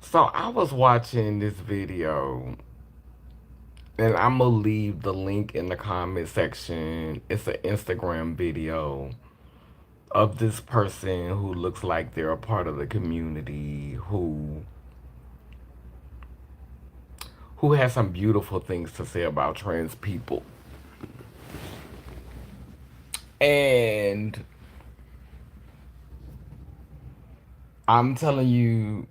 So I was watching this video, and I'm gonna leave the link in the comment section. It's an Instagram video of this person who looks like they're a part of the community, who has some beautiful things to say about trans people. And I'm telling you,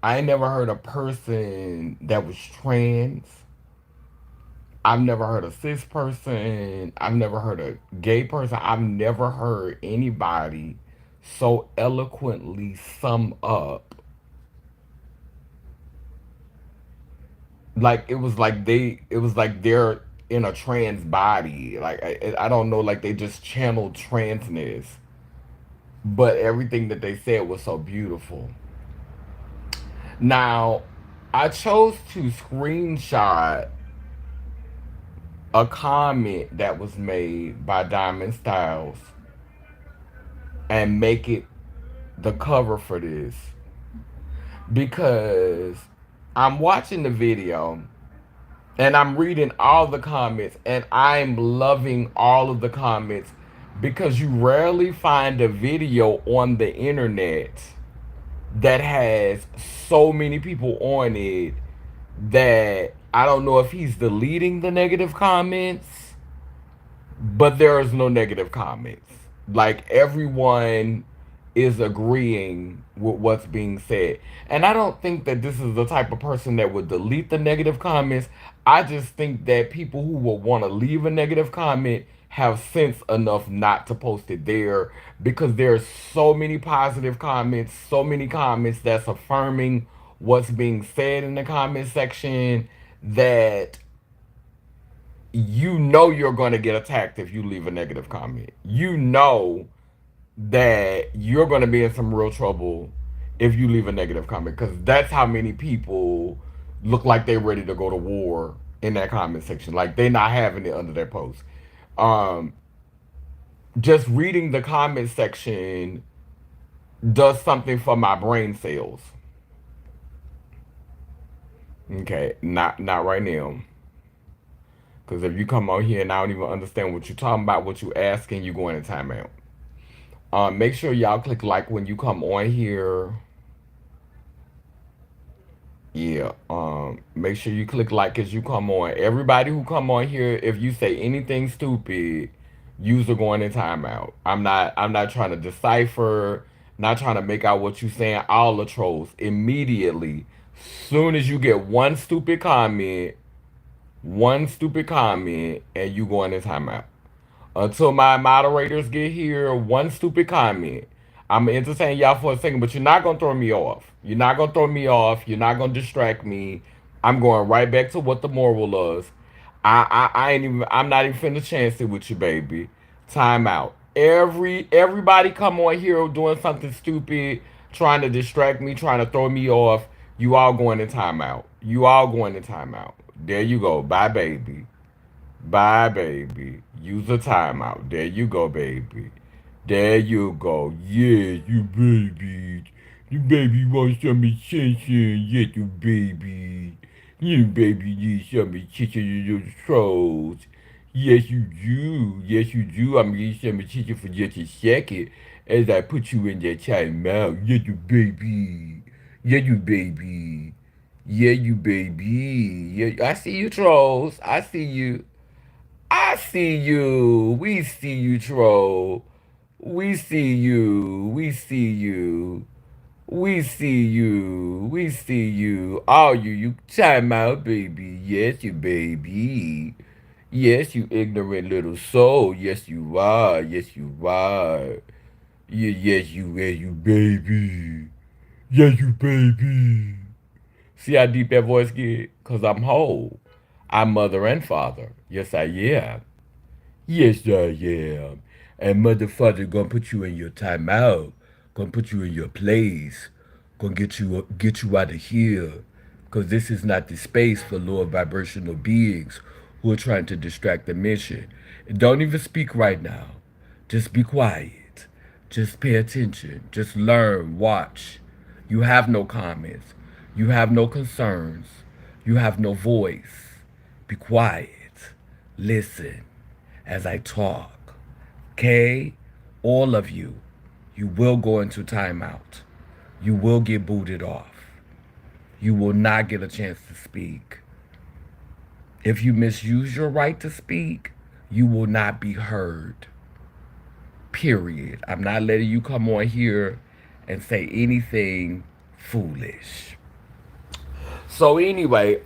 I ain't never heard a person that was trans. I've never heard a cis person. I've never heard a gay person. I've never heard anybody so eloquently sum up. Like it was like they're in a trans body. Like I don't know, like they just channeled transness, but everything that they said was so beautiful. Now, I chose to screenshot a comment that was made by Diamond Styles and make it the cover for this because I'm watching the video and I'm reading all the comments and I'm loving all of the comments because you rarely find a video on the internet that has so many people on it that I don't know if he's deleting the negative comments, but there is no negative comments. Like everyone is agreeing with what's being said. And I don't think that this is the type of person that would delete the negative comments. I just think that people who will want to leave a negative comment have sense enough not to post it there because there's so many positive comments, so many comments that's affirming what's being said in the comment section that you know you're going to get attacked if you leave a negative comment. You know that you're going to be in some real trouble if you leave a negative comment because that's how many people look like they're ready to go to war in that comment section. Like they're not having it under their post. Um, just reading the comment section does something for my brain cells. Okay, not right now. Because if you come on here and I don't even understand what you're talking about, what you asking, you going in timeout. Make sure y'all click like when you come on here. Yeah. Make sure you click like as you come on. Everybody who come on here, if you say anything stupid, user going in timeout. I'm not trying to decipher, not trying to make out what you saying. All the trolls immediately. Soon as you get one stupid comment, and you going in timeout. Until my moderators get here, one stupid comment. I'm gonna entertain y'all for a second, but you're not gonna throw me off. You're not gonna throw me off. You're not gonna distract me. I'm going right back to what the moral is. I ain't even. I'm not even finna chance it with you, baby. Time out. Everybody come on here doing something stupid, trying to distract me, trying to throw me off. You all going in timeout. You all going in timeout. There you go. Bye, baby. Bye, baby. Use a timeout. There you go, baby. There you go. Yeah, you baby. You baby wants some attention. Yeah, you baby. You baby needs some attention to your trolls. Yes, you do. Yes, you do. I'm getting some attention for just a second as I put you in that timeout. Yeah, you baby. Yeah, you baby. Yeah, you baby. Yeah, I see you, trolls. I see you. I see you. We see you, troll. We see you. We see you. We see you. We see you. All you time out, baby. Yes, you baby. Yes, you ignorant little soul. Yes, you are. Yes, you are. Yes, you baby. Yes, you baby. See how deep that voice get? Cause I'm whole. I'm mother and father. Yes, I am. Yes, I am. And motherfucker gonna put you in your timeout. Gonna put you in your place. Gonna get you out of here. Cause this is not the space for lower vibrational beings who are trying to distract the mission. And don't even speak right now. Just be quiet. Just pay attention. Just learn. Watch. You have no comments. You have no concerns. You have no voice. Be quiet. Listen as I talk. Okay? All of you, you will go into timeout. You will get booted off. You will not get a chance to speak. If you misuse your right to speak, you will not be heard. Period. I'm not letting you come on here and say anything foolish. So anyway,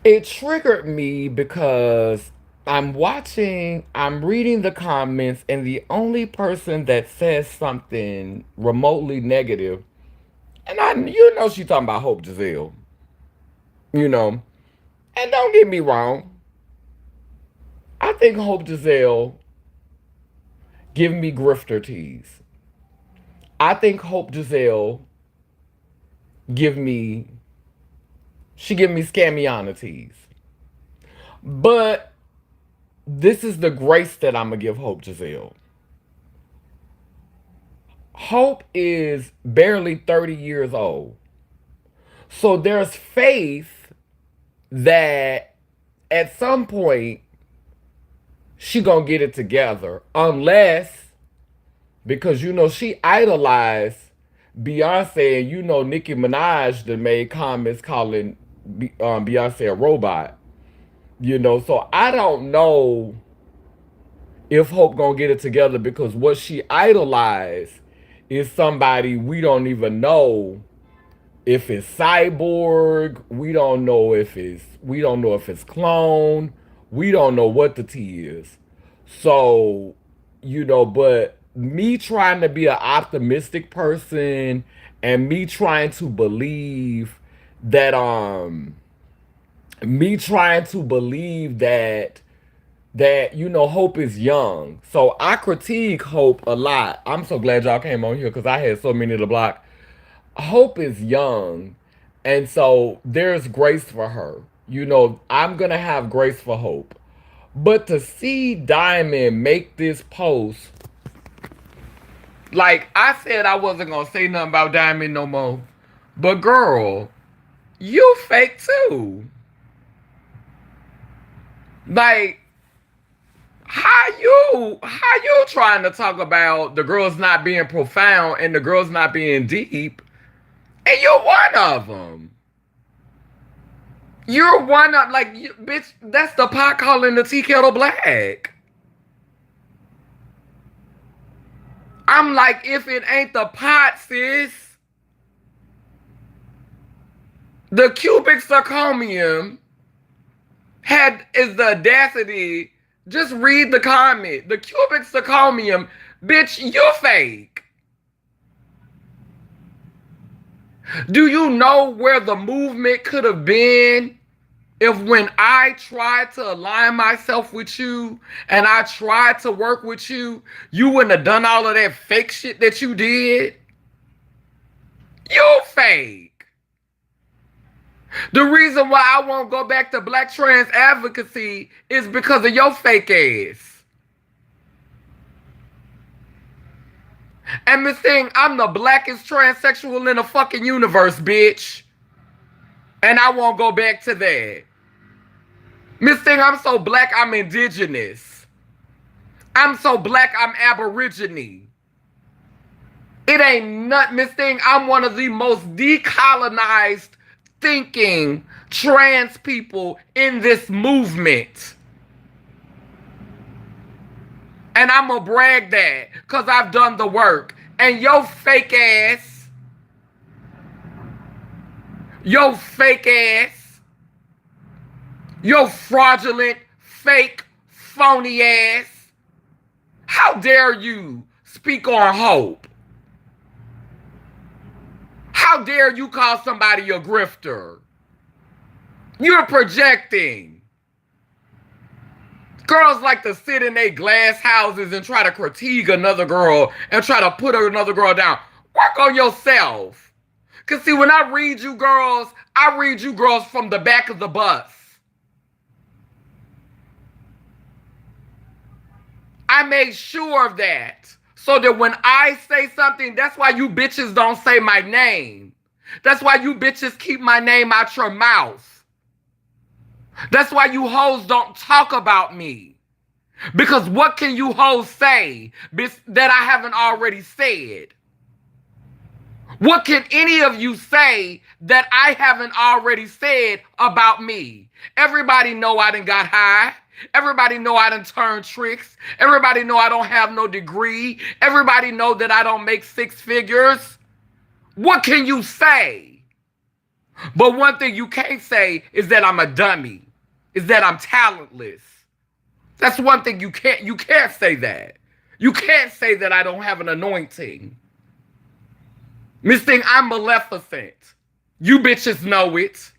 it triggered me because I'm reading the comments, and the only person that says something remotely negative, and she talking about Hope Giselle, you know, and don't get me wrong, I think Hope Giselle give me grifter tease. I think Hope Giselle give me, she give me scammiana tease. But this is the grace that I'm going to give Hope Giselle. Hope is barely 30 years old. So there's faith that at some point she gonna get it together. Unless, because she idolized Beyonce, and Nicki Minaj that made comments calling Beyonce a robot. So I don't know if Hope gonna get it together, because what she idolized is somebody we don't even know if it's cyborg. We don't know if it's clone. We don't know what the T is. So, but me trying to be an optimistic person, and me trying to believe that Hope is young. So I critique Hope a lot. I'm so glad y'all came on here because I had so many to block. Hope is young, and so there's grace for her. I'm gonna have grace for Hope. But to see Diamond make this post, like I said, I wasn't gonna say nothing about Diamond no more. But girl, you fake too. Like, how you trying to talk about the girls not being profound and the girls not being deep, and you're one of them. You're one of, like, bitch, that's the pot calling the tea kettle black. I'm like, if it ain't the pot, sis, the cubic zirconium is the audacity. Just read the comment. The cubic zirconium, bitch, you fake. Do you know where the movement could have been if, when I tried to align myself with you and I tried to work with you, you wouldn't have done all of that fake shit that you did? You fake. The reason why I won't go back to black trans advocacy is because of your fake ass. And Miss Thing, I'm the blackest transsexual in the fucking universe, bitch. And I won't go back to that. Miss Thing, I'm so black, I'm indigenous. I'm so black, I'm aborigine. It ain't nothing, Miss Thing. I'm one of the most decolonized thinking trans people in this movement. And I'm gonna brag that because I've done the work. And your fake ass, your fraudulent, fake, phony ass, how dare you speak on Hope? How dare you call somebody a grifter? You're projecting. Girls like to sit in their glass houses and try to critique another girl and try to put another girl down. Work on yourself. Because see, when I read you girls from the back of the bus. I made sure of that. So that when I say something, that's why you bitches don't say my name. That's why you bitches keep my name out your mouth. That's why you hoes don't talk about me. Because what can you hoes say that I haven't already said? What can any of you say that I haven't already said about me? Everybody know I done got high. Everybody know I done turned tricks. Everybody know I don't have no degree. Everybody know that I don't make 6 figures. What can you say? But one thing you can't say is that I'm a dummy. Is that I'm talentless. That's one thing you can't say that. You can't say that I don't have an anointing. Miss Thing, I'm maleficent. You bitches know it.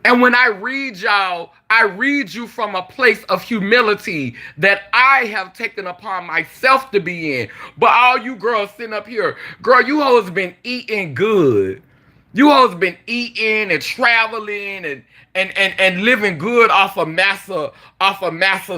And when I read y'all, I read you from a place of humility that I have taken upon myself to be in. But all you girls sitting up here, girl, you hoes been eating good. You hoes been eating and traveling and living good off of massa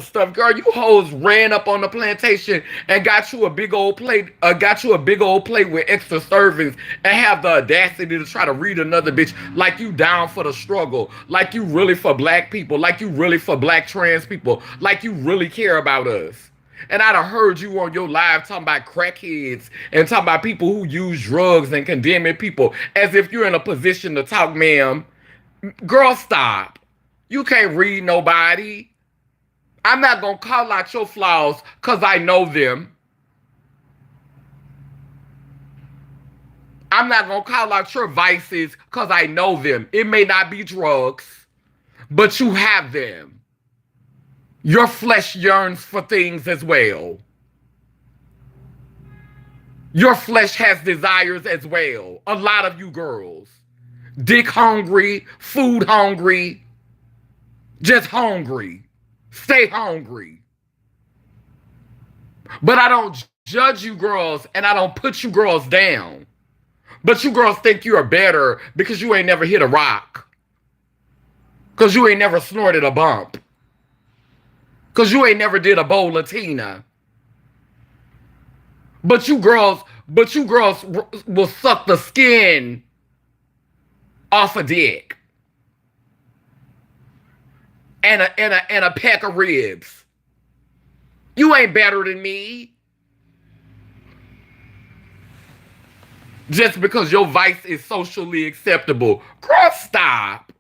stuff. Girl, you hoes ran up on the plantation and got you a big old plate, with extra servings and have the audacity to try to read another bitch like you down for the struggle, like you really for black people, like you really for black trans people, like you really care about us. And I'd have heard you on your live talking about crackheads and talking about people who use drugs and condemning people as if you're in a position to talk, ma'am. Girl, stop. You can't read nobody. I'm not going to call out your flaws because I know them. I'm not going to call out your vices because I know them. It may not be drugs, but you have them. Your flesh yearns for things as well. Your flesh has desires as well. A lot of you girls. Dick hungry, food hungry, just hungry. Stay hungry. But I don't judge you girls and I don't put you girls down. But you girls think you're better because you ain't never hit a rock. Because you ain't never snorted a bump. Because you ain't never did a bowl of Tina. But you girls will suck the skin off a dick. And a pack of ribs. You ain't better than me. Just because your vice is socially acceptable. Girl, stop.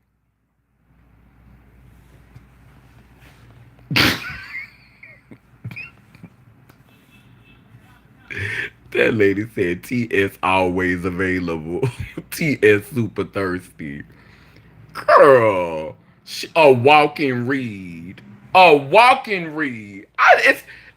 That lady said TS always available. TS super thirsty. Girl, a walking read. A walking read.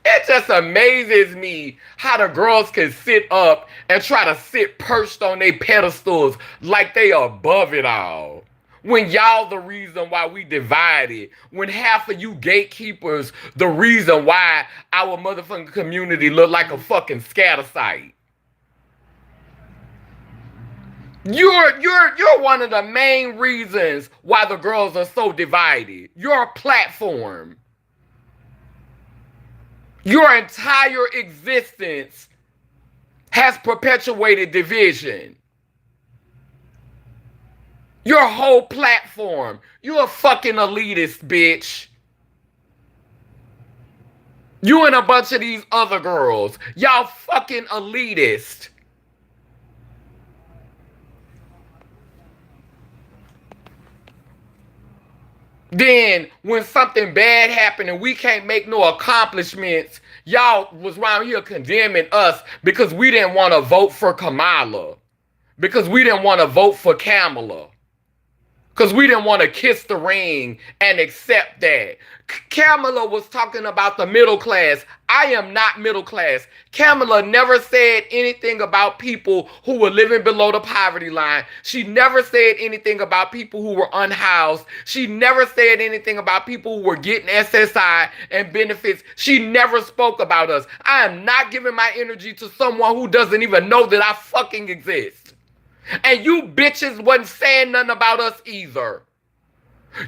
It just amazes me how the girls can sit up and try to sit perched on their pedestals like they above it all. When y'all the reason why we divided. When half of you gatekeepers the reason why our motherfucking community look like a fucking scatter site. You're one of the main reasons why the girls are so divided. Your platform. Your entire existence has perpetuated division. Your whole platform. You're a fucking elitist, bitch. You and a bunch of these other girls. Y'all fucking elitist. Then, when something bad happened and we can't make no accomplishments, y'all was around here condemning us because we didn't want to vote for Kamala. Because we didn't want to vote for Kamala. Because we didn't want to kiss the ring and accept that. Kamala was talking about the middle class. I am not middle class. Kamala never said anything about people who were living below the poverty line. She never said anything about people who were unhoused. She never said anything about people who were getting SSI and benefits. She never spoke about us. I am not giving my energy to someone who doesn't even know that I fucking exist. And you bitches wasn't saying nothing about us either.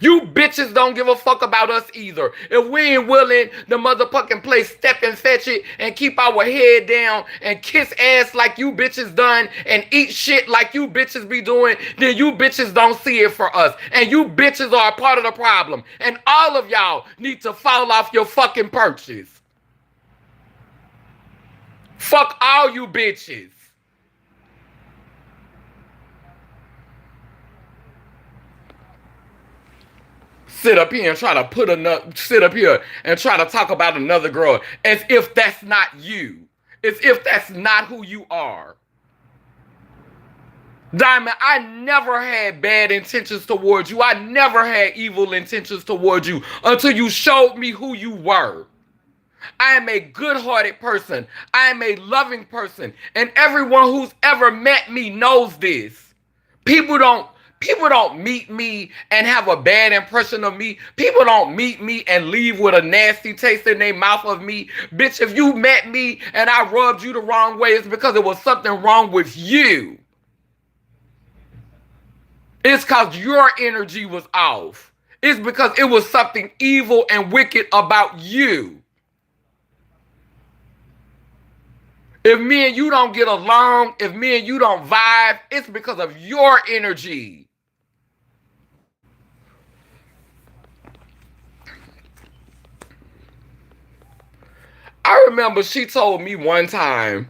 You bitches don't give a fuck about us either. If we ain't willing to motherfucking play step and fetch it and keep our head down and kiss ass like you bitches done and eat shit like you bitches be doing, then you bitches don't see it for us. And you bitches are a part of the problem. And all of y'all need to fall off your fucking perches. Fuck all you bitches. Sit up here and try to talk about another girl as if that's not you. As if that's not who you are. Diamond, I never had bad intentions towards you. I never had evil intentions towards you until you showed me who you were. I am a good-hearted person. I am a loving person. And everyone who's ever met me knows this. People don't meet me and have a bad impression of me. People don't meet me and leave with a nasty taste in their mouth of me. Bitch, if you met me and I rubbed you the wrong way, it's because there was something wrong with you. It's because your energy was off. It's because it was something evil and wicked about you. If me and you don't get along, if me and you don't vibe, it's because of your energy. I remember she told me one time,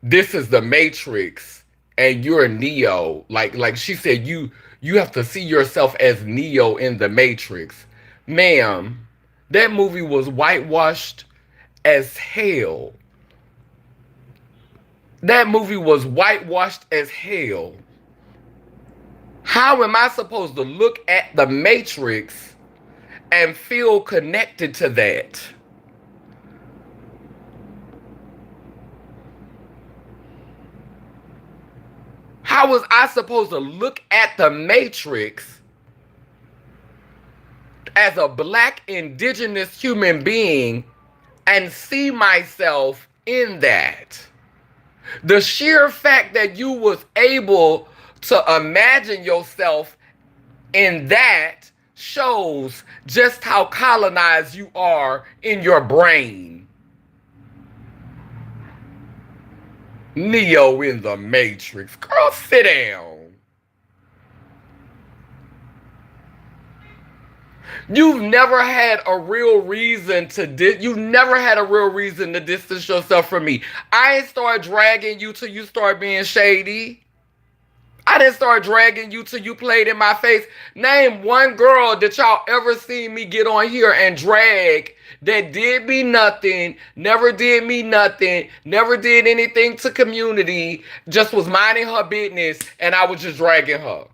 this is the Matrix and you're Neo. Like she said, you have to see yourself as Neo in the Matrix. Ma'am, that movie was whitewashed as hell. That movie was whitewashed as hell. How am I supposed to look at the Matrix and feel connected to that? How was I supposed to look at the Matrix as a black indigenous human being and see myself in that? The sheer fact that you was able to imagine yourself in that shows just how colonized you are in your brain. Neo in the Matrix. Girl, sit down. You've never had a real reason to distance yourself from me. I ain't start dragging you till you start being shady. I didn't start dragging you till you played in my face. Name one girl that y'all ever seen me get on here and drag that did me nothing, never did me nothing, never did anything to community, just was minding her business, and I was just dragging her.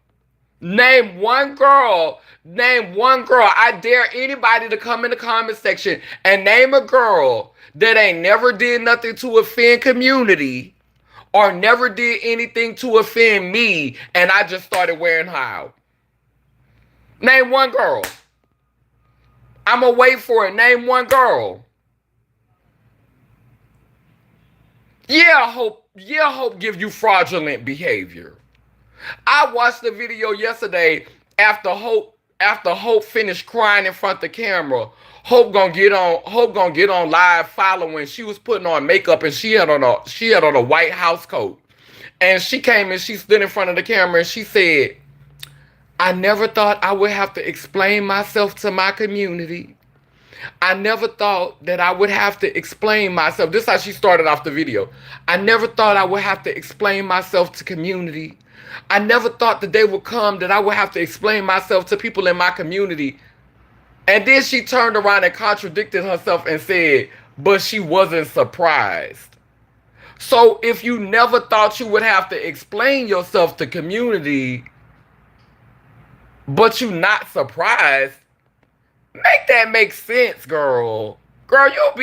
Name one girl. I dare anybody to come in the comment section and name a girl that ain't never did nothing to offend community or never did anything to offend me, and I just started wearing her out. Name one girl. I'm gonna wait for it. Name one girl. Yeah, Hope give you fraudulent behavior. I watched the video yesterday after Hope finished crying in front of the camera. Hope gonna get on live following. She was putting on makeup and she had on a white house coat. And she came and she stood in front of the camera and she said, I never thought I would have to explain myself to my community. I never thought that I would have to explain myself. This is how she started off the video. I never thought I would have to explain myself to community. I never thought the day would come that I would have to explain myself to people in my community. And then she turned around and contradicted herself and said, but she wasn't surprised. So if you never thought you would have to explain yourself to community, but you not surprised, make that make sense, girl. Girl, you'll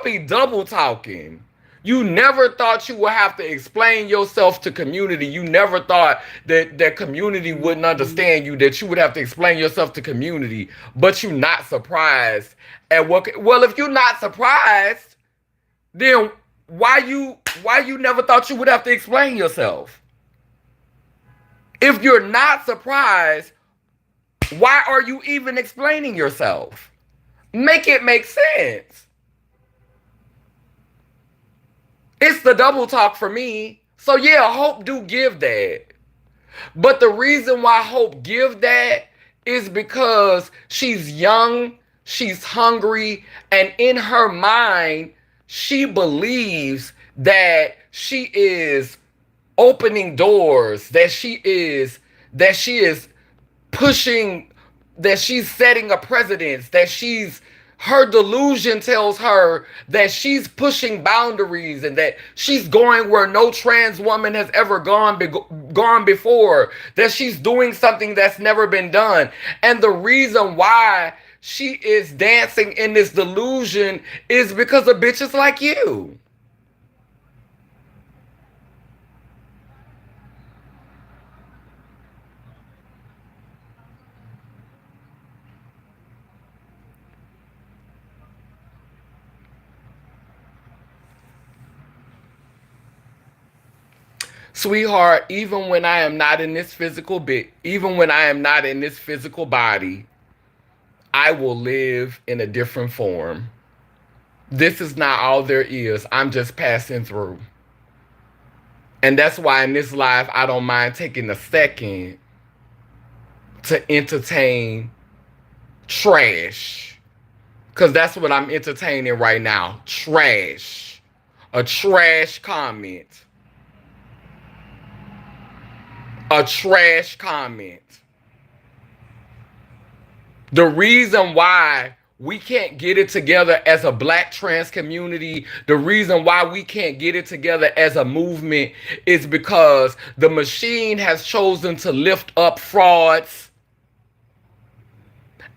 be double talking. You never thought you would have to explain yourself to community. You never thought that community wouldn't understand you, that you would have to explain yourself to community, but you not surprised at what. Well, if you're not surprised, then why you never thought you would have to explain yourself? If you're not surprised, why are you even explaining yourself? Make it make sense. It's the double talk for me. So yeah, Hope do give that. But the reason why Hope give that is because she's young, she's hungry, and in her mind, she believes that she is opening doors, that she is pushing, that she's setting a precedence, that she's her delusion tells her that she's pushing boundaries and that she's going where no trans woman has ever gone before, that she's doing something that's never been done. And the reason why she is dancing in this delusion is because of bitches like you. Sweetheart, even when I am not in this even when I am not in this physical body, I will live in a different form. This is not all there is. I'm just passing through. And that's why in this life, I don't mind taking a second to entertain trash. Because that's what I'm entertaining right now. Trash. A trash comment. A trash comment. The reason why we can't get it together as a black trans community, the reason why we can't get it together as a movement is because the machine has chosen to lift up frauds.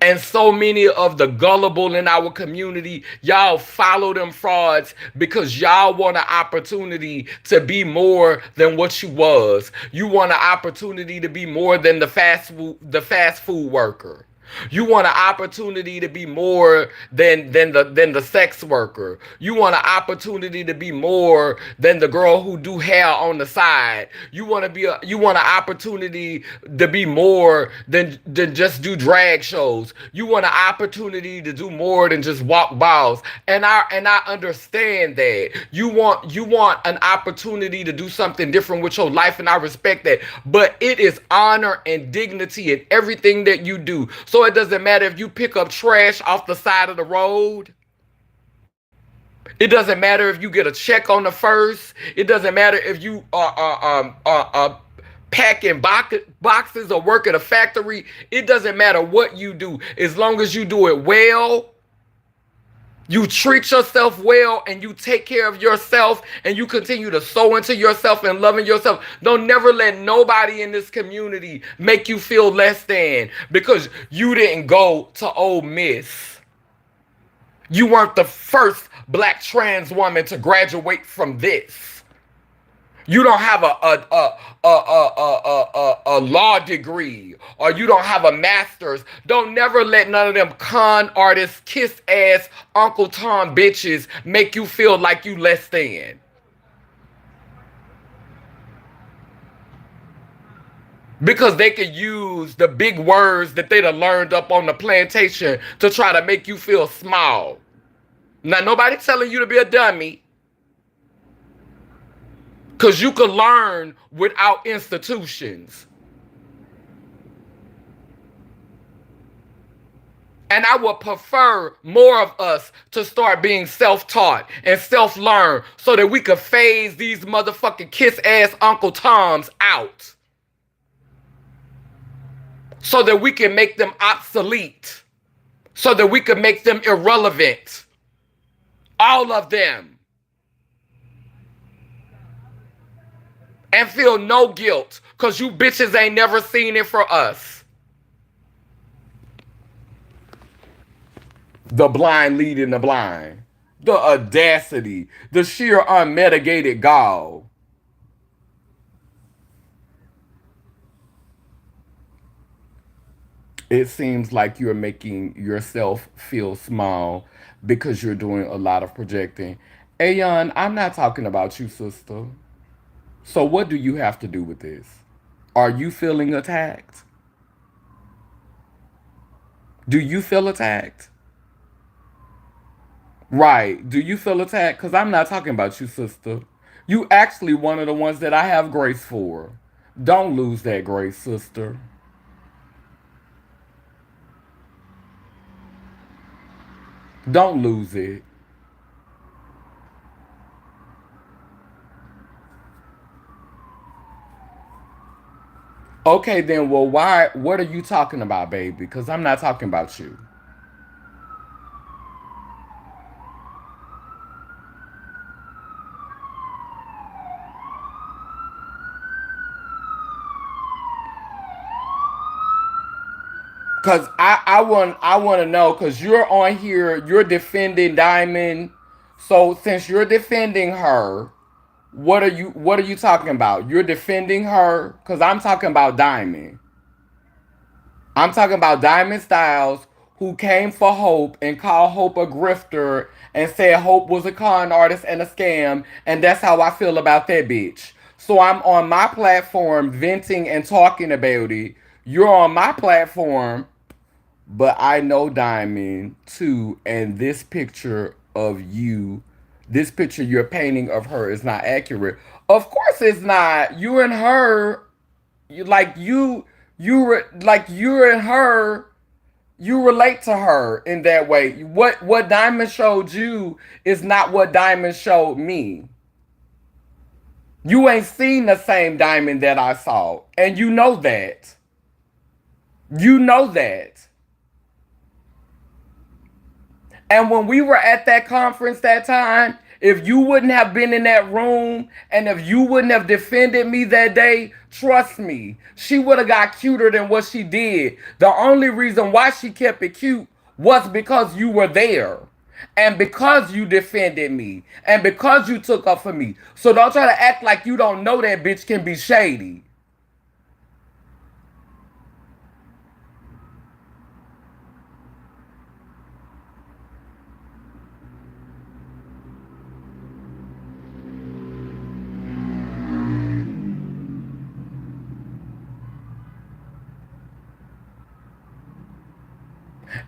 And so many of the gullible in our community, y'all follow them frauds because y'all want an opportunity to be more than what you was. You want an opportunity to be more than the fast food worker. You want an opportunity to be more than the sex worker. You want an opportunity to be more than the girl who do hair on the side. You want an opportunity to be more than just do drag shows. You want an opportunity to do more than just walk balls. And I understand that. You want an opportunity to do something different with your life, and I respect that. But it is honor and dignity in everything that you do. So it doesn't matter if you pick up trash off the side of the road. It doesn't matter if you get a check on the first. It doesn't matter if you are packing boxes or work at a factory. It doesn't matter what you do. As long as you do it well, you treat yourself well, and you take care of yourself, and you continue to sow into yourself and loving yourself. Don't never let nobody in this community make you feel less than because you didn't go to Ole Miss. You weren't the first black trans woman to graduate from this. You don't have a law degree, or you don't have a master's. Don't never let none of them con artists, kiss ass Uncle Tom bitches make you feel like you less than. Because they could use the big words that they'd have learned up on the plantation to try to make you feel small. Now, nobody telling you to be a dummy. Because you can learn without institutions. And I would prefer more of us to start being self-taught and self-learn so that we could phase these motherfucking kiss-ass Uncle Toms out. So that we can make them obsolete. So that we can make them irrelevant. All of them. And feel no guilt because you bitches ain't never seen it for us. The blind leading the blind. The audacity. The sheer unmitigated gall. It seems like you're making yourself feel small because you're doing a lot of projecting. Ayon, I'm not talking about you, sister. So what do you have to do with this? Are you feeling attacked? Do you feel attacked? Right. Do you feel attacked? Because I'm not talking about you, sister. You actually one of the ones that I have grace for. Don't lose that grace, sister. Don't lose it. Okay, then, well, why? What are you talking about, baby? Because I'm not talking about you. Cause I want to know because you're on here, you're defending Diamond. So since you're defending her, what are you talking about? You're defending her because I'm talking about Diamond. I'm talking about Diamond Styles, who came for Hope and called Hope a grifter and said Hope was a con artist and a scam, and that's how I feel about that bitch. So I'm on my platform venting and talking about it. You're on my platform, but I know Diamond too, and this picture of you, this picture you're painting of her is not accurate. Of course it's not. You and her, like you and her, you relate to her in that way. What Diamond showed you is not what Diamond showed me. You ain't seen the same Diamond that I saw, and you know that. You know that. And when we were at that conference that time, if you wouldn't have been in that room and if you wouldn't have defended me that day, trust me, she would have got cuter than what she did. The only reason why she kept it cute was because you were there. And because you defended me. And because you took up for me. So don't try to act like you don't know that bitch can be shady.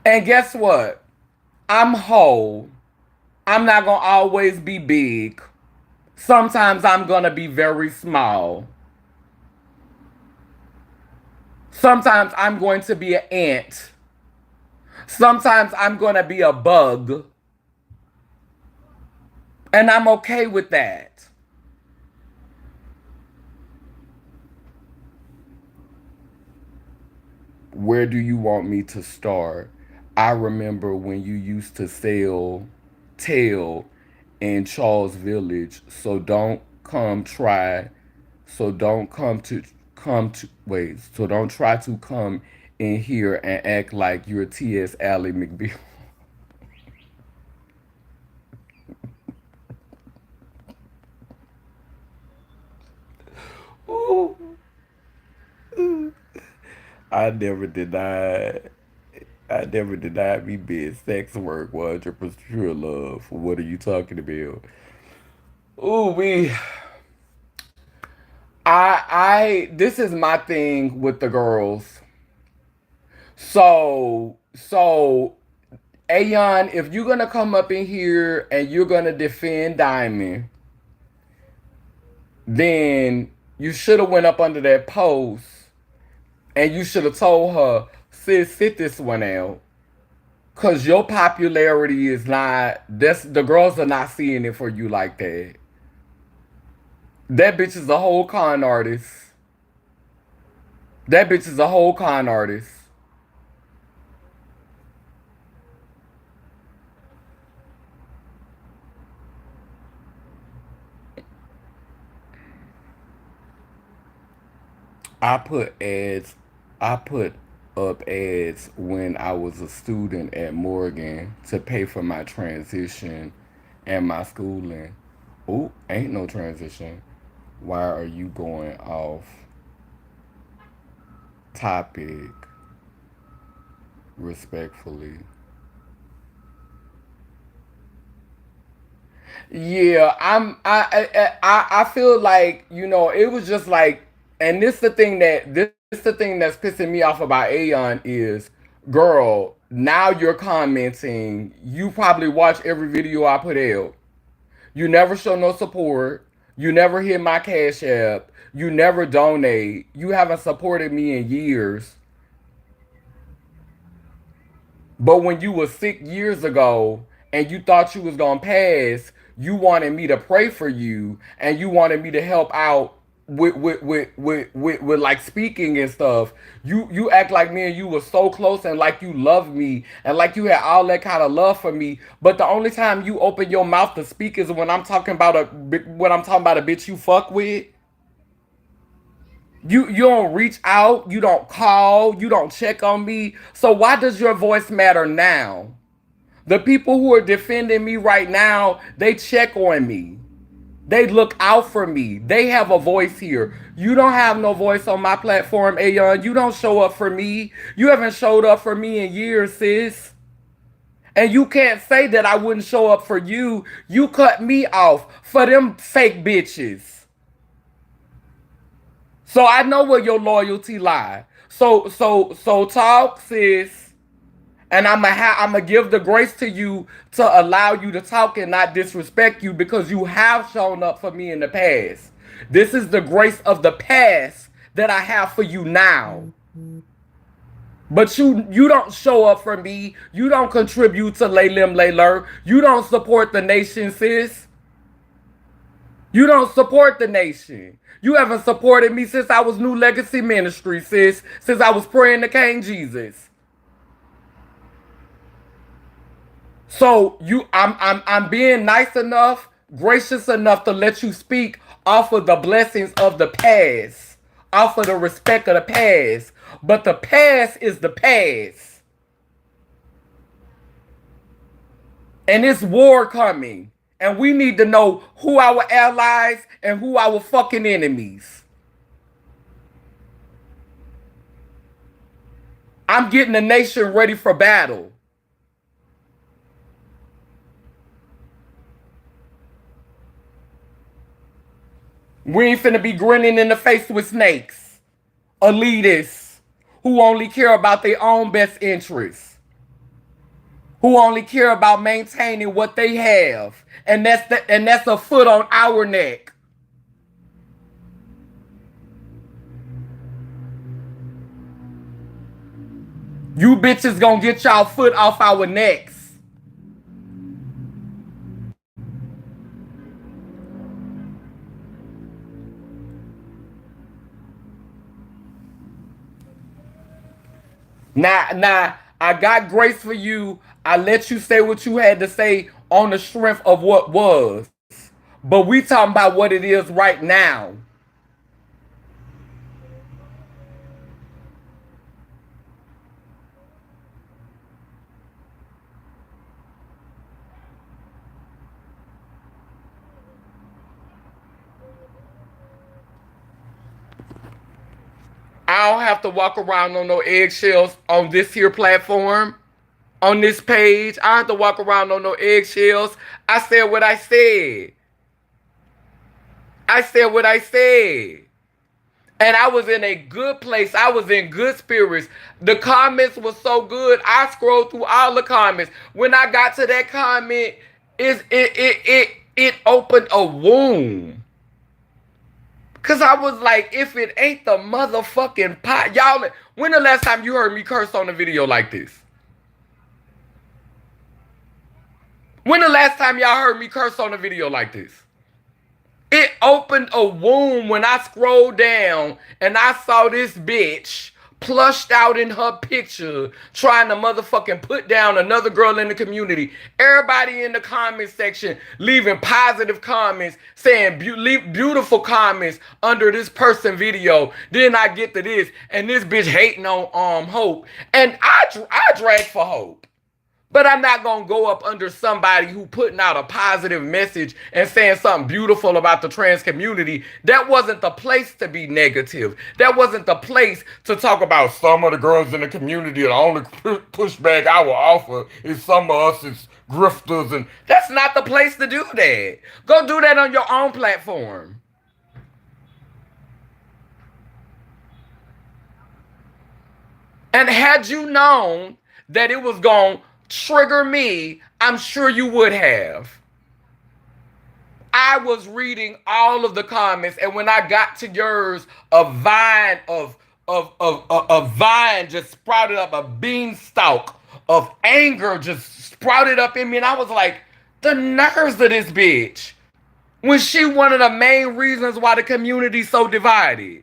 And guess what? I'm whole. I'm not gonna always be big. Sometimes I'm gonna be very small. Sometimes I'm going to be an ant. Sometimes I'm gonna be a bug. And I'm okay with that. Where do you want me to start? I remember when you used to sell tail in Charles Village. So don't come to wait. So don't try to come in here and act like you're T.S. Alley McBeal. Ooh, I never denied. I never denied me being sex work, 100% pure love. What are you talking about? Ooh, this is my thing with the girls. So, Ayon, if you're gonna come up in here and you're gonna defend Diamond, then you should have went up under that post and you should have told her, sis, sit this one out. Cause your popularity is not that's the girls are not seeing it for you like that. That bitch is a whole con artist. That bitch is a whole con artist. I put ads I put up ads when I was a student at Morgan to pay for my transition and my schooling. Ooh, ain't no transition. Why are you going off topic respectfully? Yeah, I feel like, it was just like And this the thing that's pissing me off about Aeon is, girl, now you're commenting. You probably watch every video I put out. You never show no support. You never hit my cash app. You never donate. You haven't supported me in years. But when you were sick years ago and you thought you was gonna pass, you wanted me to pray for you and you wanted me to help out with like speaking and stuff. You act like me and you were so close and like you loved me and like you had all that kind of love for me. But the only time you open your mouth to speak is when I'm talking about a bitch you fuck with. You don't reach out, you don't call, you don't check on me. So why does your voice matter now? The people who are defending me right now, they check on me. They look out for me. They have a voice here. You don't have no voice on my platform, Ayon. You don't show up for me. You haven't showed up for me in years, sis. And you can't say that I wouldn't show up for you. You cut me off for them fake bitches. So I know where your loyalty lie. So talk, sis. And I'ma give the grace to you to allow you to talk and not disrespect you because you have shown up for me in the past. This is the grace of the past that I have for you now. But you don't show up for me. You don't contribute to Laylim Layler. You don't support the nation, sis. You don't support the nation. You haven't supported me since I was New Legacy Ministry, sis. Since I was praying to King Jesus. So I'm being nice enough, gracious enough to let you speak off of the blessings of the past, off of the respect of the past. But the past is the past. And it's war coming. And we need to know who our allies and who our fucking enemies. I'm getting the nation ready for battle. We ain't finna be grinning in the face with snakes. Elitists who only care about their own best interests. Who only care about maintaining what they have. And that's a foot on our neck. You bitches gonna get y'all foot off our necks. Now, I got grace for you. I let you say what you had to say on the strength of what was. But we talking about what it is right now. I don't have to walk around on no eggshells on this here platform, on this page. I don't have to walk around on no eggshells. I said what I said. I said what I said. And I was in a good place. I was in good spirits. The comments were so good. I scrolled through all the comments. When I got to that comment, it opened a wound. Cause I was like, if it ain't the motherfucking pot, y'all. When the last time you heard me curse on a video like this? When the last time y'all heard me curse on a video like this? It opened a wound when I scrolled down and I saw this bitch plushed out in her picture trying to motherfucking put down another girl in the community. Everybody in the comment section leaving positive comments, saying beautiful comments under this person video. Then I get to this and this bitch hating on Hope. And I drag for Hope. But I'm not going to go up under somebody who putting out a positive message and saying something beautiful about the trans community. That wasn't the place to be negative. That wasn't the place to talk about some of the girls in the community. The only pushback I will offer is some of us is grifters. And that's not the place to do that. Go do that on your own platform. And had you known that it was going to trigger me, I'm sure you would have. I was reading all of the comments, and when I got to yours, a vine of vine just sprouted up, a beanstalk of anger just sprouted up in me, and I was like, the nerves of this bitch. When she one of the main reasons why the community's so divided.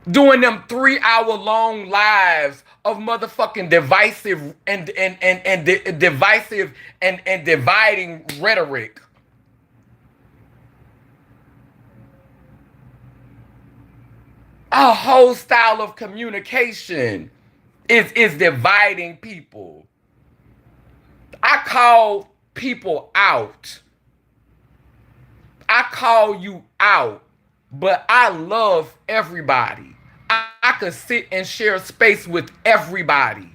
Doing them 3-hour long lives of motherfucking divisive and divisive and dividing rhetoric. A whole style of communication is dividing people. I call people out. I call you out, but I love everybody. I could sit and share space with everybody.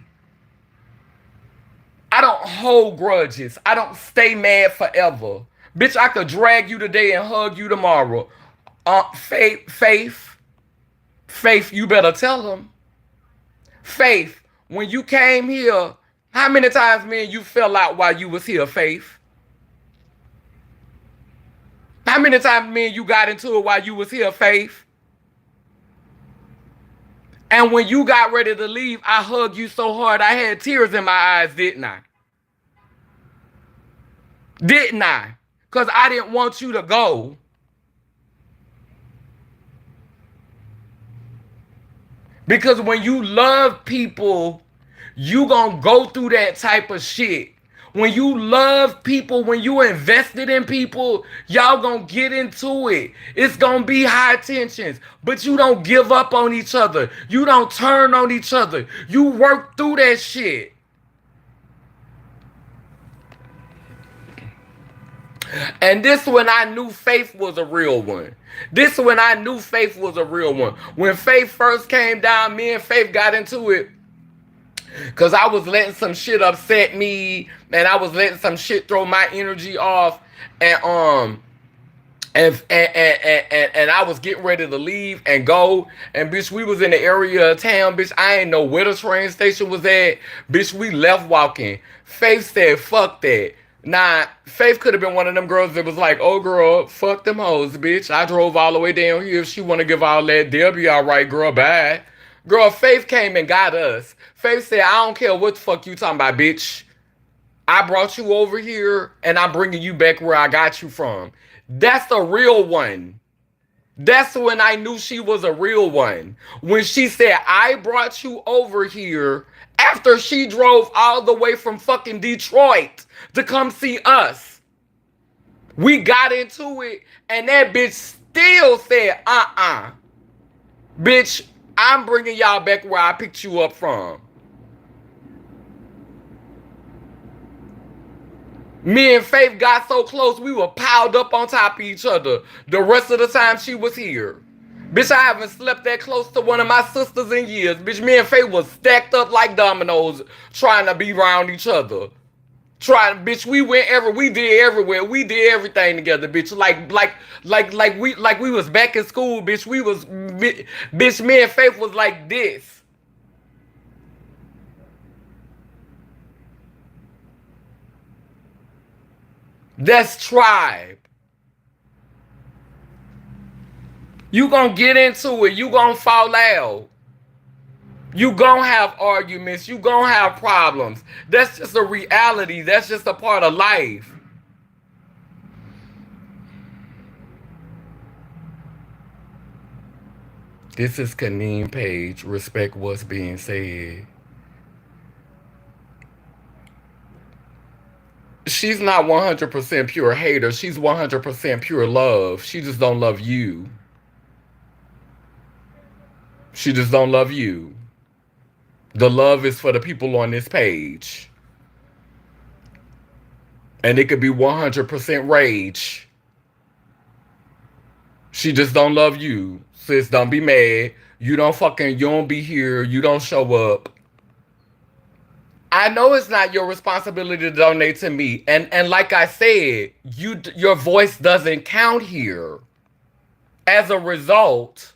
I don't hold grudges. I don't stay mad forever. Bitch, I could drag you today and hug you tomorrow. Faith, you better tell them. Faith, when you came here, how many times, man, you fell out while you was here, Faith? How many times, man, you got into it while you was here, Faith? And when you got ready to leave, I hugged you so hard I had tears in my eyes, didn't I? Didn't I? Because I didn't want you to go. Because when you love people, you gonna go through that type of shit. When you love people, when you invested in people, y'all gonna get into it. It's gonna be high tensions, but you don't give up on each other. You don't turn on each other. You work through that shit. And this when I knew Faith was a real one. This when I knew Faith was a real one. When Faith first came down, me and Faith got into it. Cause I was letting some shit upset me, and I was letting some shit throw my energy off, and I was getting ready to leave and go, and bitch, we was in the area of town, bitch. I ain't know where the train station was at, bitch. We left walking. Faith said, "Fuck that." Nah, Faith could have been one of them girls that was like, "Oh, girl, fuck them hoes, bitch. I drove all the way down here. If she want to give all that, they'll be all right, girl. Bye." Girl, Faith came and got us. Faith said, "I don't care what the fuck you talking about, bitch. I brought you over here, and I'm bringing you back where I got you from." That's the real one. That's when I knew she was a real one. When she said, "I brought you over here," after she drove all the way from fucking Detroit to come see us. We got into it, and that bitch still said, "Bitch, I'm bringing y'all back where I picked you up from." Me and Faith got so close, we were piled up on top of each other the rest of the time she was here. Bitch, I haven't slept that close to one of my sisters in years. Bitch, me and Faith was stacked up like dominoes trying to be around each other. Bitch, we went we did everywhere. We did everything together, bitch. Like we was back in school, bitch. Bitch, me and Faith was like this. That's tribe. You gonna get into it. You gonna fall out. You gonna have arguments. You gonna have problems. That's just a reality. That's just a part of life. This is Kaneen Page. Respect what's being said. She's not 100% pure hater. She's 100% pure love. She just don't love you. She just don't love you. The love is for the people on this page. And it could be 100% rage. She just don't love you. Sis, don't be mad. You don't be here. You don't show up. I know it's not your responsibility to donate to me. And like I said, your voice doesn't count here. As a result,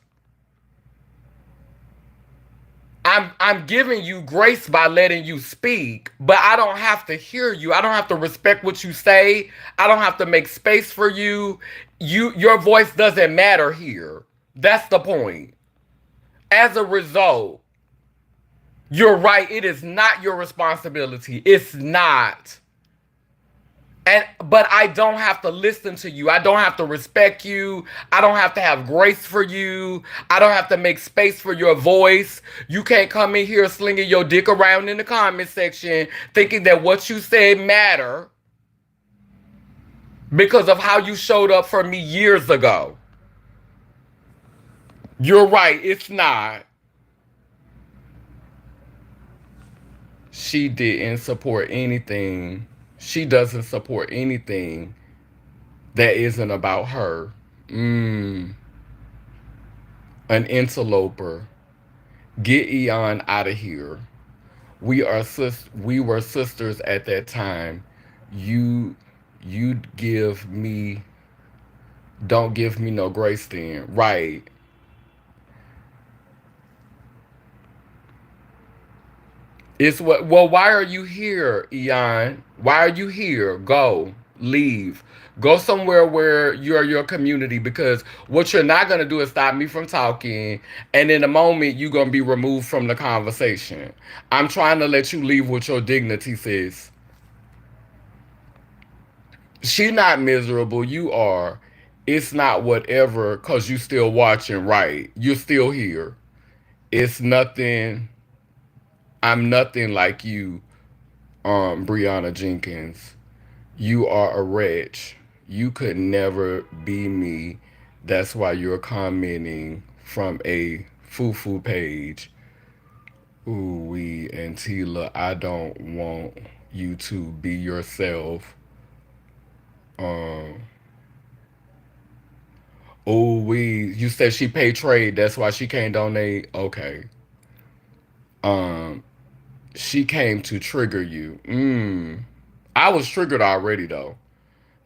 I'm giving you grace by letting you speak, but I don't have to hear you. I don't have to respect what you say. I don't have to make space for you. Your voice doesn't matter here. That's the point. As a result, you're right. It is not your responsibility. It's not. And but I don't have to listen to you. I don't have to respect you. I don't have to have grace for you. I don't have to make space for your voice. You can't come in here slinging your dick around in the comment section thinking that what you said matter because of how you showed up for me years ago. You're right, it's not. She didn't support anything. She doesn't support anything that isn't about her. An interloper. Get Eon out of here. We were sisters at that time. You you give me don't give me no grace then. Right. It's what well, why are you here, Eon? Why are you here? Go. Leave. Go somewhere where you're your community because what you're not gonna do is stop me from talking and in a moment you're gonna be removed from the conversation. I'm trying to let you leave with your dignity, sis. She not miserable, you are. It's not whatever cause you still watching, right. You're still here. It's nothing. I'm nothing like you, Brianna Jenkins. You are a wretch. You could never be me. That's why you're commenting from a foo-foo page. Ooh, we and Tila, I don't want you to be yourself. Um, ooh, you said she paid trade. That's why she can't donate. Okay. Um, she came to trigger you. I was triggered already though.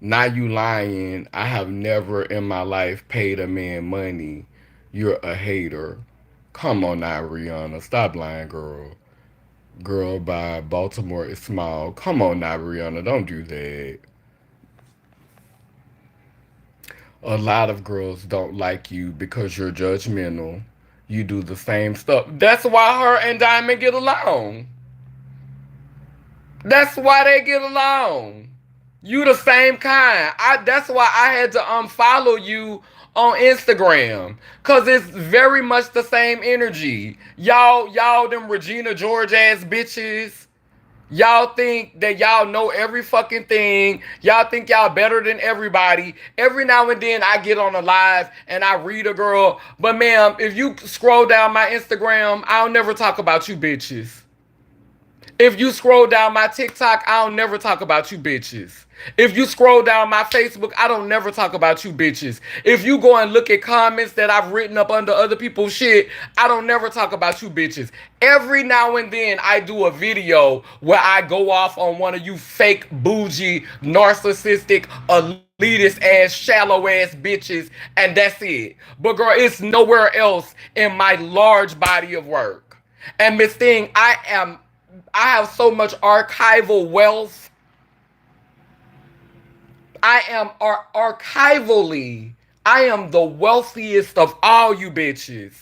Now you lying. I have never in my life paid a man money. You're a hater. Come on now, Rihanna. Stop lying, girl. Girl by Baltimore is small. Come on now, Rihanna. Don't do that. A lot of girls don't like you because you're judgmental. You do the same stuff. That's why her and Diamond get along. That's why they get along. You the same kind. That's why I had to unfollow you on Instagram. Cause it's very much the same energy. Y'all them Regina George ass bitches. Y'all think that y'all know every fucking thing. Y'all think y'all better than everybody. Every now and then I get on a live and I read a girl. But ma'am, if you scroll down my Instagram, I'll never talk about you bitches. If you scroll down my TikTok, I don't never talk about you bitches. If you scroll down my Facebook, I don't never talk about you bitches. If you go and look at comments that I've written up under other people's shit, I don't never talk about you bitches. Every now and then I do a video where I go off on one of you fake, bougie, narcissistic, elitist ass, shallow ass bitches, and that's it. But girl, it's nowhere else in my large body of work. And Miss Thing, I have so much archival wealth. I am archivally. I am the wealthiest of all you bitches.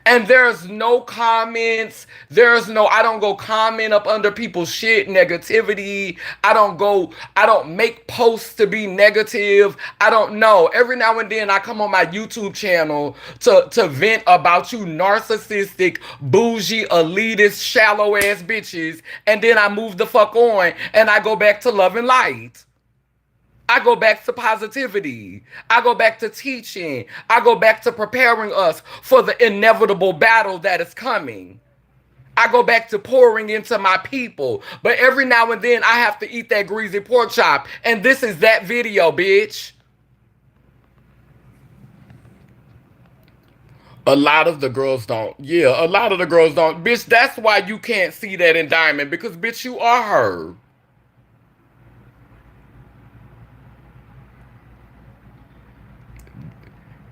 And there's no comments. I don't go comment up under people's shit, negativity. I don't make posts to be negative. I don't know. Every now and then I come on my YouTube channel to vent about you narcissistic, bougie, elitist, shallow ass bitches. And then I move the fuck on and I go back to love and light. I go back to positivity. I go back to teaching. I go back to preparing us for the inevitable battle that is coming. I go back to pouring into my people. But every now and then I have to eat that greasy pork chop. And this is that video, bitch. A lot of the girls don't. Yeah, a lot of the girls don't. Bitch, that's why you can't see that in Diamond. Because, bitch, you are her.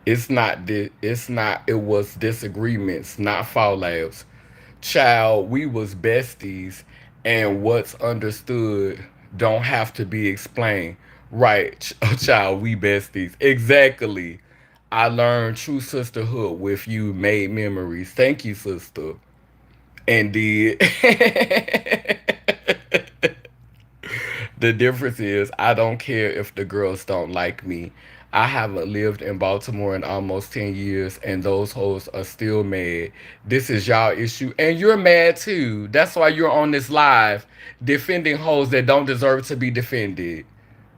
It's not, it was disagreements, not fallouts. Child, we was besties, and what's understood don't have to be explained. Right, child, we besties. Exactly. I learned true sisterhood with you, made memories. Thank you, sister. Indeed. The difference is I don't care if the girls don't like me. I haven't lived in Baltimore in almost 10 years, and those hoes are still mad. This is y'all issue, and you're mad too. That's why you're on this live defending hoes that don't deserve to be defended.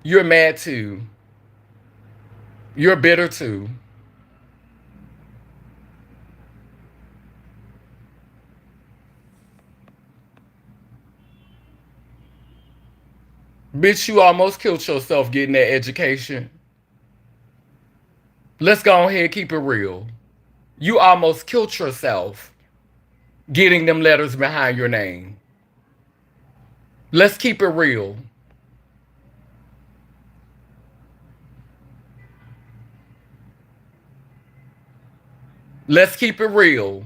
You're mad too. You're bitter too. Bitch, you almost killed yourself getting that education. Let's go ahead and keep it real. You almost killed yourself getting them letters behind your name. Let's keep it real. Let's keep it real.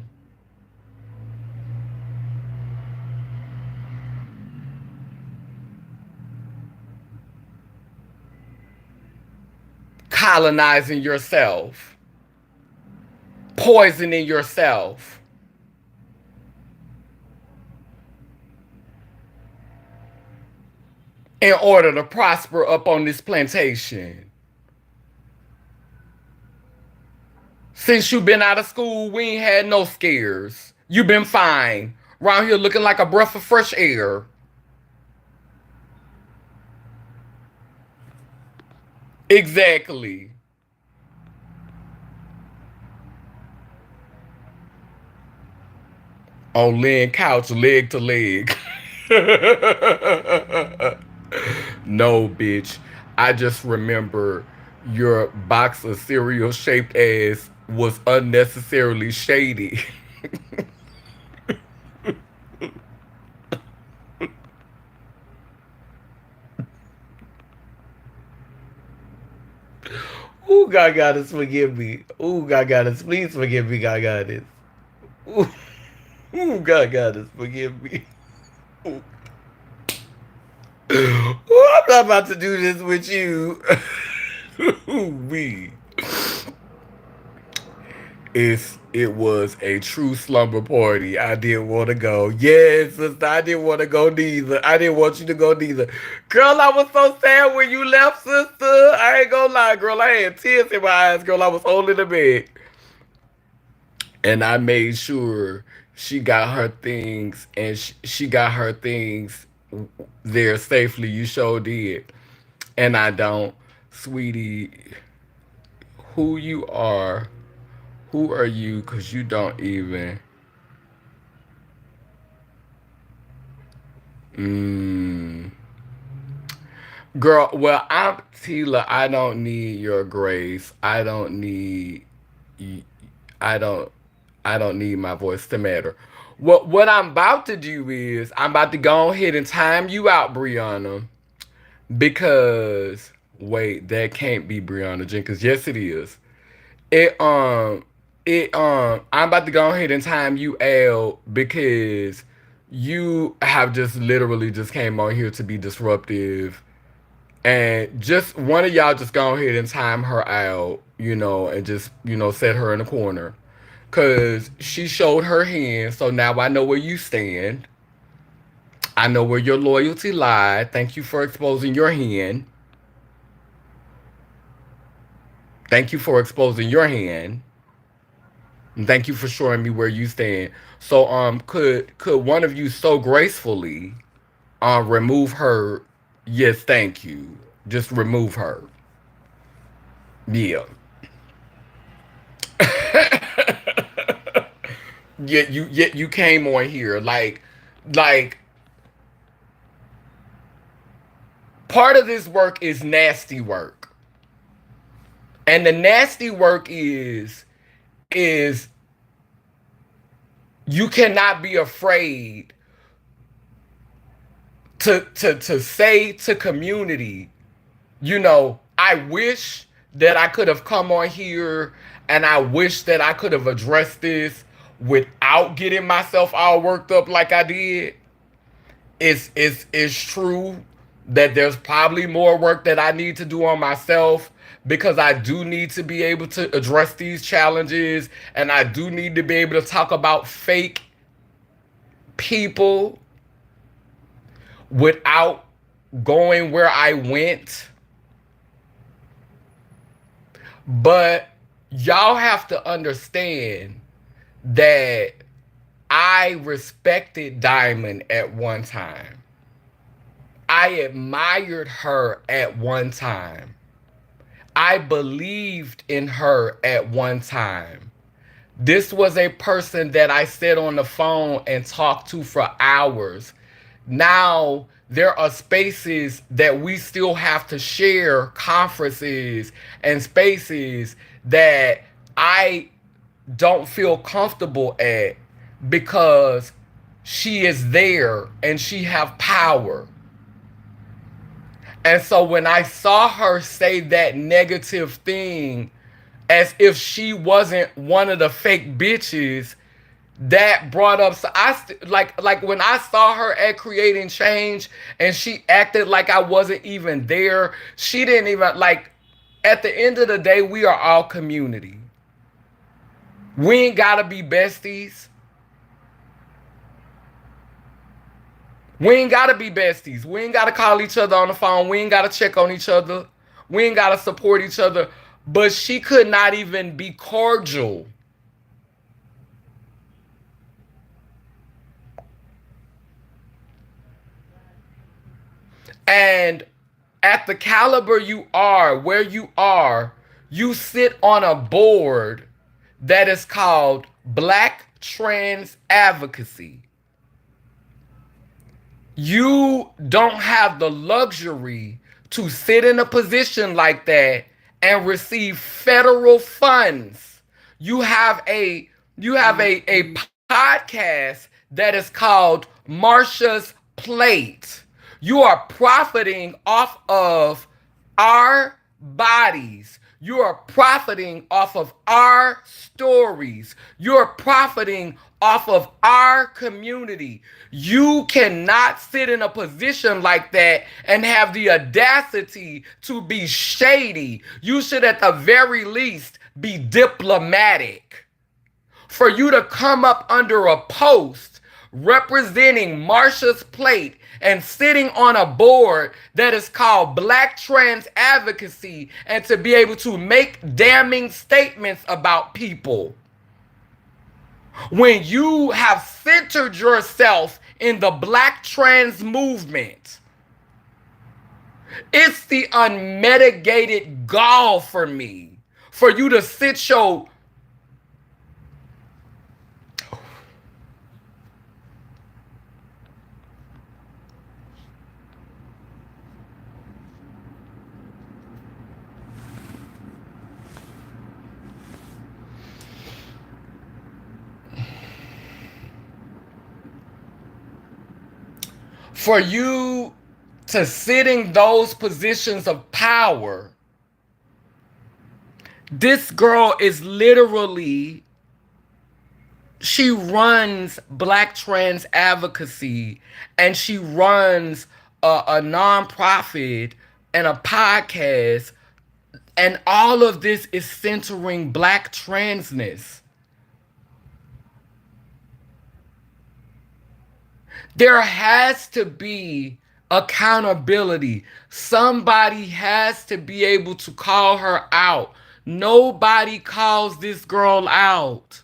Colonizing yourself, poisoning yourself in order to prosper up on this plantation. Since you been out of school, we ain't had no scares. You been fine. Around here looking like a breath of fresh air. Exactly. On Lynn couch, leg to leg. No, bitch. I just remember your box of cereal shaped ass was unnecessarily shady. Ooh, God goddess, forgive me. Ooh, God goddess, please forgive me, God goddess. Ooh, ooh God goddess, forgive me. Ooh. Ooh, I'm not about to do this with you. Ooh, me. It was a true slumber party. I didn't want to go. Yes, sister, I didn't want to go neither. I didn't want you to go neither. Girl, I was so sad when you left, sister. I ain't gonna lie, girl. I had tears in my eyes, girl. I was holding the bed. And I made sure she got her things and she got her things there safely. You sure did. And I don't, sweetie, who you are, who are you? Because you don't even. Mm. Girl, well, I'm Tila. I don't need your grace. I don't, I don't need my voice to matter. What I'm about to do is I'm about to go ahead and time you out, Brianna, because wait, that can't be Brianna Jenkins. Yes, it is. It I'm about to go ahead and time you out because you have just literally just came on here to be disruptive, and just one of y'all just go ahead and time her out, and just set her in a corner, cause she showed her hand. So now I know where you stand. I know where your loyalty lied. Thank you for exposing your hand. Thank you for exposing your hand. And thank you for showing me where you stand. So could one of you so gracefully remove her? Yes, thank you. Just remove her. Yeah. Yet you came on here like part of this work is nasty work. And the nasty work is you cannot be afraid to say to community, I wish that I could have come on here and I wish that I could have addressed this, without getting myself all worked up like I did. It's true that there's probably more work that I need to do on myself, because I do need to be able to address these challenges, and I do need to be able to talk about fake people without going where I went. But y'all have to understand that I respected Diamond at one time. I admired her at one time. I believed in her at one time. This was a person that I sat on the phone and talked to for hours. Now there are spaces that we still have to share, conferences and spaces that I don't feel comfortable at, because she is there and she have power. And so when I saw her say that negative thing, as if she wasn't one of the fake bitches, that brought up, so like when I saw her at Creating Change and she acted like I wasn't even there. She didn't even, like, at the end of the day, we are all community. We ain't gotta be besties. We ain't gotta be besties. We ain't gotta call each other on the phone. We ain't gotta check on each other. We ain't gotta support each other. But she could not even be cordial. And at the caliber you are, where you are, you sit on a board that is called Black Trans Advocacy. You don't have the luxury to sit in a position like that and receive federal funds. You have a podcast that is called Marsha's Plate. You are profiting off of our bodies. You are profiting off of our stories. You're profiting off of our community. You cannot sit in a position like that and have the audacity to be shady. You should at the very least be diplomatic. For you to come up under a post representing Marsha's Plate and sitting on a board that is called Black Trans Advocacy, and to be able to make damning statements about people, when you have centered yourself in the Black trans movement, it's the unmitigated gall for me for you to sit your for you to sit in those positions of power. This girl is literally, she runs Black Trans Advocacy, and she runs a nonprofit and a podcast, and all of this is centering Black transness. There has to be accountability. Somebody has to be able to call her out. Nobody calls this girl out.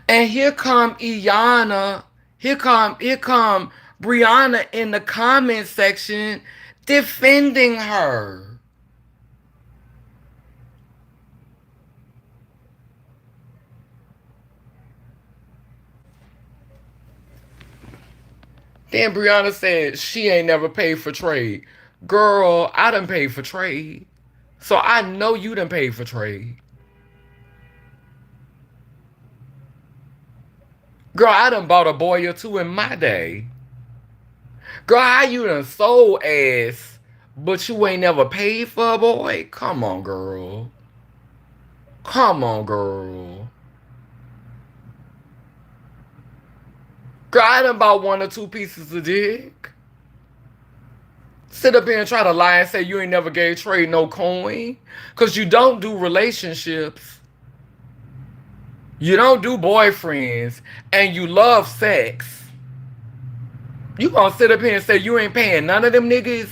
And here come Iyanna, here come Brianna in the comment section defending her. Then Brianna said she ain't never paid for trade. Girl, I done paid for trade. So I know you done paid for trade. Girl, I done bought a boy or two in my day. Girl, how you done sold ass, but you ain't never paid for a boy? Come on, girl. Come on, girl. Girl, I done bought one or two pieces of dick. Sit up here and try to lie and say you ain't never gave Trey no coin. Cause you don't do relationships. You don't do boyfriends. And you love sex. You gonna sit up here and say you ain't paying none of them niggas?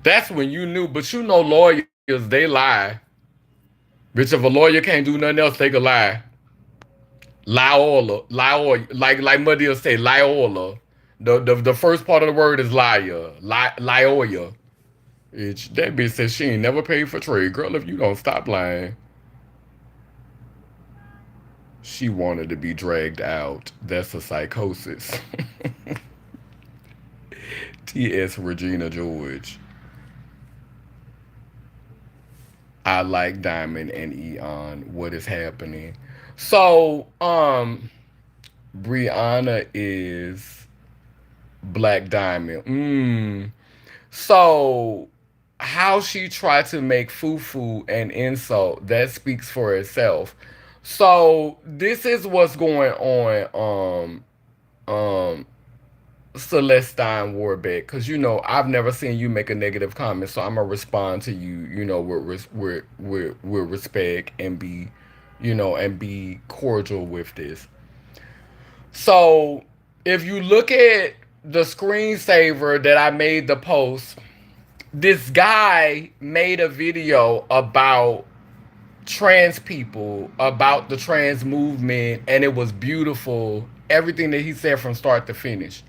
That's when you knew. But you know lawyers, they lie. Bitch, if a lawyer can't do nothing else, they can lie. Lie, like Madia say, liola. The first part of the word is liar, lioya. Bitch, that bitch says she ain't never paid for trade. Girl, if you don't stop lying, she wanted to be dragged out. That's a psychosis. T.S. Regina George. I like Diamond and Eon. What is happening? So, Brianna is Black Diamond. So how she tried to make fufu an insult, that speaks for itself. So this is what's going on, Celestine Warbeck, because you know I've never seen you make a negative comment, so I'm gonna respond to you, you know, with respect and be, you know, and be cordial with this. So if you look at the screensaver that I made the post, this guy made a video about trans people, about the trans movement, and it was beautiful. Everything that he said from start to finish.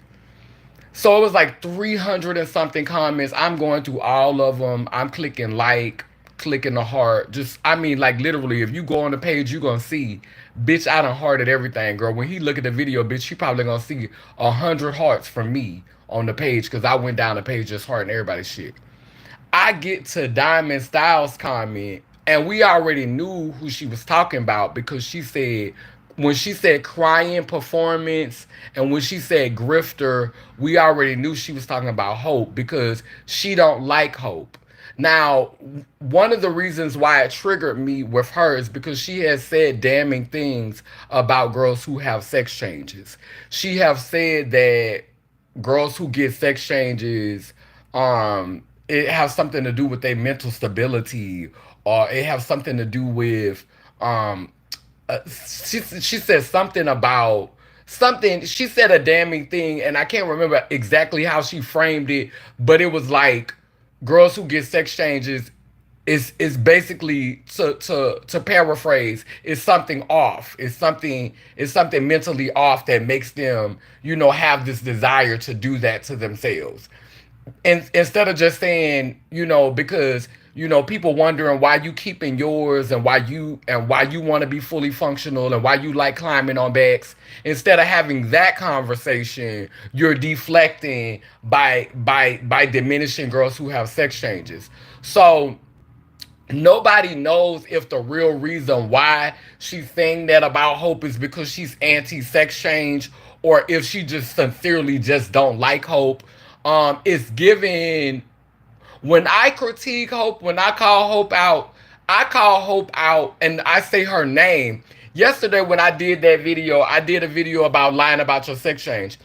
So it was like 300 and something comments. I'm going through all of them. I'm clicking like, clicking the heart. Just, I mean, like literally, if you go on the page, you're going to see, bitch, I done hearted everything, girl. When he look at the video, bitch, you probably going to see 100 hearts from me on the page because I went down the page just hearting everybody's shit. I get to Diamond Styles' comment, and we already knew who she was talking about because she said, when she said crying performance and when she said grifter, we already knew she was talking about Hope because she don't like Hope. Now, one of the reasons why it triggered me with her is because she has said damning things about girls who have sex changes. She have said that girls who get sex changes, it has something to do with their mental stability, or it has something to do with, um, she said something about something. She said a damning thing, and I can't remember exactly how she framed it, but it was like girls who get sex changes is basically to paraphrase, is something off. It's something mentally off that makes them, you know, have this desire to do that to themselves. And instead of just saying, you know, because you know people wondering why you keeping yours and why you want to be fully functional and why you like climbing on backs, instead of having that conversation, you're deflecting by diminishing girls who have sex changes. So nobody knows if the real reason why she's saying that about Hope is because she's anti-sex change, or if she just sincerely just don't like Hope. It's given, when I critique Hope, when I call Hope out and I say her name. Yesterday when I did that video, I did a video about lying about your sex change.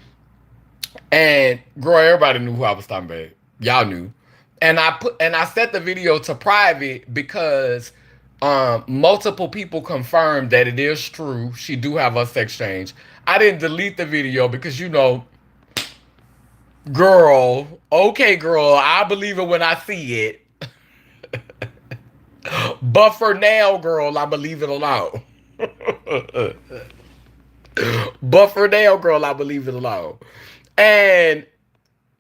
And girl, everybody knew who I was talking about. Y'all knew. And I set the video to private because multiple people confirmed that it is true. She do have a sex change. I didn't delete the video because you know, girl, okay, girl, I believe it when I see it. But for now, girl, I believe it alone. But for now, girl, I believe it alone. And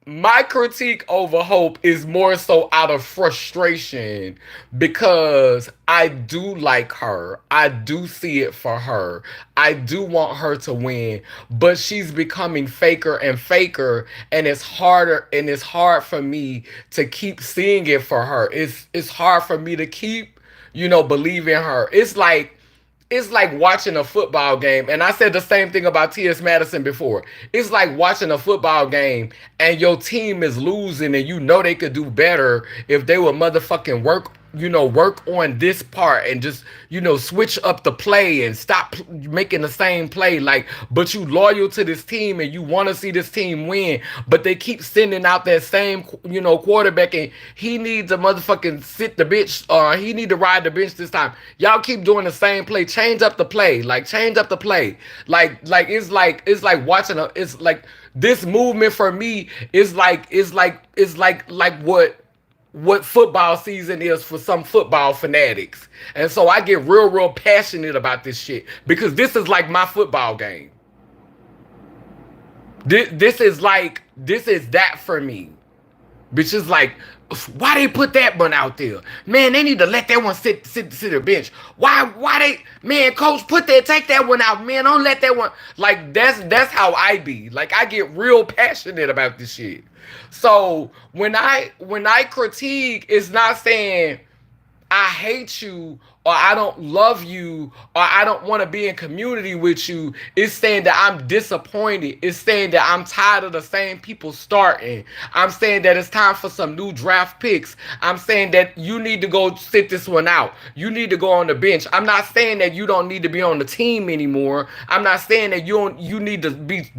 my critique over Hope is more so out of frustration because I do like her. I do see it for her. I do want her to win, but she's becoming faker and faker, and it's hard for me to keep seeing it for her. It's hard for me to keep, believing her. It's like watching a football game, and I said the same thing about T.S. Madison before. It's like watching a football game and your team is losing, and they could do better if they would motherfucking work on this part and just switch up the play and stop making the same play. Like, but you loyal to this team and you want to see this team win, but they keep sending out that same quarterback, and he needs to motherfucking sit the bench, or he need to ride the bench this time. Y'all keep doing the same play. Change up the play. Like, change up the play. Like it's like watching it's like this movement for me is like what football season is for some football fanatics. And so I get real passionate about this shit because this is like my football game. This is that for me. Bitch, is like, why they put that one out there? Man, they need to let that one sit the bench. Why man, coach, take that one out, man. Don't let that one. Like, that's how I be. Like, I get real passionate about this shit. So when I critique, it's not saying I hate you or I don't love you or I don't want to be in community with you. It's saying that I'm disappointed. It's saying that I'm tired of the same people starting. I'm saying that it's time for some new draft picks. I'm saying that you need to go sit this one out. You need to go on the bench. I'm not saying that you don't need to be on the team anymore. I'm not saying that you need to be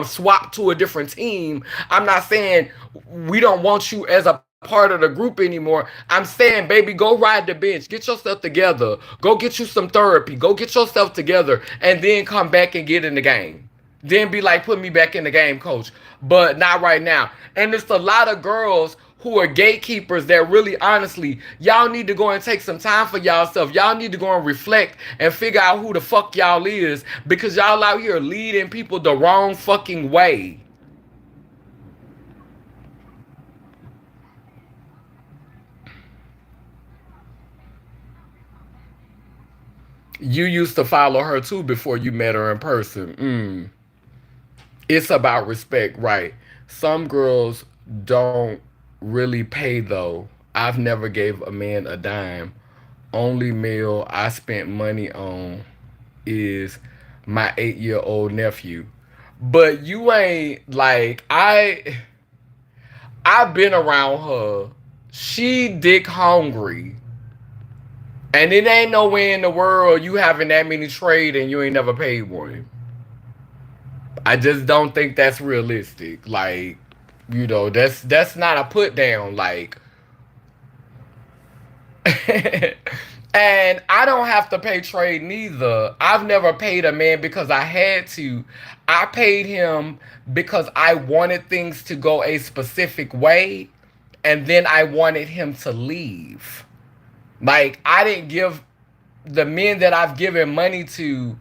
swapped to a different team. I'm not saying we don't want you as a part of the group anymore. I'm saying, baby, go ride the bench. Get yourself together. Go get you some therapy. Go get yourself together and then come back and get in the game. Then be like, put me back in the game, coach. But not right now. And it's a lot of girls who are gatekeepers that really, honestly, y'all need to go and take some time for y'all self. Y'all need to go and reflect and figure out who the fuck y'all is, because y'all out here leading people the wrong fucking way. You used to follow her too before you met her in person. It's about respect, right? Some girls don't really pay though. I've never gave a man a dime. Only meal I spent money on is my 8-year-old nephew. But you ain't like I've been around her. She dick hungry. And it ain't nowhere in the world you having that many trade and you ain't never paid one. I just don't think that's realistic. Like, that's not a put down. Like, and I don't have to pay trade neither. I've never paid a man because I had to. I paid him because I wanted things to go a specific way, and then I wanted him to leave. Like, I didn't give the men that I've given money to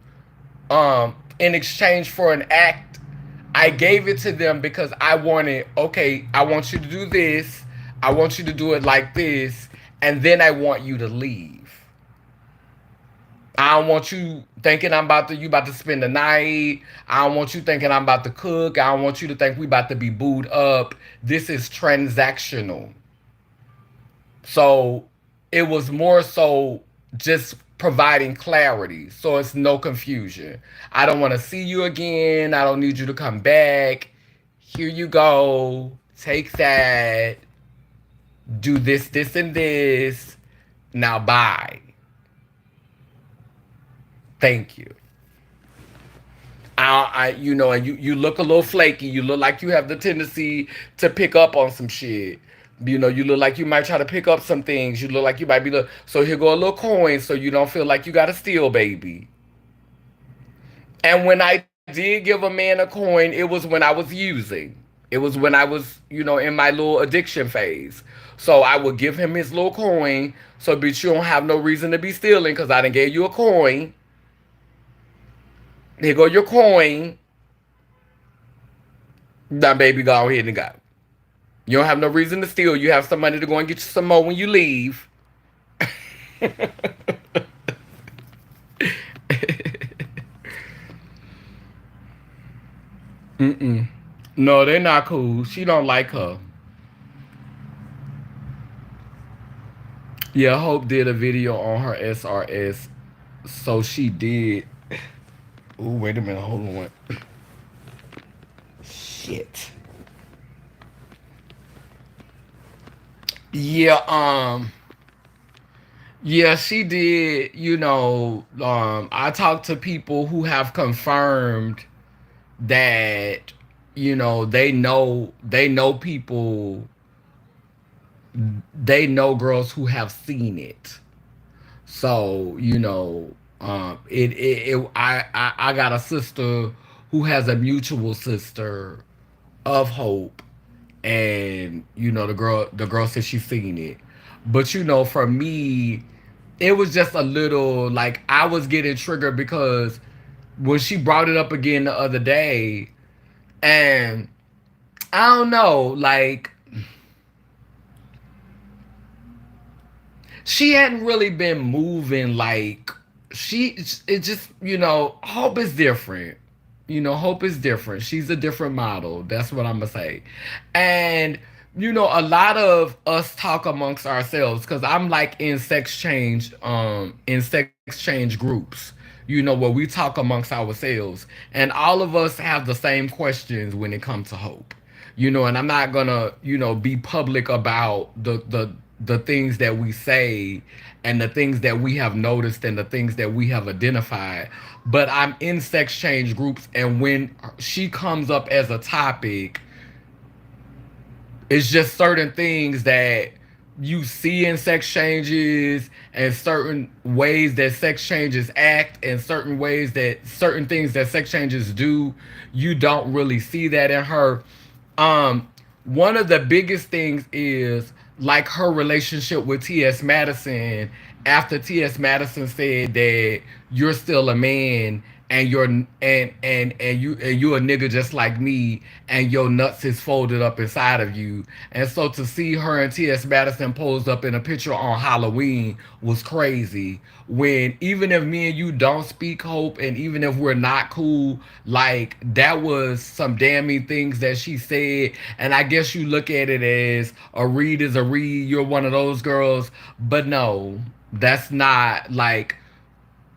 in exchange for an act. I gave it to them because I wanted, okay, I want you to do this. I want you to do it like this. And then I want you to leave. I don't want you thinking you about to spend the night. I don't want you thinking I'm about to cook. I don't want you to think we about to be booed up. This is transactional. So it was more so just providing clarity so it's no confusion. I don't want to see you again. I don't need you to come back. Here you go. Take that. Do this, and this. Now bye. Thank you. And you look a little flaky. You look like you have the tendency to pick up on some shit. You look like you might try to pick up some things. You look like you might be so here go a little coin so you don't feel like you got to steal, baby. And when I did give a man a coin, it was when I was using. It was when I was, in my little addiction phase. So I would give him his little coin. So, bitch, you don't have no reason to be stealing because I done gave you a coin. Here go your coin. Now, baby, go ahead and go. You don't have no reason to steal. You have some money to go and get you some more when you leave. Mm-mm. No, they're not cool. She don't like her. Yeah, Hope did a video on her SRS. So she did. Oh, wait a minute. Hold on. Shit. Yeah, yeah, she did, I talked to people who have confirmed that, they know people, they know girls who have seen it. So, I got a sister who has a mutual sister of Hope, and the girl said she's seen it. But for me, it was just a little like I was getting triggered because when she brought it up again the other day, and I don't know, like she hadn't really been moving like she it just Hope is different. Hope is different. She's a different model. That's what I'm gonna say. And a lot of us talk amongst ourselves because I'm like in sex change groups, where we talk amongst ourselves, and all of us have the same questions when it comes to Hope. And I'm not gonna be public about the things that we say and the things that we have noticed and the things that we have identified. But I'm in sex change groups, and when she comes up as a topic, it's just certain things that you see in sex changes, and certain ways that sex changes act, and certain things that sex changes do. You don't really see that in her. um One of the biggest things is like her relationship with T.S. Madison, after T.S. Madison said that you're still a man, and you a nigga just like me, and your nuts is folded up inside of you. And so to see her and T.S. Madison posed up in a picture on Halloween was crazy. When even if me and you don't speak, Hope, and even if we're not cool, like that was some damning things that she said. And I guess you look at it as a read is a read. You're one of those girls, but no, that's not like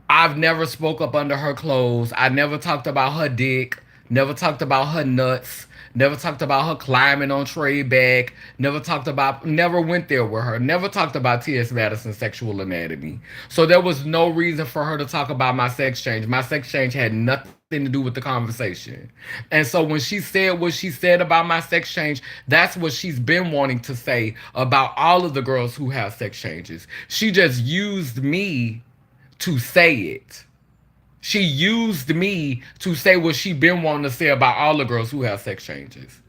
I've never spoke up under her clothes. I never talked about her dick. Never talked about her nuts. Never talked about her climbing on Trey back. Never went there with her. Never talked about T.S. Madison's sexual anatomy. So there was no reason for her to talk about my sex change. My sex change had nothing to do with the conversation. And so when she said what she said about my sex change, that's what she's been wanting to say about all of the girls who have sex changes. She just used me to say it. She used me to say what she been wanting to say about all the girls who have sex changes.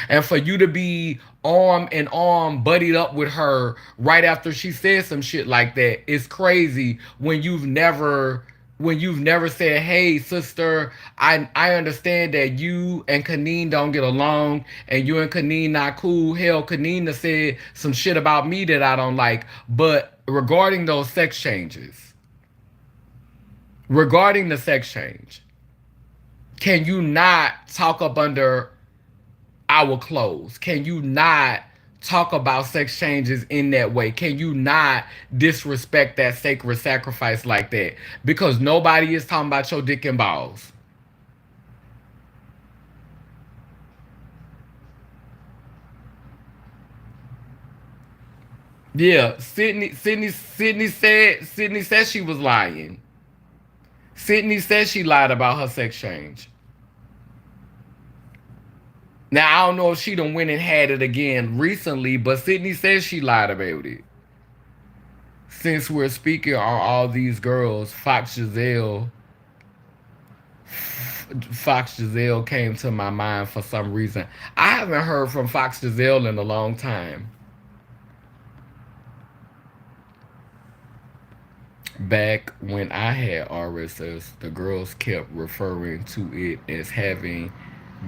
And for you to be arm in arm, buddied up with her right after she said some shit like that is crazy when you've never said, "Hey, sister, I understand that you and Kaneen don't get along, and you and Kaneen not cool. Hell, Kaneen said some shit about me that I don't like. But regarding the sex change, can you not talk up under our clothes? Can you not talk about sex changes in that way? Can you not disrespect that sacred sacrifice like that? Because nobody is talking about your dick and balls. Yeah, Sydney said she was lying. Sydney said she lied about her sex change. Now I don't know if she done went and had it again recently, but Sydney says she lied about it. Since we're speaking on all these girls, Fox Giselle came to my mind for some reason. I haven't heard from Fox Giselle in a long time. Back when I had RSS, the girls kept referring to it as having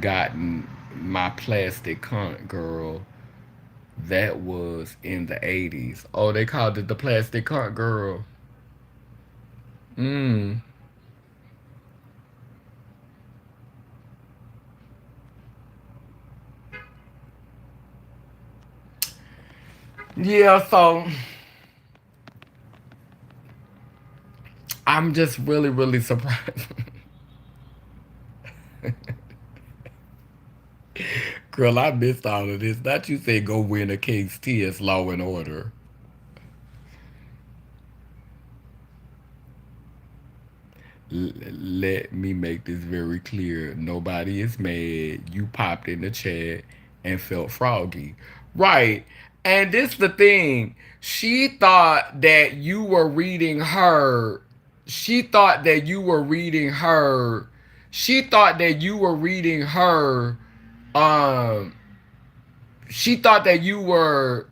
gotten my plastic cunt girl. That was in the 80s. Oh, they called it the plastic cunt girl. Mm. Yeah, so I'm just really, really surprised. Girl, I missed all of this. Not you say go win a King's T as Law and Order. Let me make this very clear. Nobody is mad. You popped in the chat and felt froggy. Right. And this the thing. She thought that you were reading her. She thought that you were reading her. She thought that you were reading her. Um, she thought that you were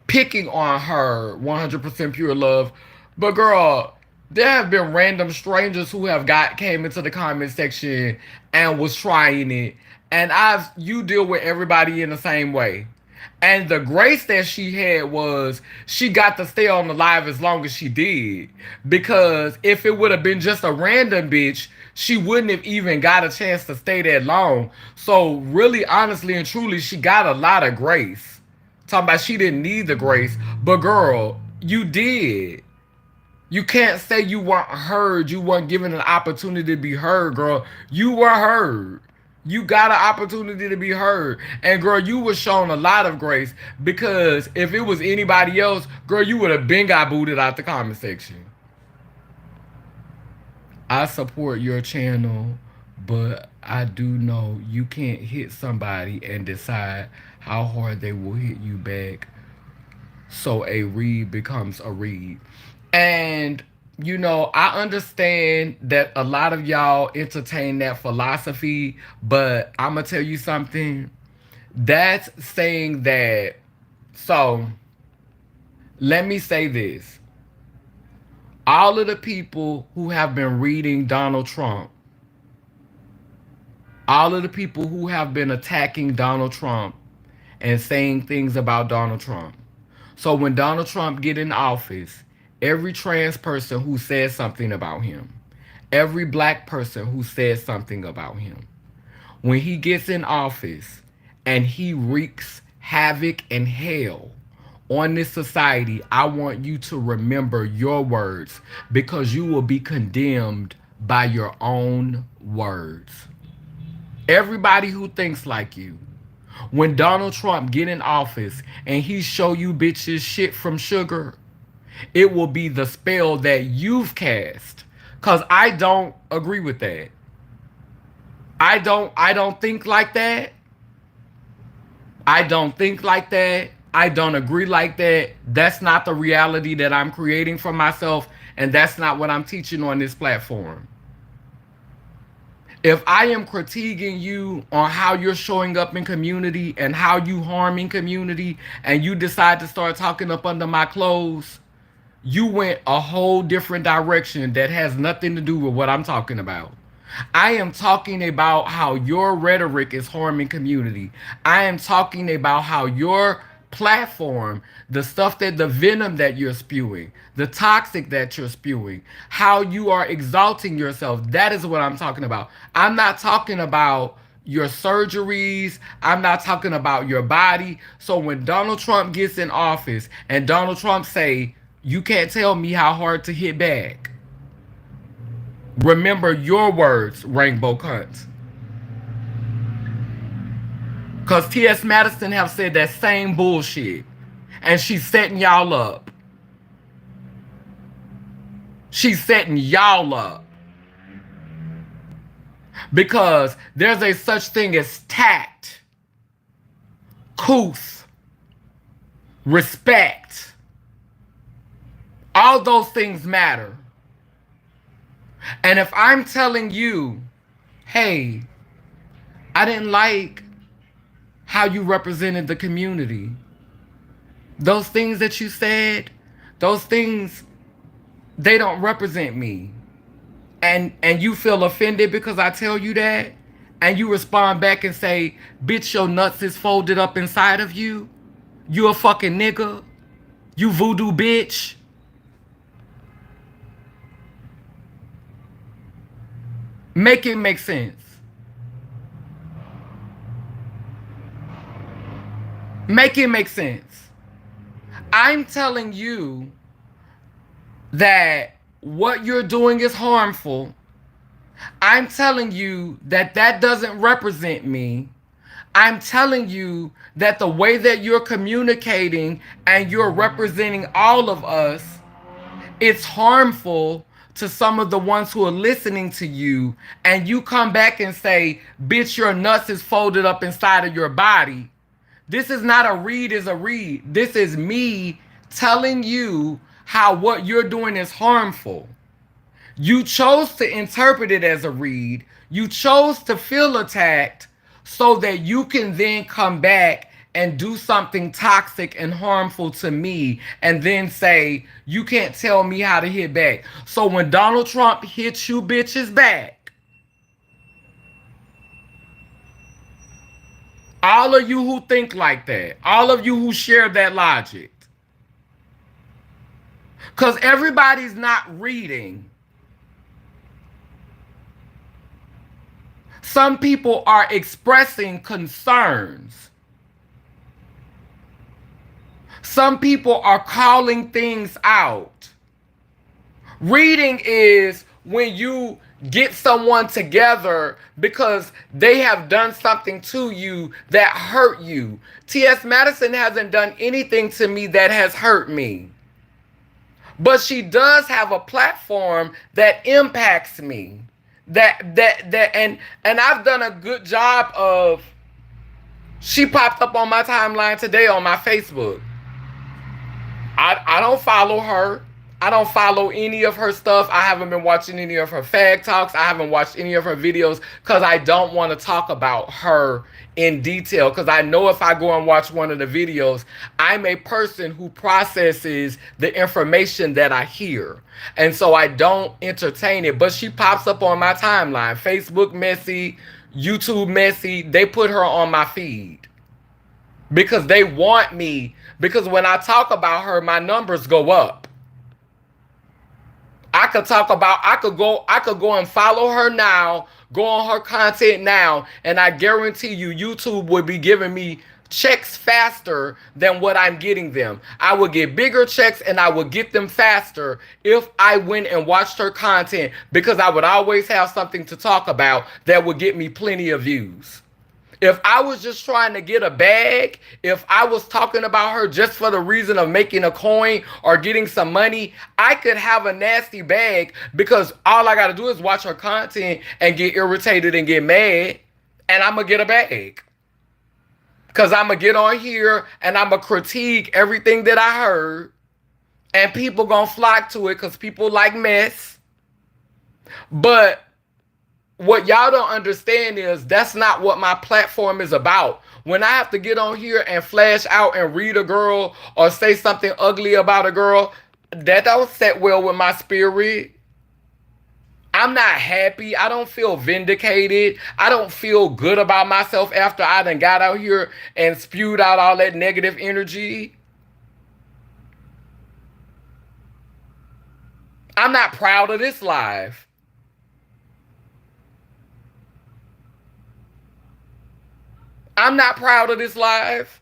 picking on her 100% pure love. But girl, there have been random strangers who have came into the comment section and was trying it. And you deal with everybody in the same way. And the grace that she had was she got to stay on the live as long as she did. Because if it would have been just a random bitch, she wouldn't have even got a chance to stay that long. So really, honestly and truly, she got a lot of grace. Talking about she didn't need the grace, but girl, you did. You can't say you weren't heard. You weren't given an opportunity to be heard, girl. You were heard. You got an opportunity to be heard. And girl, you were shown a lot of grace because if it was anybody else, girl, you would have been got booted out the comment section. I support your channel, but I do know you can't hit somebody and decide how hard they will hit you back. So a read becomes a read. And I understand that a lot of y'all entertain that philosophy, but I'm gonna tell you something. That's saying that. So let me say this. All of the people who have been reading Donald Trump, all of the people who have been attacking Donald Trump and saying things about Donald Trump. So when Donald Trump get in office, every trans person who says something about him, every black person who says something about him, when he gets in office and he wreaks havoc and hell on this society, I want you to remember your words because you will be condemned by your own words. Everybody who thinks like you, when Donald Trump get in office and he show you bitches shit from sugar, it will be the spell that you've cast. Cause I don't agree with that. I don't think like that. I don't think like that. I don't agree like that. That's not the reality that I'm creating for myself, and that's not what I'm teaching on this platform. If I am critiquing you on how you're showing up in community and how you harming community and you decide to start talking up under my clothes, you went a whole different direction that has nothing to do with what I'm talking about. I am talking about how your rhetoric is harming community. I am talking about how your platform, the stuff that the venom that you're spewing, the toxic that you're spewing, how you are exalting yourself. That is what I'm talking about. I'm not talking about your surgeries. I'm not talking about your body. So when Donald Trump gets in office and Donald Trump say, you can't tell me how hard to hit back. Remember your words, Rainbow Cunts. Because T.S. Madison have said that same bullshit. And she's setting y'all up. She's setting y'all up. Because there's a such thing as tact, couth, respect. All those things matter. And if I'm telling you, hey, I didn't like how you represented the community. Those things that you said, those things, they don't represent me. And you feel offended because I tell you that, and you respond back and say, bitch, your nuts is folded up inside of you. You a fucking nigga? You voodoo bitch? Make it make sense. Make it make sense. I'm telling you that what you're doing is harmful. I'm telling you that that doesn't represent me. I'm telling you that the way that you're communicating and you're representing all of us, it's harmful to some of the ones who are listening to you. And you come back and say, bitch, your nuts is folded up inside of your body. This is not a read is a read. This is me telling you how what you're doing is harmful. You chose to interpret it as a read. You chose to feel attacked so that you can then come back and do something toxic and harmful to me and then say, you can't tell me how to hit back. So when Donald Trump hits you bitches back, all of you who think like that, all of you who share that logic, because everybody's not reading. Some people are expressing concerns. Some people are calling things out. Reading is when you get someone together because they have done something to you that hurt you. T.S. Madison hasn't done anything to me that has hurt me. But she does have a platform that impacts me. And I've done a good job of. She popped up on my timeline today on my Facebook. I don't follow her. I don't follow any of her stuff. I haven't been watching any of her fag talks. I haven't watched any of her videos because I don't want to talk about her in detail, because I know if I go and watch one of the videos, I'm a person who processes the information that I hear. And so I don't entertain it. But she pops up on my timeline. Facebook messy, YouTube messy. They put her on my feed because they want me. Because when I talk about her, my numbers go up. I could go and follow her now, go on her content now, and I guarantee you YouTube would be giving me checks faster than what I'm getting them. I would get bigger checks and I would get them faster if I went and watched her content, because I would always have something to talk about that would get me plenty of views. If I was just trying to get a bag, if I was talking about her just for the reason of making a coin or getting some money, I could have a nasty bag, because all I got to do is watch her content and get irritated and get mad, and I'm going to get a bag. Because I'm going to get on here and I'm going to critique everything that I heard, and people going to flock to it because people like mess. But what y'all don't understand is that's not what my platform is about. When I have to get on here and flash out and read a girl or say something ugly about a girl, that don't set well with my spirit. I'm not happy. I don't feel vindicated. I don't feel good about myself after I done got out here and spewed out all that negative energy. I'm not proud of this life. I'm not proud of this life.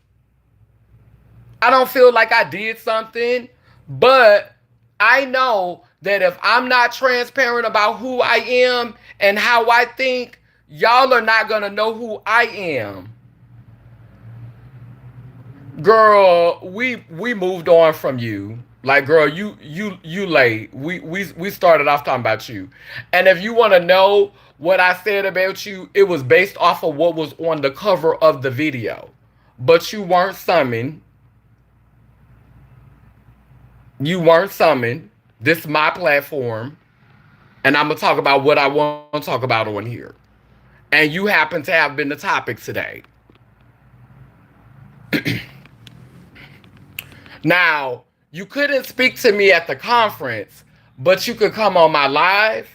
I don't feel like I did something, but I know that if I'm not transparent about who I am and how I think, y'all are not going to know who I am. Girl, we moved on from you. Like, girl, you late. We started off talking about you. And if you want to know what I said about you, it was based off of what was on the cover of the video. But you weren't summoned. You weren't summoned. This is my platform. And I'm going to talk about what I want to talk about on here. And you happen to have been the topic today. Now, you couldn't speak to me at the conference, but you could come on my live.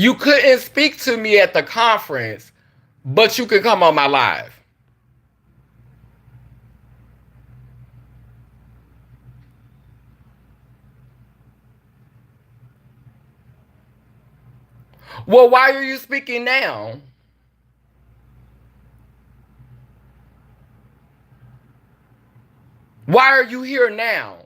You couldn't speak to me at the conference, but you could come on my live. Well, why are you speaking now? Why are you here now?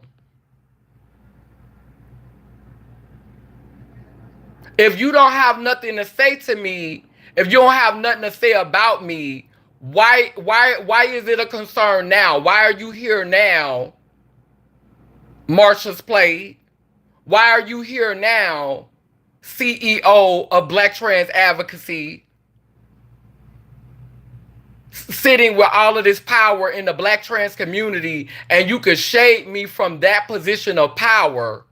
If you don't have nothing to say to me, if you don't have nothing to say about me, why is it a concern now? Why are you here now? Marsha's Plate. Why are you here now? CEO of Black Trans Advocacy, sitting with all of this power in the Black trans community, and you could shade me from that position of power.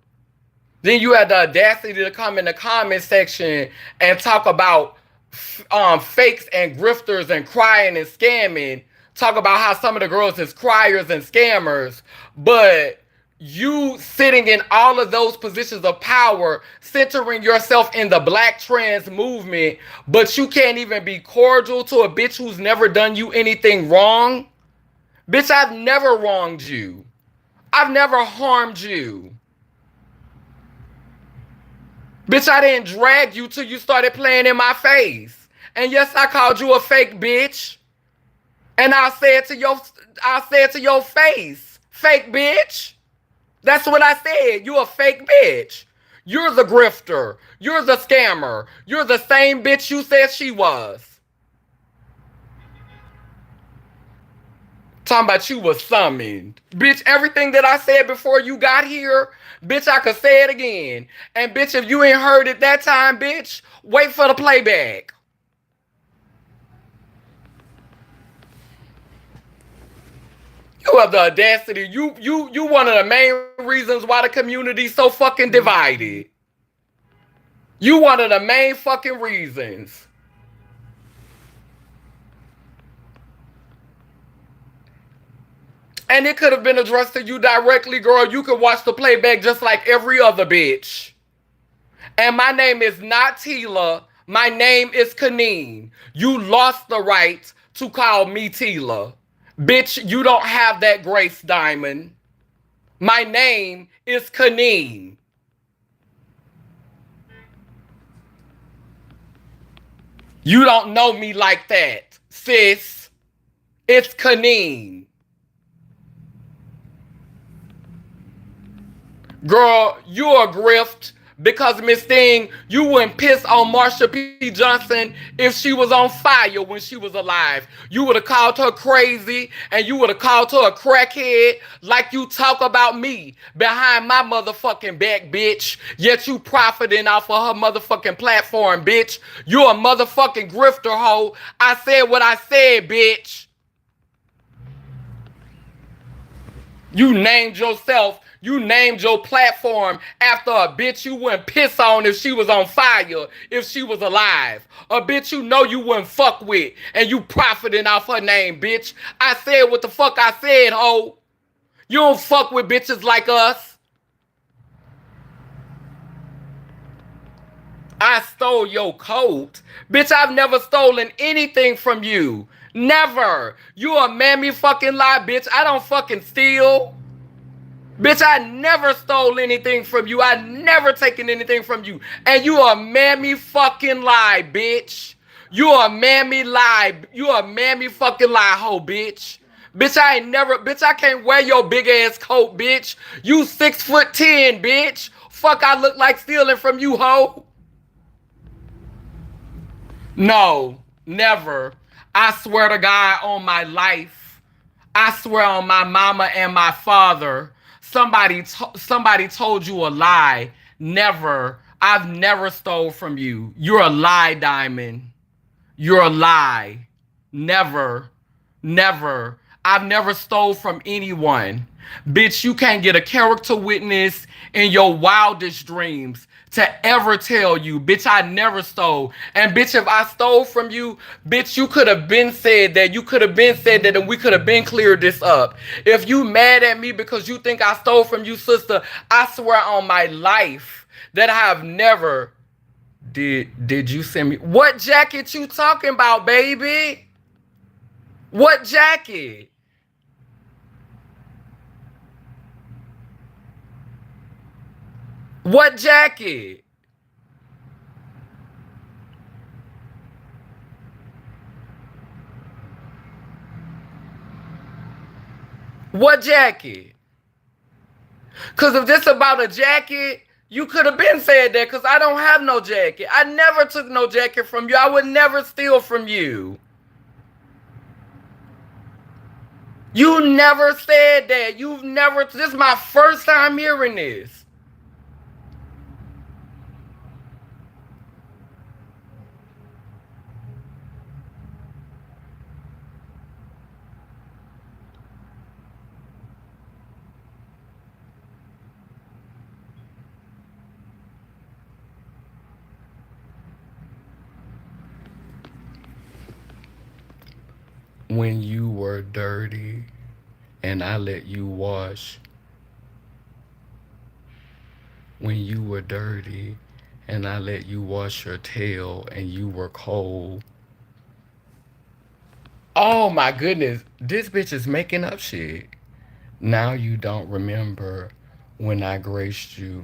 Then you had the audacity to come in the comment section and talk about fakes and grifters and crying and scamming. Talk about how some of the girls is criers and scammers. But you sitting in all of those positions of power, centering yourself in the Black trans movement, but you can't even be cordial to a bitch who's never done you anything wrong. Bitch, I've never wronged you. I've never harmed you. Bitch, I didn't drag you till you started playing in my face. And yes, I called you a fake bitch. And I'll say it to your face. Fake bitch. That's what I said. You a fake bitch. You're the grifter. You're the scammer. You're the same bitch you said she was. Talking about you was summoned. Bitch, everything that I said before you got here, bitch, I could say it again. And bitch, if you ain't heard it that time, bitch, wait for the playback. You have the audacity. You one of the main reasons why the community's so fucking divided. You one of the main fucking reasons. And it could have been addressed to you directly, girl. You could watch the playback just like every other bitch. And my name is not Tila. My name is Kaneen. You lost the right to call me Tila. Bitch, you don't have that grace, Diamond. My name is Kaneen. You don't know me like that, sis. It's Kaneen. Girl, you a grift because Miss Thing, you wouldn't piss on Marsha P. Johnson if she was on fire when she was alive. You would have called her crazy and you would have called her a crackhead like you talk about me behind my motherfucking back, bitch. Yet you profiting off of her motherfucking platform, bitch. You a motherfucking grifter hoe. I said what I said, bitch. You named yourself. You named your platform after a bitch you wouldn't piss on if she was on fire, if she was alive. A bitch you know you wouldn't fuck with, and you profiting off her name, bitch. I said what the fuck I said, ho. You don't fuck with bitches like us. I stole your coat. Bitch, I've never stolen anything from you. Never. You a mammy fucking lie, bitch. I don't fucking steal. Bitch, I never stole anything from you. I never taken anything from you. And you a mammy fucking lie, bitch. You a mammy lie. You a mammy fucking lie, hoe, bitch. Bitch, I can't wear your big ass coat, bitch. You 6'10", bitch. Fuck, I look like stealing from you, hoe. No, never. I swear to God on my life. I swear on my mama and my father. Somebody told you a lie. Never. I've never stole from you. You're a lie, Diamond. You're a lie. Never. Never. I've never stole from anyone. Bitch, you can't get a character witness in your wildest dreams to ever tell you, bitch, I never stole. And bitch, if I stole from you, bitch, you could have been said that. You could have been said that and we could have been cleared this up. If you mad at me because you think I stole from you, sister, I swear on my life that I have never Did you send me what jacket you talking about, baby? What jacket? What jacket? What jacket? Cause if this about a jacket, you could have been said that. Cause I don't have no jacket. I never took no jacket from you. I would never steal from you. You never said that. You've never. This is my first time hearing this. When you were dirty and I let you wash. When you were dirty and I let you wash your tail and you were cold. Oh my goodness, this bitch is making up shit. Now you don't remember when I graced you.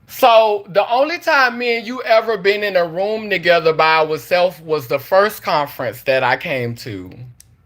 So the only time me and you ever been in a room together by ourselves was the first conference that I came to.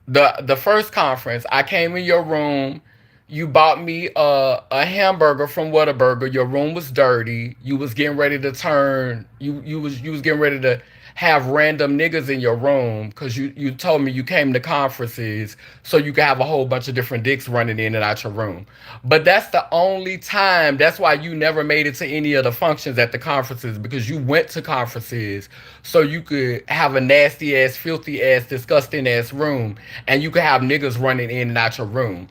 The first conference, I came in your room. You bought me a hamburger from Whataburger. Your room was dirty. You was getting ready to turn. You was getting ready to have random niggas in your room because you told me you came to conferences so you could have a whole bunch of different dicks running in and out your room. But that's the only time. That's why you never made it to any of the functions at the conferences, because you went to conferences so you could have a nasty ass, filthy ass, disgusting ass room, and you could have niggas running in and out your room.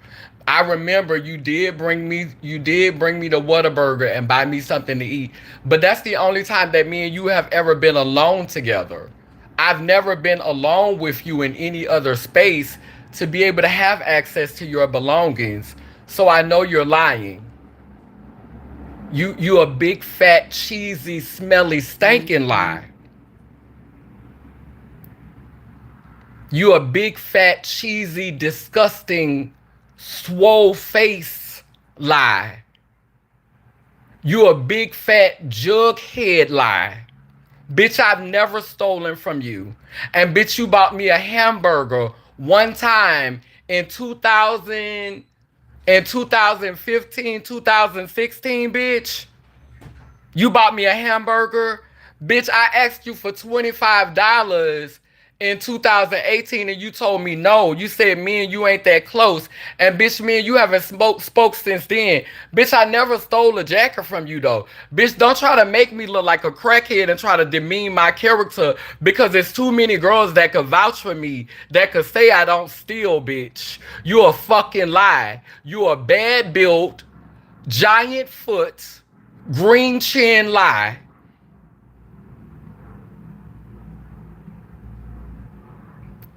I remember you did bring me to Whataburger and buy me something to eat. But that's the only time that me and you have ever been alone together. I've never been alone with you in any other space to be able to have access to your belongings. So I know you're lying. You a big fat cheesy smelly stinking lie. You a big fat cheesy disgusting swole face lie. You a big fat jug head lie. Bitch, I've never stolen from you. And bitch, you bought me a hamburger one time in 2015, 2016, bitch. You bought me a hamburger. Bitch, I asked you for $25 in 2018 and you told me no. You said me and you ain't that close. And bitch, me and you haven't spoke since then. Bitch, I never stole a jacket from you though. Bitch, don't try to make me look like a crackhead and try to demean my character, because there's too many girls that could vouch for me, that could say I don't steal, bitch. You a fucking lie. You a bad built, giant foot, green chin lie.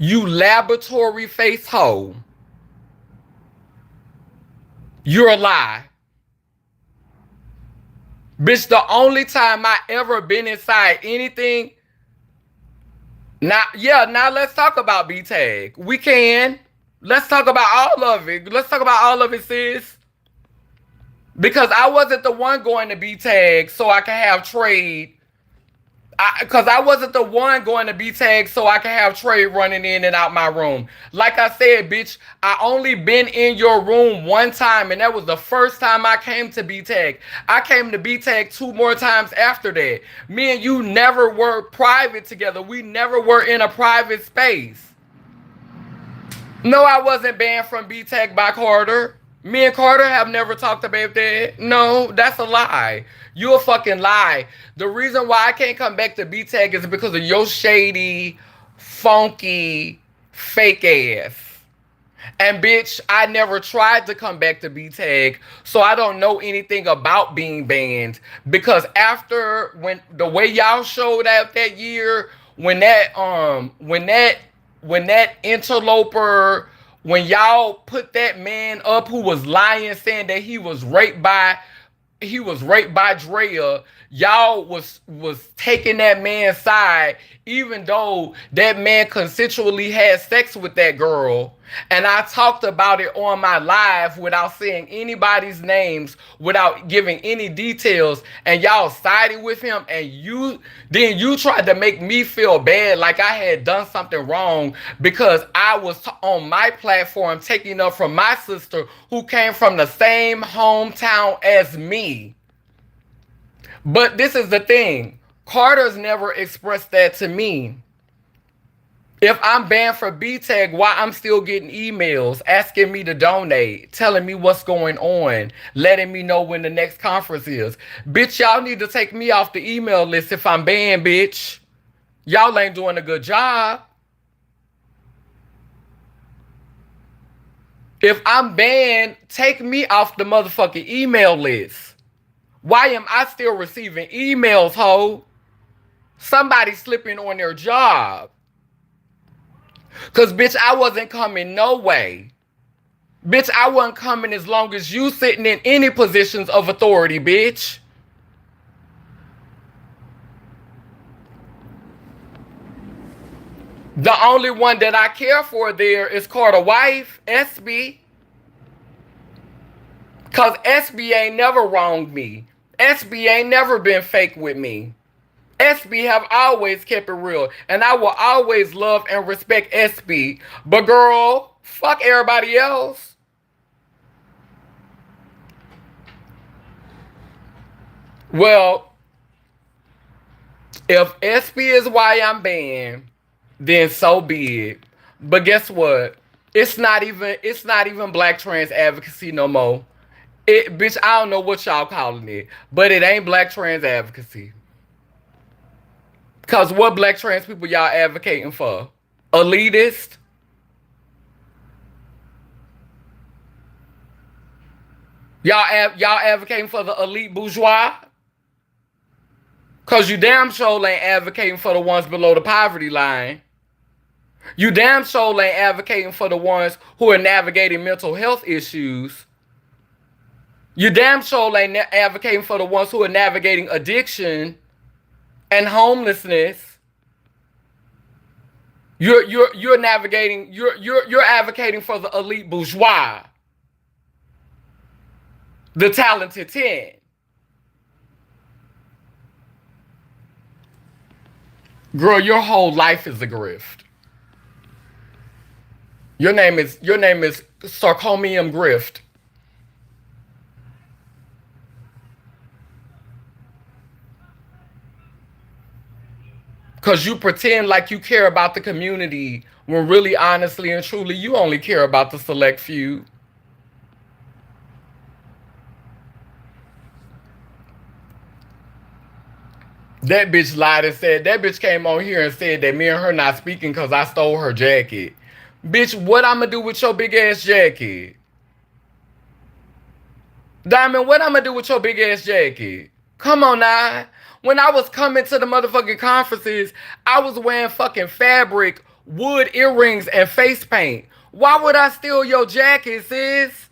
You laboratory face hoe. You're a lie. Bitch, the only time I ever been inside anything. Now let's talk about B-Tag. We can. Let's talk about all of it. Let's talk about all of it, sis. Because I wasn't the one going to B-Tag so I can have trade. Because I wasn't the one going to B-Tag so I can have trade running in and out my room. Like I said, bitch, I only been in your room one time, and that was the first time I came to B-Tag. I came to B-Tag 2 more times after that. Me and you never were private together. We never were in a private space. No, I wasn't banned from B-Tag by Carter. Me and Carter have never talked about that. No, that's a lie. You a fucking lie. The reason why I can't come back to B-Tag is because of your shady, funky, fake ass. And bitch, I never tried to come back to B-Tag, so I don't know anything about being banned. Because after, when the way y'all showed out that year, when that interloper, when y'all put that man up who was lying, saying that he was raped by he was raped by Drea, y'all was taking that man's side, even though that man consensually had sex with that girl. And I talked about it on my live without saying anybody's names, without giving any details, and y'all sided with him, and you tried to make me feel bad like I had done something wrong because I was on my platform taking up from my sister who came from the same hometown as me. But this is the thing. Carter's never expressed that to me. If I'm banned for BTEG, why I'm still getting emails asking me to donate, telling me what's going on, letting me know when the next conference is. Bitch, y'all need to take me off the email list if I'm banned, bitch. Y'all ain't doing a good job. If I'm banned, take me off the motherfucking email list. Why am I still receiving emails, ho? Somebody slipping on their job. Cause bitch, I wasn't coming no way. Bitch, I wasn't coming as long as you sitting in any positions of authority, bitch. The only one that I care for there is Carter's wife, SB. Cause SB ain't never wronged me. SB ain't never been fake with me. SB have always kept it real. And I will always love and respect SB. But girl, fuck everybody else. Well, if SB is why I'm banned, then so be it. But guess what? It's not even black trans advocacy no more. Bitch, I don't know what y'all calling it, but it ain't black trans advocacy. Cause what black trans people y'all advocating for? Elitist? Y'all advocating for the elite bourgeois? Cause you damn sure ain't advocating for the ones below the poverty line. You damn sure ain't advocating for the ones who are navigating mental health issues. You damn sure ain't advocating for the ones who are navigating addiction and homelessness. You're navigating. You're advocating for the elite bourgeois, the talented 10. Girl, your whole life is a grift. Your name is Sarcomium Grift. Cause you pretend like you care about the community when really, honestly and truly, you only care about the select few. That bitch lied and said, that bitch came on here and said that me and her not speaking because I stole her jacket. Bitch, what I'ma do with your big ass jacket? Diamond, what I'ma do with your big ass jacket? Come on now. When I was coming to the motherfucking conferences, I was wearing fucking fabric, wood earrings, and face paint. Why would I steal your jacket, sis?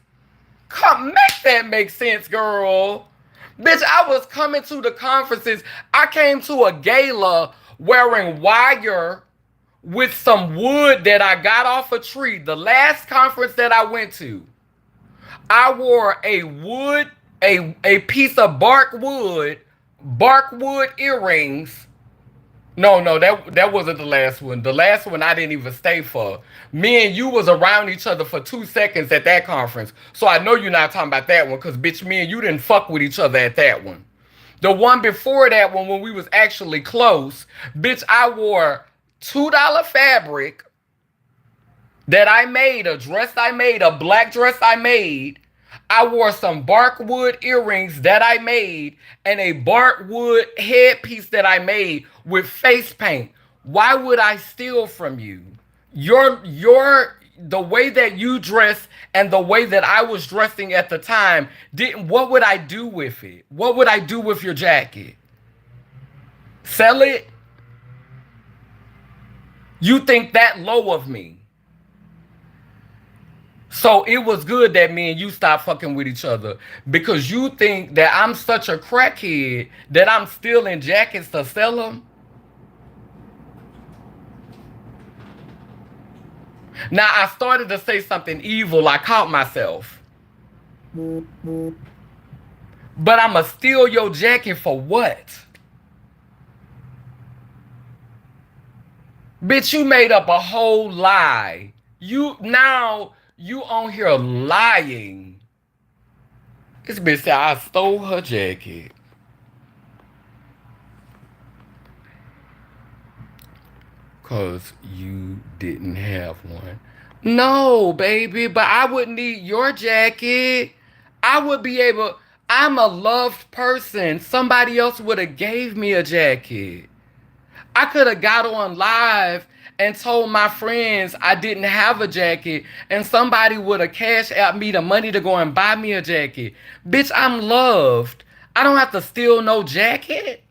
Come, make that make sense, girl. Bitch, I was coming to the conferences. I came to a gala wearing wire with some wood that I got off a tree. The last conference that I went to, I wore a piece of bark wood earrings. No, that wasn't the last one. The last one I didn't even stay for. Me and you was around each other for 2 seconds at that conference. So I know you're not talking about that one, because bitch, me and you didn't fuck with each other at that one. The one before that one, when we was actually close, bitch, I wore $2 fabric that I made, a dress I made, a black dress I made. I wore some barkwood earrings that I made and a barkwood headpiece that I made with face paint. Why would I steal from you? The way that you dress and the way that I was dressing at the time, what would I do with it? What would I do with your jacket? Sell it? You think that low of me? So it was good that me and you stopped fucking with each other because you think that I'm such a crackhead that I'm stealing jackets to sell them. Now I started to say something evil. I caught myself. But I'ma steal your jacket for what? Bitch, you made up a whole lie. You on here lying. This bitch said I stole her jacket. Cause you didn't have one. No, baby, but I would need your jacket. I would be able. I'm a loved person. Somebody else would have gave me a jacket. I could have got on live and told my friends I didn't have a jacket, and somebody would have cashed out me the money to go and buy me a jacket. Bitch, I'm loved. I don't have to steal no jacket.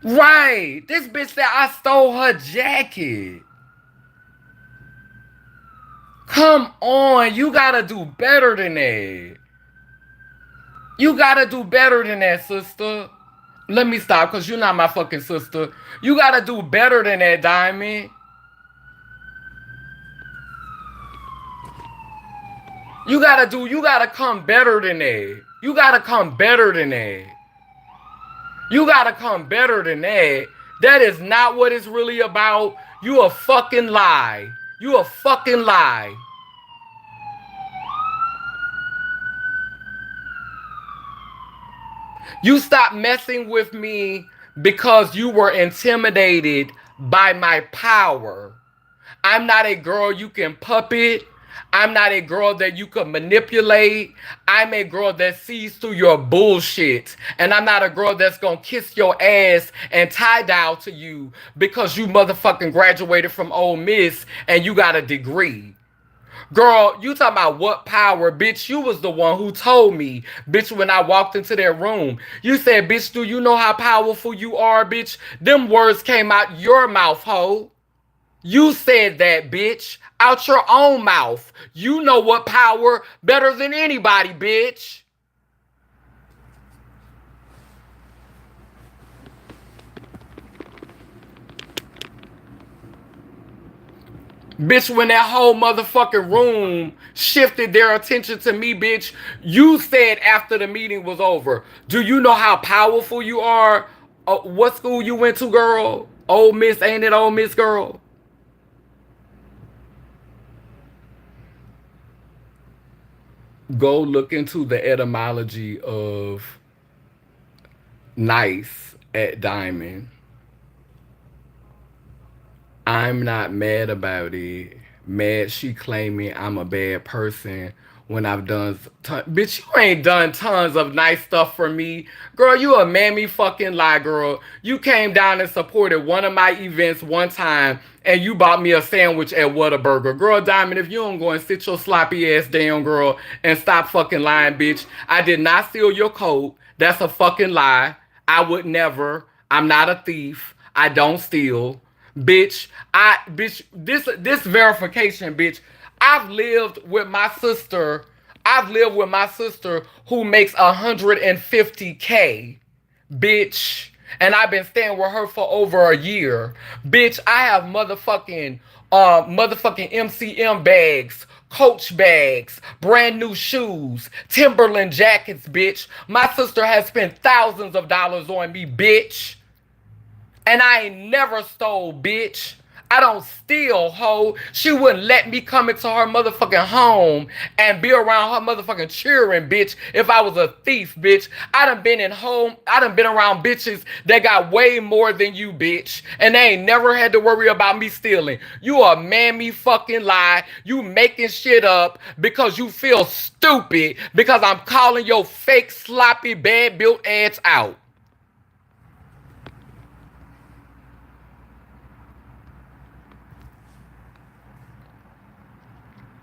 Right. This bitch said I stole her jacket. Come on. You gotta do better than that. You gotta do better than that, sister. Let me stop, because you're not my fucking sister. You gotta do better than that, Diamond. You gotta come better than that. You gotta come better than that. You gotta come better than that. That is not what it's really about. You a fucking lie. You a fucking lie. You stopped messing with me because you were intimidated by my power. I'm not a girl you can puppet. I'm not a girl that you can manipulate. I'm a girl that sees through your bullshit. And I'm not a girl that's gonna kiss your ass and tie-dye to you because you motherfucking graduated from Ole Miss and you got a degree. Girl, you talking about what power, bitch? You was the one who told me, bitch, when I walked into that room. You said, bitch, do you know how powerful you are, bitch? Them words came out your mouth, hoe. You said that, bitch, out your own mouth. You know what power better than anybody, bitch. Bitch, when that whole motherfucking room shifted their attention to me, bitch, you said after the meeting was over, do you know how powerful you are? What school you went to, girl? Ole Miss, ain't it Ole Miss, girl? Go look into the etymology of nice at Diamond. I'm not mad about it. Mad she claiming I'm a bad person when I've done bitch, you ain't done tons of nice stuff for me. Girl, you a mammy fucking lie, girl. You came down and supported one of my events one time and you bought me a sandwich at Whataburger. Girl, Diamond, if you don't go and sit your sloppy ass down, girl, and stop fucking lying, bitch. I did not steal your coat. That's a fucking lie. I would never. I'm not a thief. I don't steal. Bitch, this verification, bitch. I've lived with my sister. I've lived with my sister who makes 150K, bitch. And I've been staying with her for over a year. Bitch, I have motherfucking MCM bags, Coach bags, brand new shoes, Timberland jackets, bitch. My sister has spent thousands of dollars on me, bitch. And I ain't never stole, bitch. I don't steal, hoe. She wouldn't let me come into her motherfucking home and be around her motherfucking children, bitch, if I was a thief, bitch. I done been around bitches that got way more than you, bitch. And they ain't never had to worry about me stealing. You a mammy fucking lie. You making shit up because you feel stupid because I'm calling your fake, sloppy, bad built ass out.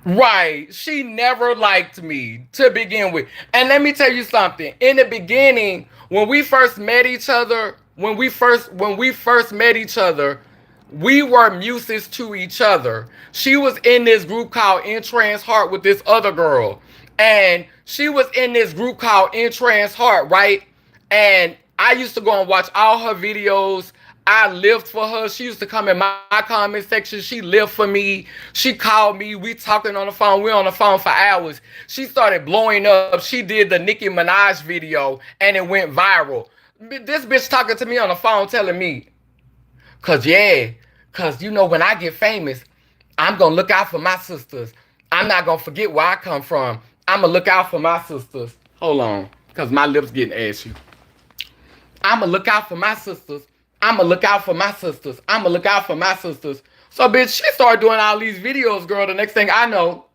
Right. She never liked me to begin with. And let me tell you something. In the beginning, when we first met each other, when we first met each other, we were muses to each other. She was in this group called In Trans Heart with this other girl. And she was in this group called In Trans Heart, right? And I used to go and watch all her videos. I lived for her. She used to come in my comment section. She lived for me. She called me. We talking on the phone. We on the phone for hours. She started blowing up. She did the Nicki Minaj video and it went viral. This bitch talking to me on the phone telling me, cause you know when I get famous, I'm gonna look out for my sisters. I'm not gonna forget where I come from. I'm gonna look out for my sisters. Hold on, cause my lips getting ashy. I'ma look out for my sisters. I'ma look out for my sisters. I'ma look out for my sisters. So, bitch, she started doing all these videos, girl. The next thing I know,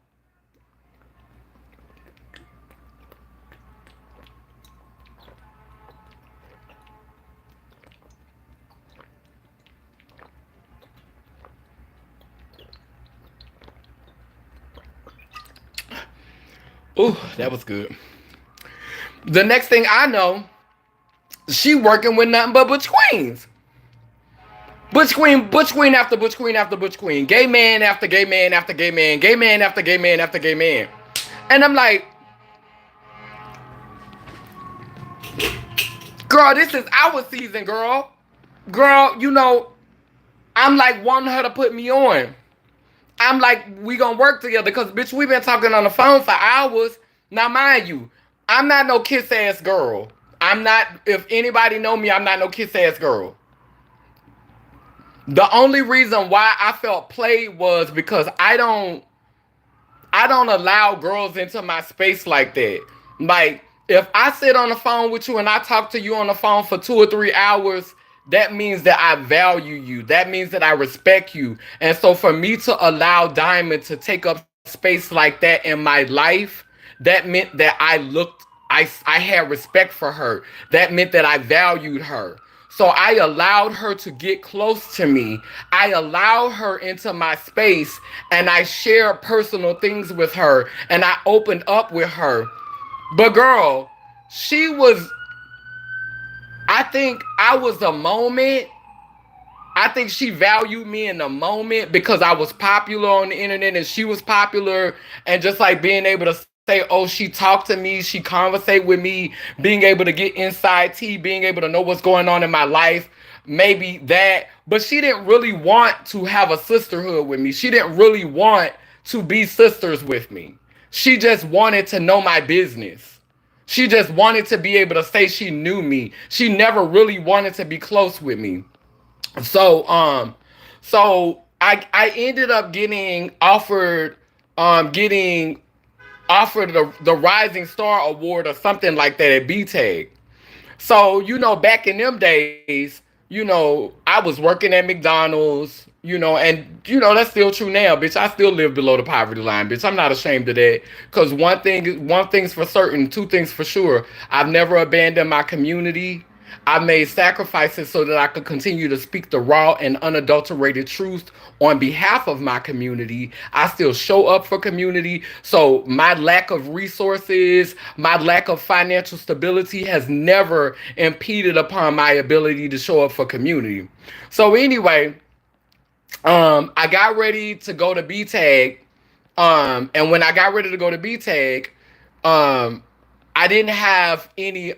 ooh, that was good. The next thing I know, she working with nothing but butch queens. Butch queen after butch queen after butch queen. Gay man after gay man after gay man. Gay man after gay man after gay man. And I'm like, girl, this is our season, girl. Girl, you know, I'm like wanting her to put me on. I'm like, we gonna work together because bitch, we been talking on the phone for hours. Now, mind you, I'm not no kiss ass girl. I'm not. If anybody know me, I'm not no kiss ass girl. The only reason why I felt played was because I don't allow girls into my space like that. Like, if I sit on the phone with you and I talk to you on the phone for 2 or 3 hours, that means that I value you. That means that I respect you. And so for me to allow Diamond to take up space like that in my life, that meant that I had respect for her. That meant that I valued her. So I allowed her to get close to me. I allowed her into my space and I shared personal things with her and I opened up with her. But girl, she was, I think I was a moment. I think she valued me in the moment because I was popular on the internet and she was popular. And just like being able to say, oh, she talked to me, she conversate with me, being able to get inside tea, being able to know what's going on in my life, maybe that. But she didn't really want to have a sisterhood with me. She didn't really want to be sisters with me. She just wanted to know my business. She just wanted to be able to say she knew me. She never really wanted to be close with me. So I ended up getting offered the Rising Star Award or something like that at BTAG. So, you know, back in them days, you know, I was working at McDonald's, you know, and you know, that's still true now, bitch. I still live below the poverty line, bitch. I'm not ashamed of that. Cause one thing's for certain, two things for sure. I've never abandoned my community. I made sacrifices so that I could continue to speak the raw and unadulterated truth on behalf of my community. I still show up for community. So my lack of resources, my lack of financial stability has never impeded upon my ability to show up for community. So anyway, I got ready to go to BTAG. And when I got ready to go to BTAG, um, I didn't have any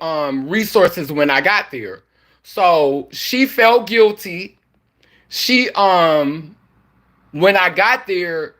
resources when I got there. So she felt guilty. She when I got there,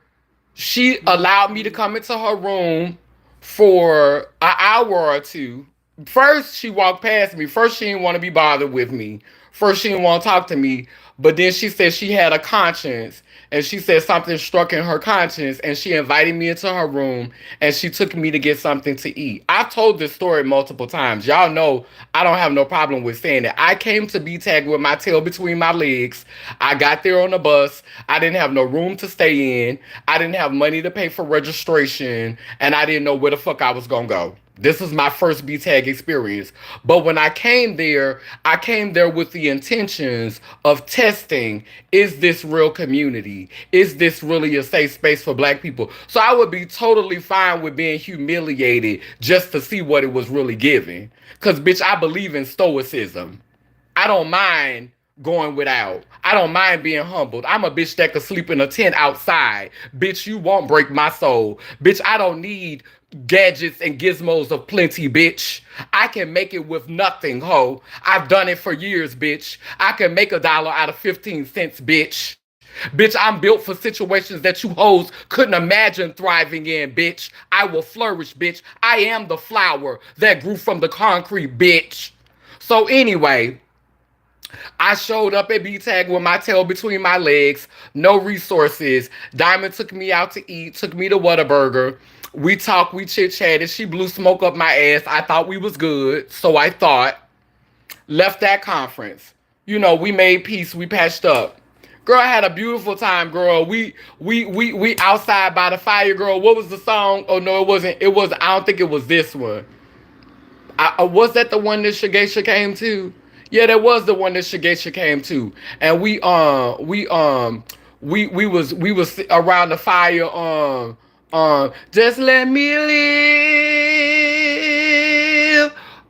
she allowed me to come into her room for an hour or two. First, she walked past me. First, she didn't want to be bothered with me. First, she didn't want to talk to me. But then she said she had a conscience. And she said something struck in her conscience. And she invited me into her room. And she took me to get something to eat. I've told this story multiple times. Y'all know I don't have no problem with saying it. I came to BTAG with my tail between my legs. I got there on the bus. I didn't have no room to stay in. I didn't have money to pay for registration. And I didn't know where the fuck I was going to go. This was my first B-Tag experience. But when I came there with the intentions of testing, is this real community? Is this really a safe space for black people? So I would be totally fine with being humiliated just to see what it was really giving. Because, bitch, I believe in stoicism. I don't mind going without. I don't mind being humbled. I'm a bitch that could sleep in a tent outside. Bitch, you won't break my soul. Bitch, I don't need gadgets and gizmos of plenty, bitch. I can make it with nothing, ho. I've done it for years, bitch. I can make $1 out of 15 cents, bitch. Bitch, I'm built for situations that you hoes couldn't imagine thriving in, bitch. I will flourish, bitch. I am the flower that grew from the concrete, bitch. So anyway, I showed up at B-Tag with my tail between my legs, no resources. Diamond took me out to eat, took me to Whataburger. We talked, we chit-chatted. She blew smoke up my ass. I thought we was good, so I thought. Left that conference. You know, we made peace, we patched up. Girl, I had a beautiful time, girl. We outside by the fire, girl. What was the song? Oh no, it wasn't. It was. I don't think it was this one. Was that the one that Shagesha came to? Yeah, that was the one that Shagesha came to. And we was around the fire just let me live.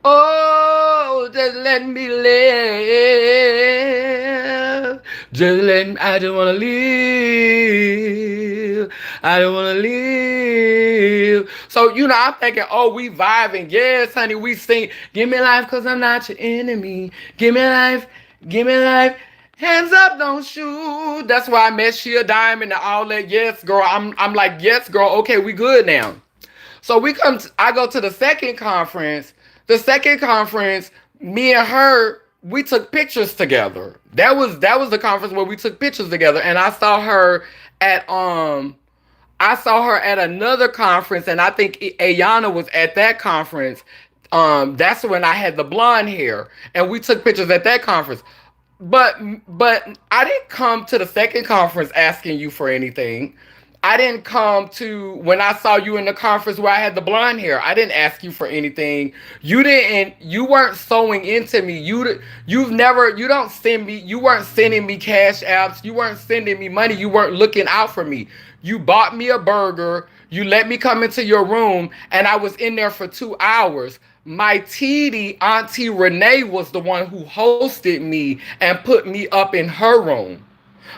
Oh, just let me live. I just wanna live. I don't wanna live. So, you know, I'm thinking, oh, we vibing. Yes, honey, we sing. Give me life, cause I'm not your enemy. Give me life, give me life. Hands up, don't shoot. That's why I met Shea Diamond and all that. Yes, girl. I'm like, yes, girl. Okay, we good now. So I go to the second conference. The second conference, me and her, we took pictures together. That was the conference where we took pictures together. And I saw her at another conference, and I think Ayana was at that conference. That's when I had the blonde hair, and we took pictures at that conference. But but I didn't come to the second conference asking you for anything. I didn't come to when I saw you in the conference where I had the blonde hair. I didn't ask you for anything. You weren't sewing into me. You don't send me, you weren't sending me cash apps. You weren't sending me money. You weren't looking out for me. You bought me a burger. You let me come into your room, and I was in there for 2 hours. My TD, Auntie Renee, was the one who hosted me and put me up in her room.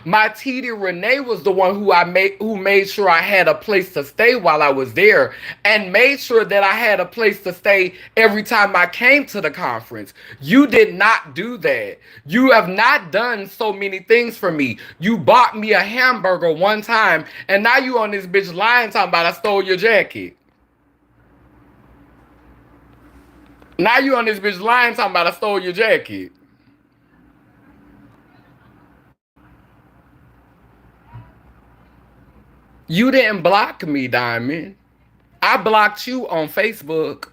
My TD Renee was the one who made sure I had a place to stay while I was there, and made sure that I had a place to stay every time I came to the conference. You did not do that. You have not done so many things for me. You bought me a hamburger one time, and now you on this bitch lying talking about I stole your jacket. Now you on this bitch lying talking about I stole your jacket. You didn't block me, Diamond. I blocked you on Facebook.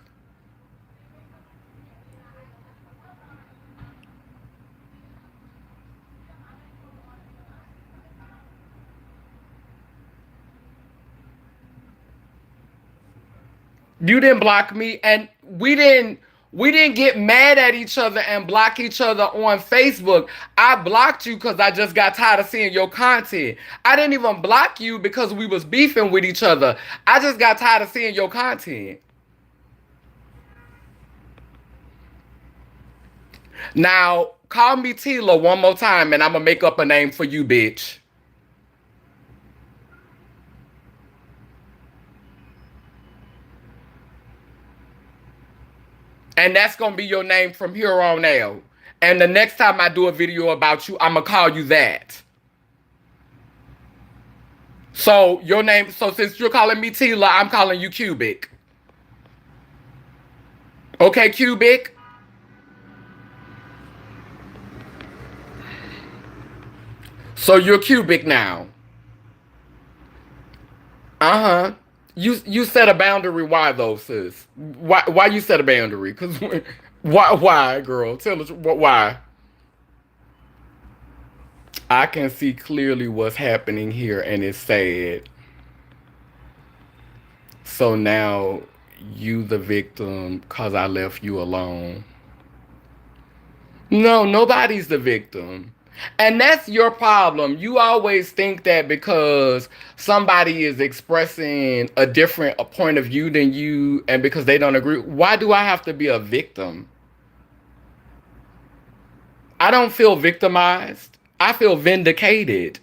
You didn't block me, and we didn't get mad at each other and block each other on Facebook. I blocked you because I just got tired of seeing your content. I didn't even block you because we was beefing with each other. I just got tired of seeing your content. Now, call me Tila one more time and I'm gonna make up a name for you, bitch. And that's gonna be your name from here on out. And the next time I do a video about you, I'm gonna call you that. So your name, so since you're calling me Tila, I'm calling you Cubic. Okay, Cubic? So you're Cubic now. Uh-huh. You set a boundary. Why though, sis? Why you set a boundary? Cause why, girl? Tell us why. I can see clearly what's happening here, and it's sad. So now You the victim because I left you alone. No, nobody's the victim. And that's your problem. You always think that because somebody is expressing a different point of view than you and because they don't agree, why do I have to be a victim? I don't feel victimized. I feel vindicated.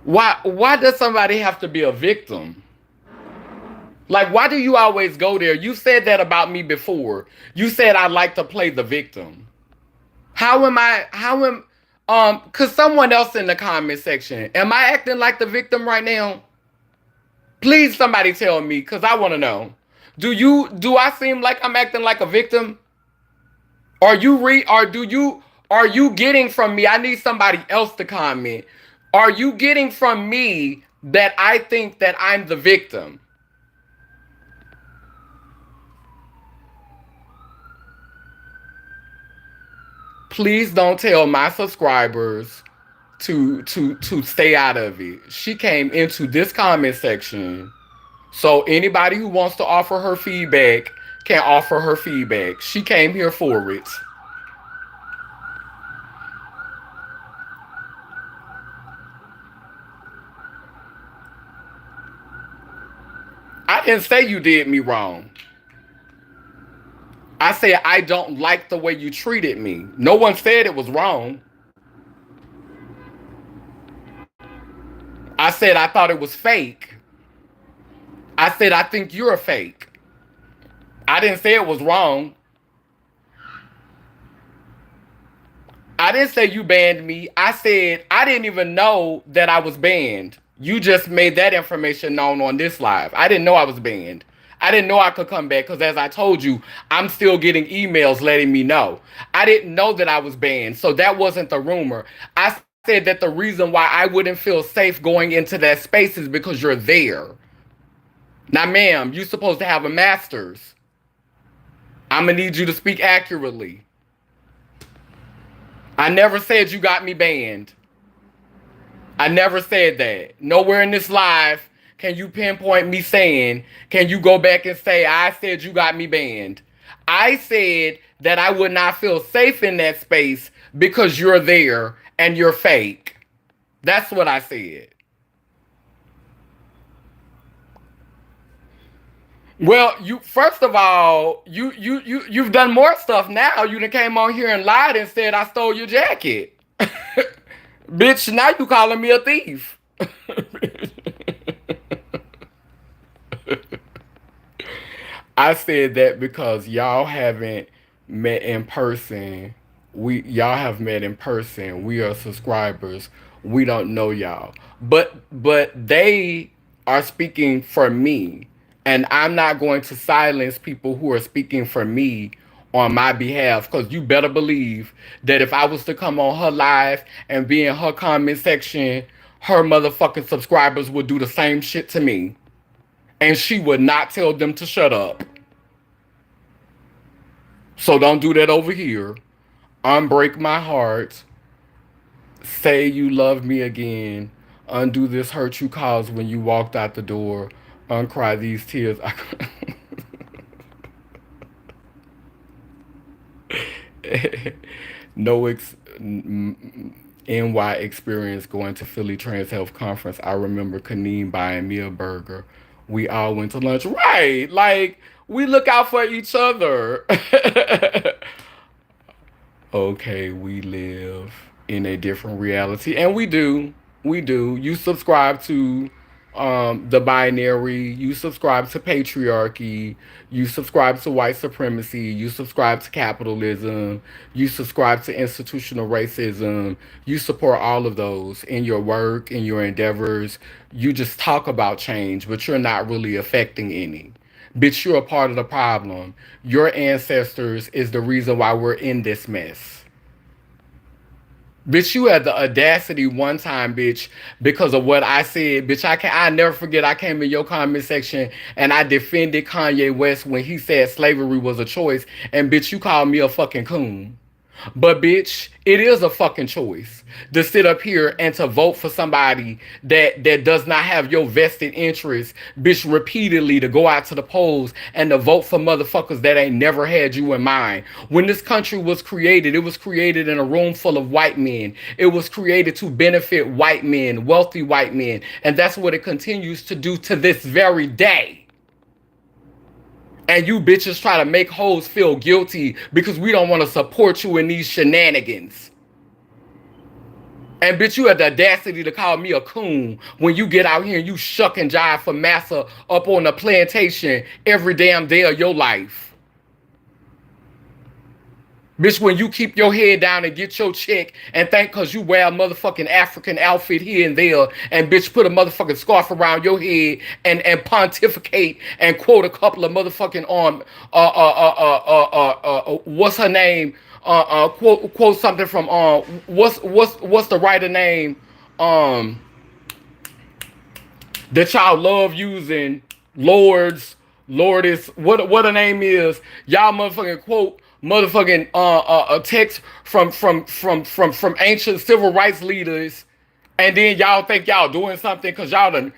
Why does somebody have to be a victim? Like, why do you always go there? You said that about me before. You said I like to play the victim. Cause someone else in the comment section, am I acting like the victim right now? Please somebody tell me, cause I wanna know. Do I seem like I'm acting like a victim? Are you getting from me? I need somebody else to comment. Are you getting from me that I think that I'm the victim? Please don't tell my subscribers to stay out of it. She came into this comment section. So anybody who wants to offer her feedback can offer her feedback. She came here for it. I didn't say you did me wrong. I said I don't like the way you treated me. No one said it was wrong. I said I thought it was fake. I said I think you're a fake. I didn't say it was wrong. I didn't say you banned me. I said I didn't even know that I was banned. You just made that information known on this live. I didn't know I was banned. I didn't know I could come back because, as I told you, I'm still getting emails letting me know. I didn't know that I was banned, so that wasn't the rumor. I said that the reason why I wouldn't feel safe going into that space is because you're there. Now, ma'am, you're supposed to have a master's. I'm going to need you to speak accurately. I never said you got me banned. I never said that. Nowhere in this live can you pinpoint me saying, can you go back and say, I said you got me banned. I said that I would not feel safe in that space because you're there and you're fake. That's what I said. Well, you first of all, you've done more stuff now. You done came on here and lied and said I stole your jacket. Bitch, now you calling me a thief. I said that because y'all haven't met in person. Y'all have met in person. We are subscribers. We don't know y'all. But they are speaking for me. And I'm not going to silence people who are speaking for me on my behalf, because you better believe that if I was to come on her live and be in her comment section, her motherfucking subscribers would do the same shit to me. And she would not tell them to shut up. So don't do that over here. Unbreak my heart. Say you love me again. Undo this hurt you caused when you walked out the door. Uncry these tears. No NY experience going to Philly Trans Health Conference. I remember Kaneem buying me a burger. We all went to lunch. Right. Like, we look out for each other. Okay, we live in a different reality. And we do. We do. You subscribe to the binary, you subscribe to patriarchy, you subscribe to white supremacy, you subscribe to capitalism, you subscribe to institutional racism, you support all of those in your work, in your endeavors. You just talk about change, but you're not really affecting any. Bitch, you're a part of the problem. Your ancestors is the reason why we're in this mess. Bitch, you had the audacity one time, bitch, because of what I said. Bitch, I never forget I came in your comment section and I defended Kanye West when he said slavery was a choice. And bitch, you called me a fucking coon. But bitch, it is a fucking choice to sit up here and to vote for somebody that does not have your vested interest, bitch, repeatedly to go out to the polls and to vote for motherfuckers that ain't never had you in mind. When this country was created, it was created in a room full of white men. It was created to benefit white men, wealthy white men, and that's what it continues to do to this very day. And you bitches try to make hoes feel guilty because we don't want to support you in these shenanigans. And bitch, you had the audacity to call me a coon when you get out here and you shuck and jive for massa up on the plantation every damn day of your life. Bitch, when you keep your head down and get your check and think cause you wear a motherfucking African outfit here and there and bitch put a motherfucking scarf around your head and pontificate and quote a couple of motherfucking what's her name? Quote something from what's the writer name? That y'all love using, Lordess, what her name is. Y'all motherfucking quote motherfucking a text from ancient civil rights leaders, and then y'all think y'all doing something because y'all done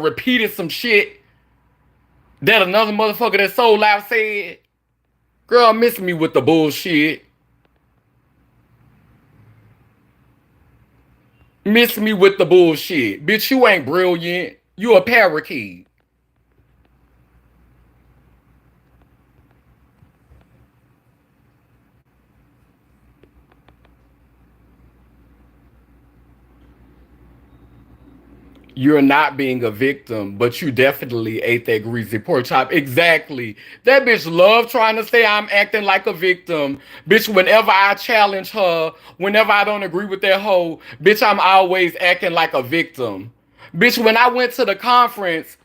repeated some shit that another motherfucker that so loud said. Girl, miss me with the bullshit. Miss me with the bullshit. Bitch, you ain't brilliant. You a parakeet. You're not being a victim, but you definitely ate that greasy pork chop. Exactly. That bitch love trying to say I'm acting like a victim. Bitch, whenever I challenge her, whenever I don't agree with that hoe, bitch, I'm always acting like a victim. Bitch, when I went to the conference,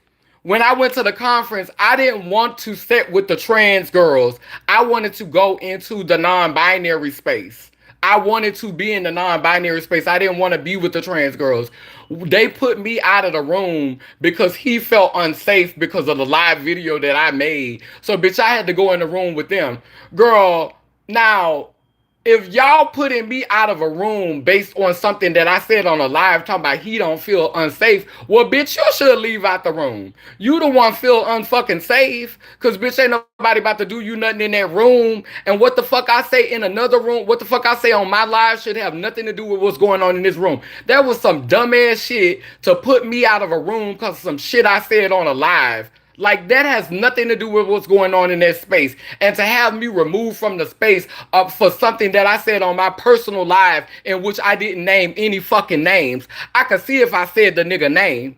I didn't want to sit with the trans girls. I wanted to go into the non-binary space. I wanted to be in the non-binary space. I didn't want to be with the trans girls. They put me out of the room because he felt unsafe because of the live video that I made. So, bitch, I had to go in the room with them. Girl, now, if y'all putting me out of a room based on something that I said on a live talking about he don't feel unsafe, well, bitch, you should leave out the room. You the one feel unfucking safe, cause bitch ain't nobody about to do you nothing in that room. And what the fuck I say in another room, what the fuck I say on my live should have nothing to do with what's going on in this room. That was some dumbass shit to put me out of a room cause of some shit I said on a live. Like, that has nothing to do with what's going on in that space. And to have me removed from the space for something that I said on my personal live in which I didn't name any fucking names. I could see if I said the nigga name.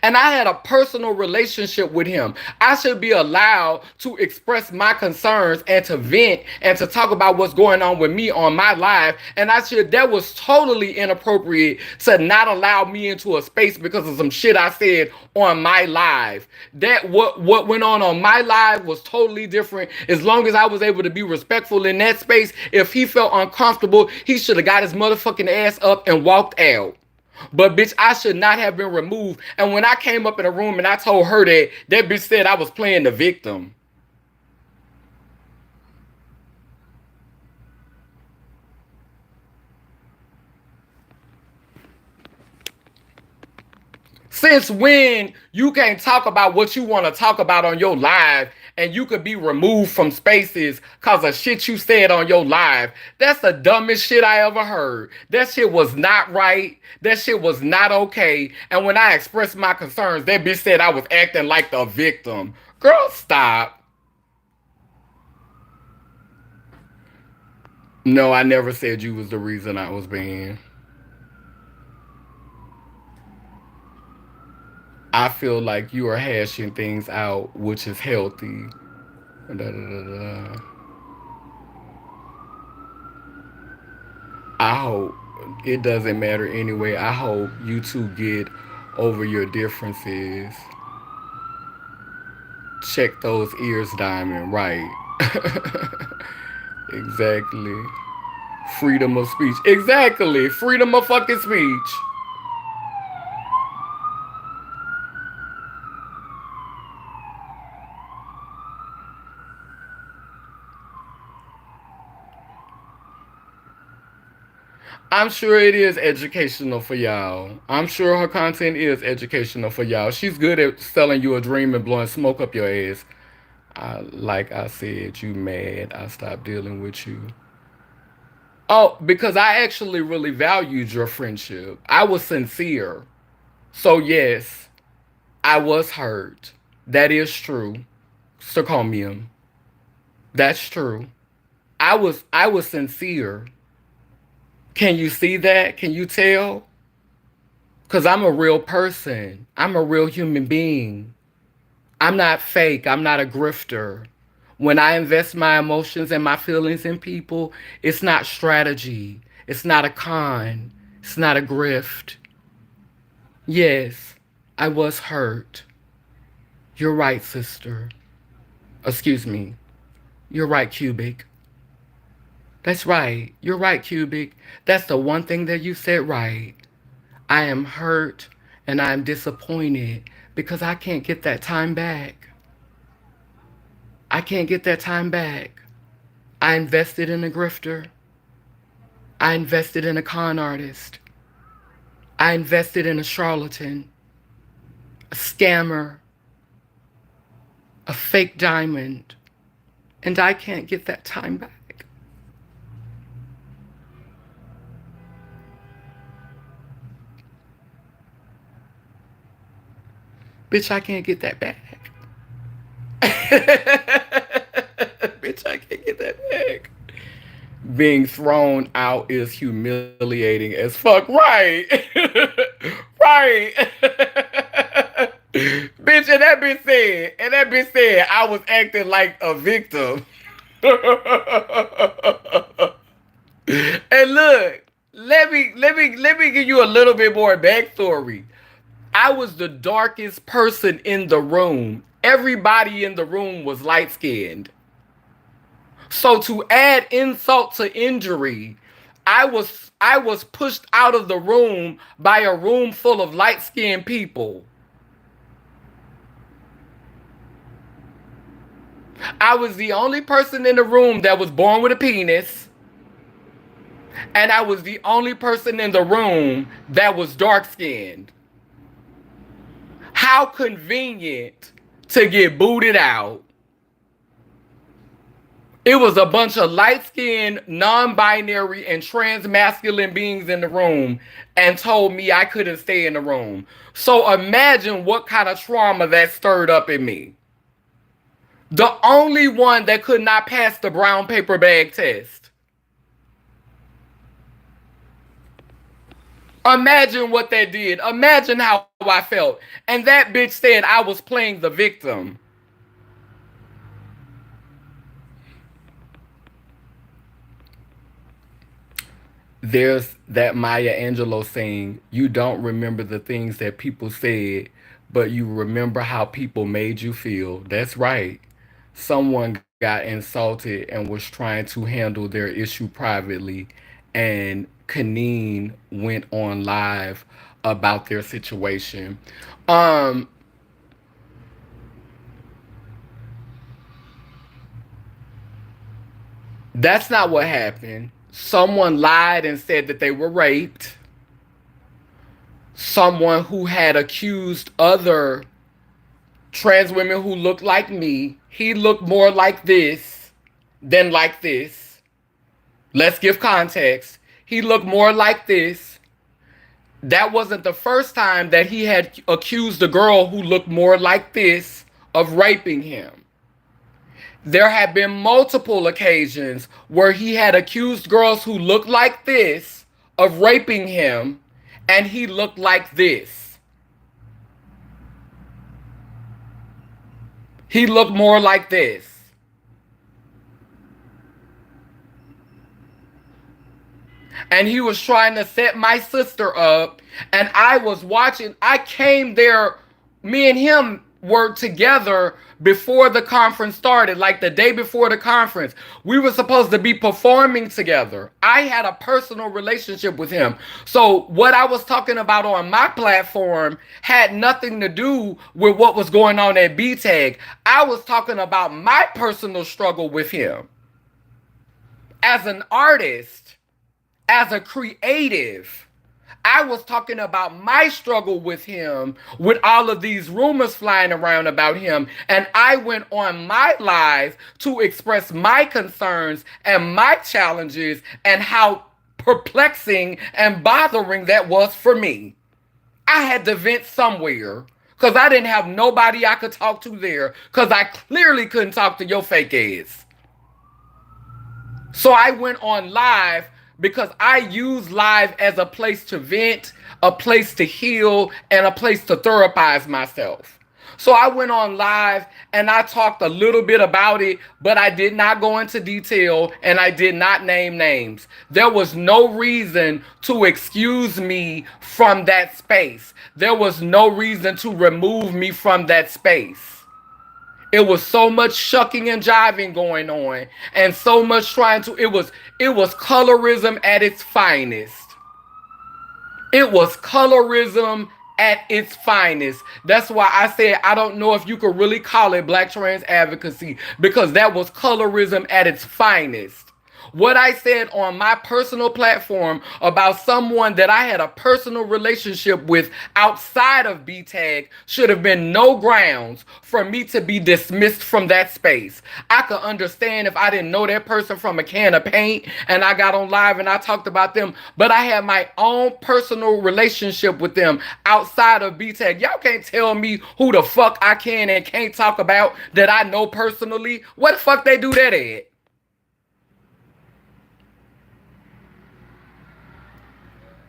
And I had a personal relationship with him. I should be allowed to express my concerns and to vent and to talk about what's going on with me on my live. And that was totally inappropriate to not allow me into a space because of some shit I said on my live. That what went on my live was totally different. As long as I was able to be respectful in that space, if he felt uncomfortable, he should have got his motherfucking ass up and walked out. But bitch, I should not have been removed. And when I came up in the room and I told her that bitch said I was playing the victim. Since when you can't talk about what you want to talk about on your live and you could be removed from spaces because of shit you said on your live? That's the dumbest shit I ever heard. That shit was not right. That shit was not okay. And when I expressed my concerns, that bitch said I was acting like the victim. Girl, stop. No, I never said you was the reason I was banned. I feel like you are hashing things out, which is healthy. Da, da, da, da. I hope it doesn't matter anyway. I hope you two get over your differences. Check those ears, Diamond. Right. Exactly. Freedom of speech. Exactly. Freedom of fucking speech. I'm sure it is educational for y'all. I'm sure her content is educational for y'all. She's good at selling you a dream and blowing smoke up your ass. Like I said, you mad. I stopped dealing with you. Oh, because I actually really valued your friendship. I was sincere. So, yes, I was hurt. That is true. Sarcomium. That's true. I was sincere. Can you see that? Can you tell? Cause I'm a real person. I'm a real human being. I'm not fake. I'm not a grifter. When I invest my emotions and my feelings in people, it's not strategy. It's not a con. It's not a grift. Yes, I was hurt. You're right, sister. Excuse me. You're right, Cubic. That's right. You're right, Cubic. That's the one thing that you said right. I am hurt and I am disappointed because I can't get that time back. I can't get that time back. I invested in a grifter. I invested in a con artist. I invested in a charlatan, a scammer, a fake diamond, and I can't get that time back. Bitch, I can't get that back. Bitch, I can't get that back. Being thrown out is humiliating as fuck. Right. Right. Bitch, and that bitch said I was acting like a victim. And look, let me give you a little bit more backstory. I was the darkest person in the room. Everybody in the room was light skinned. So to add insult to injury, I was pushed out of the room by a room full of light skinned people. I was the only person in the room that was born with a penis, and I was the only person in the room that was dark skinned. How convenient to get booted out. It was a bunch of light-skinned, non-binary, and trans-masculine beings in the room and told me I couldn't stay in the room. So imagine what kind of trauma that stirred up in me. The only one that could not pass the brown paper bag test. Imagine what that did. Imagine how I felt. And that bitch said I was playing the victim. There's that Maya Angelou saying, you don't remember the things that people said, but you remember how people made you feel. That's right. Someone got insulted and was trying to handle their issue privately, and Kaneen went on live about their situation. Um, that's not what happened. Someone lied and said that they were raped. Someone who had accused other trans women who looked like me, he looked more like this than like this. Let's give context. He looked more like this. That wasn't the first time that he had accused a girl who looked more like this of raping him. There have been multiple occasions where he had accused girls who looked like this of raping him, and he looked like this. He looked more like this. And he was trying to set my sister up, and I was watching. I came there. Me and him were together before the conference started, like the day before the conference. We were supposed to be performing together. I had a personal relationship with him. So what I was talking about on my platform had nothing to do with what was going on at BTAG. I was talking about my personal struggle with him as an artist, as a creative, I was talking about my struggle with him, with all of these rumors flying around about him. And I went on my live to express my concerns and my challenges and how perplexing and bothering that was for me. I had to vent somewhere because I didn't have nobody I could talk to there because I clearly couldn't talk to your fake ass. So I went on live because I use live as a place to vent, a place to heal, and a place to therapize myself. So I went on live and I talked a little bit about it, but I did not go into detail and I did not name names. There was no reason to excuse me from that space. There was no reason to remove me from that space. It was so much shucking and jiving going on, and so much trying to. It was colorism at its finest. It was colorism at its finest. That's why I said I don't know if you could really call it black trans advocacy, because that was colorism at its finest. What I said on my personal platform about someone that I had a personal relationship with outside of BTAG should have been no grounds for me to be dismissed from that space. I could understand if I didn't know that person from a can of paint and I got on live and I talked about them, but I had my own personal relationship with them outside of BTAG. Y'all can't tell me who the fuck I can and can't talk about that I know personally. What the fuck they do that at?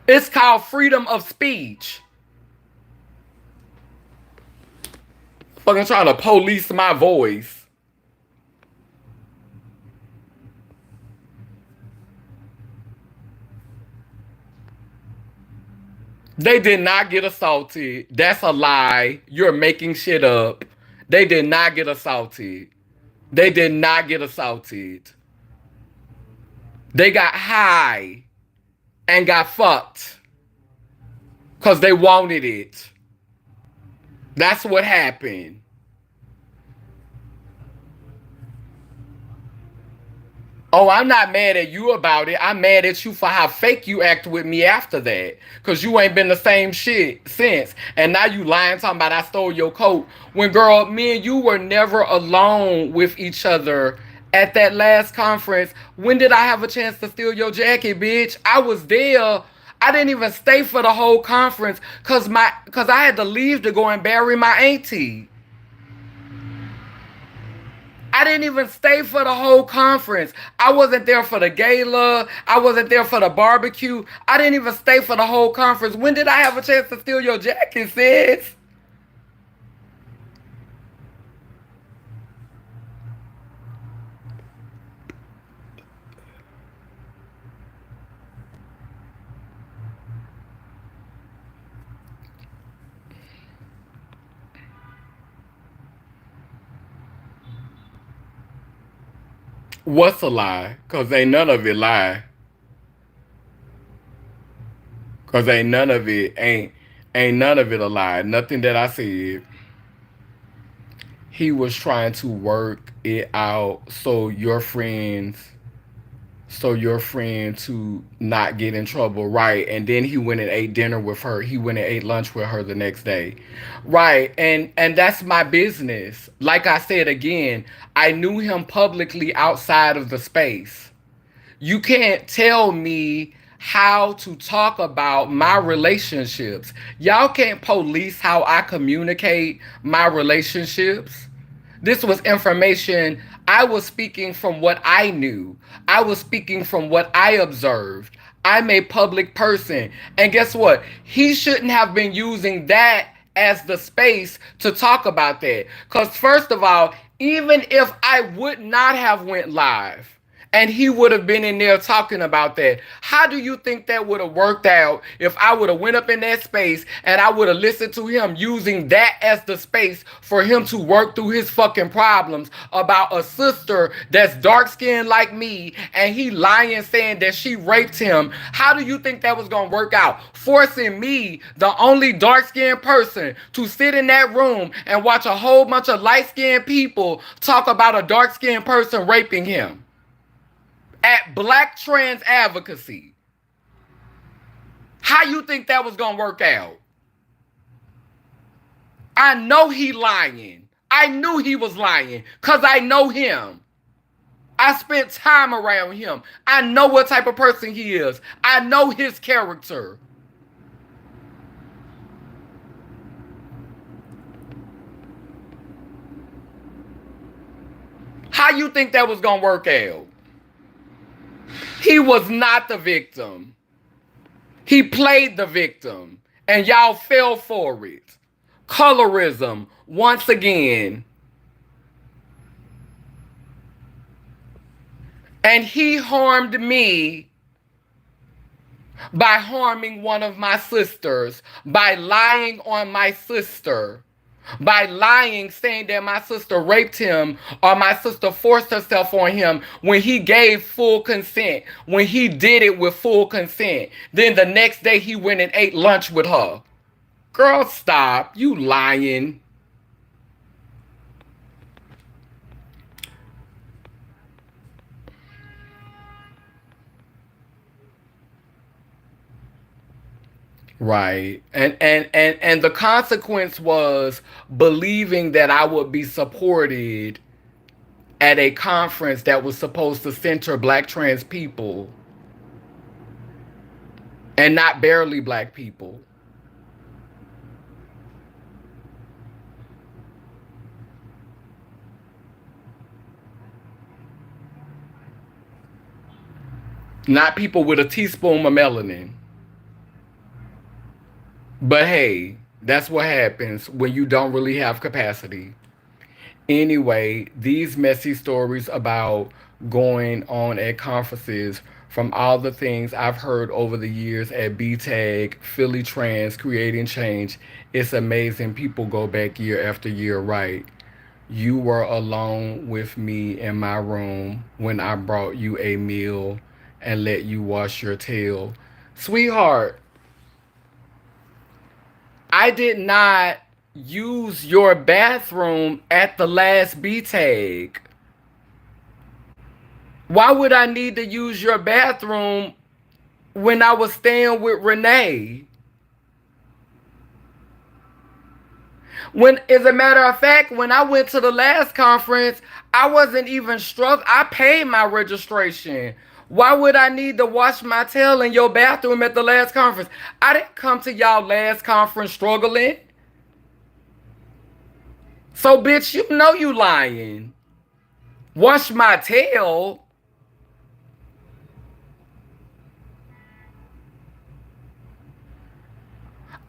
It's called freedom of speech. Fucking trying to police my voice. They did not get assaulted. That's a lie. You're making shit up. They did not get assaulted. They did not get assaulted. They got high and got fucked because they wanted it. That's what happened. Oh, I'm not mad at you about it. I'm mad at you for how fake you act with me after that. Because you ain't been the same shit since. And now you lying talking about I stole your coat. When, girl, me and you were never alone with each other at that last conference. When did I have a chance to steal your jacket, bitch? I was there. I didn't even stay for the whole conference because I had to leave to go and bury my auntie. I didn't even stay for the whole conference. I wasn't there for the gala. I wasn't there for the barbecue. I didn't even stay for the whole conference. When did I have a chance to steal your jacket, sis? What's a lie? Cause ain't none of it lie. Cause ain't none of it a lie. Nothing that I said. He was trying to work it out so your friend to not get in trouble, right? And then he went and ate dinner with her. He went and ate lunch with her the next day, right? And that's my business. Like I said again, I knew him publicly outside of the space. You can't tell me how to talk about my relationships. Y'all can't police how I communicate my relationships. This was information. I was speaking from what I knew. I was speaking from what I observed. I'm a public person. And guess what? He shouldn't have been using that as the space to talk about that. Because first of all, even if I would not have went live, and he would have been in there talking about that. How do you think that would have worked out if I would have went up in that space and I would have listened to him using that as the space for him to work through his fucking problems about a sister that's dark-skinned like me and he lying saying that she raped him? How do you think that was going to work out? Forcing me, the only dark-skinned person, to sit in that room and watch a whole bunch of light-skinned people talk about a dark-skinned person raping him. At Black Trans Advocacy. How you think that was gonna work out? I know he lying. I knew he was lying because I know him. I spent time around him. I know what type of person he is. I know his character. How you think that was gonna work out? He was not the victim. He played the victim. And y'all fell for it. Colorism, once again. And he harmed me by harming one of my sisters, by lying on my sister, by lying, saying that my sister raped him or my sister forced herself on him when he gave full consent, when he did it with full consent. Then the next day he went and ate lunch with her. Girl, stop. You lying. Right. And the consequence was believing that I would be supported at a conference that was supposed to center black trans people and not barely black people. Not people with a teaspoon of melanin. But hey, that's what happens when you don't really have capacity. Anyway, these messy stories about going on at conferences from all the things I've heard over the years at BTAG, Philly Trans, Creating Change, it's amazing people go back year after year, right? You were alone with me in my room when I brought you a meal and let you wash your tail. Sweetheart, I did not use your bathroom at the last B-Tag. Why would I need to use your bathroom when I was staying with Renee? When, as a matter of fact, when I went to the last conference, I wasn't even struck. I paid my registration. Why would I need to wash my tail in your bathroom at the last conference? I didn't come to y'all last conference struggling. So, bitch, you know you lying. Wash my tail.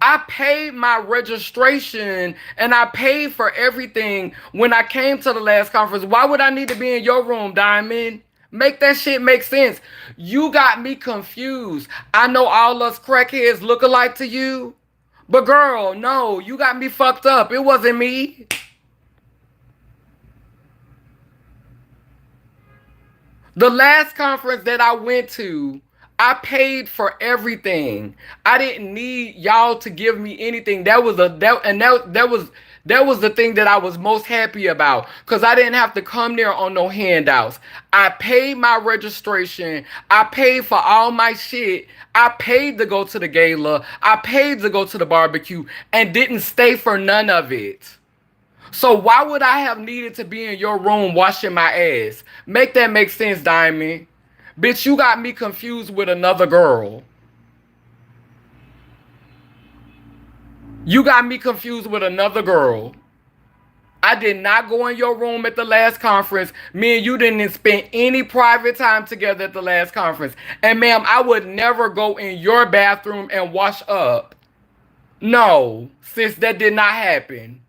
I paid my registration and I paid for everything when I came to the last conference. Why would I need to be in your room, Diamond? Make that shit make sense. You got me confused. I know all us crackheads look alike to you. But girl, no, you got me fucked up. It wasn't me. The last conference that I went to, I paid for everything. I didn't need y'all to give me anything. That was that was the thing that I was most happy about because I didn't have to come there on no handouts. I paid my registration. I paid for all my shit. I paid to go to the gala. I paid to go to the barbecue and didn't stay for none of it. So why would I have needed to be in your room washing my ass? Make that make sense, Diamond. Bitch, you got me confused with another girl. You got me confused with another girl. I did not go in your room at the last conference. Me and you didn't spend any private time together at the last conference. And ma'am, I would never go in your bathroom and wash up. No, sis, that did not happen.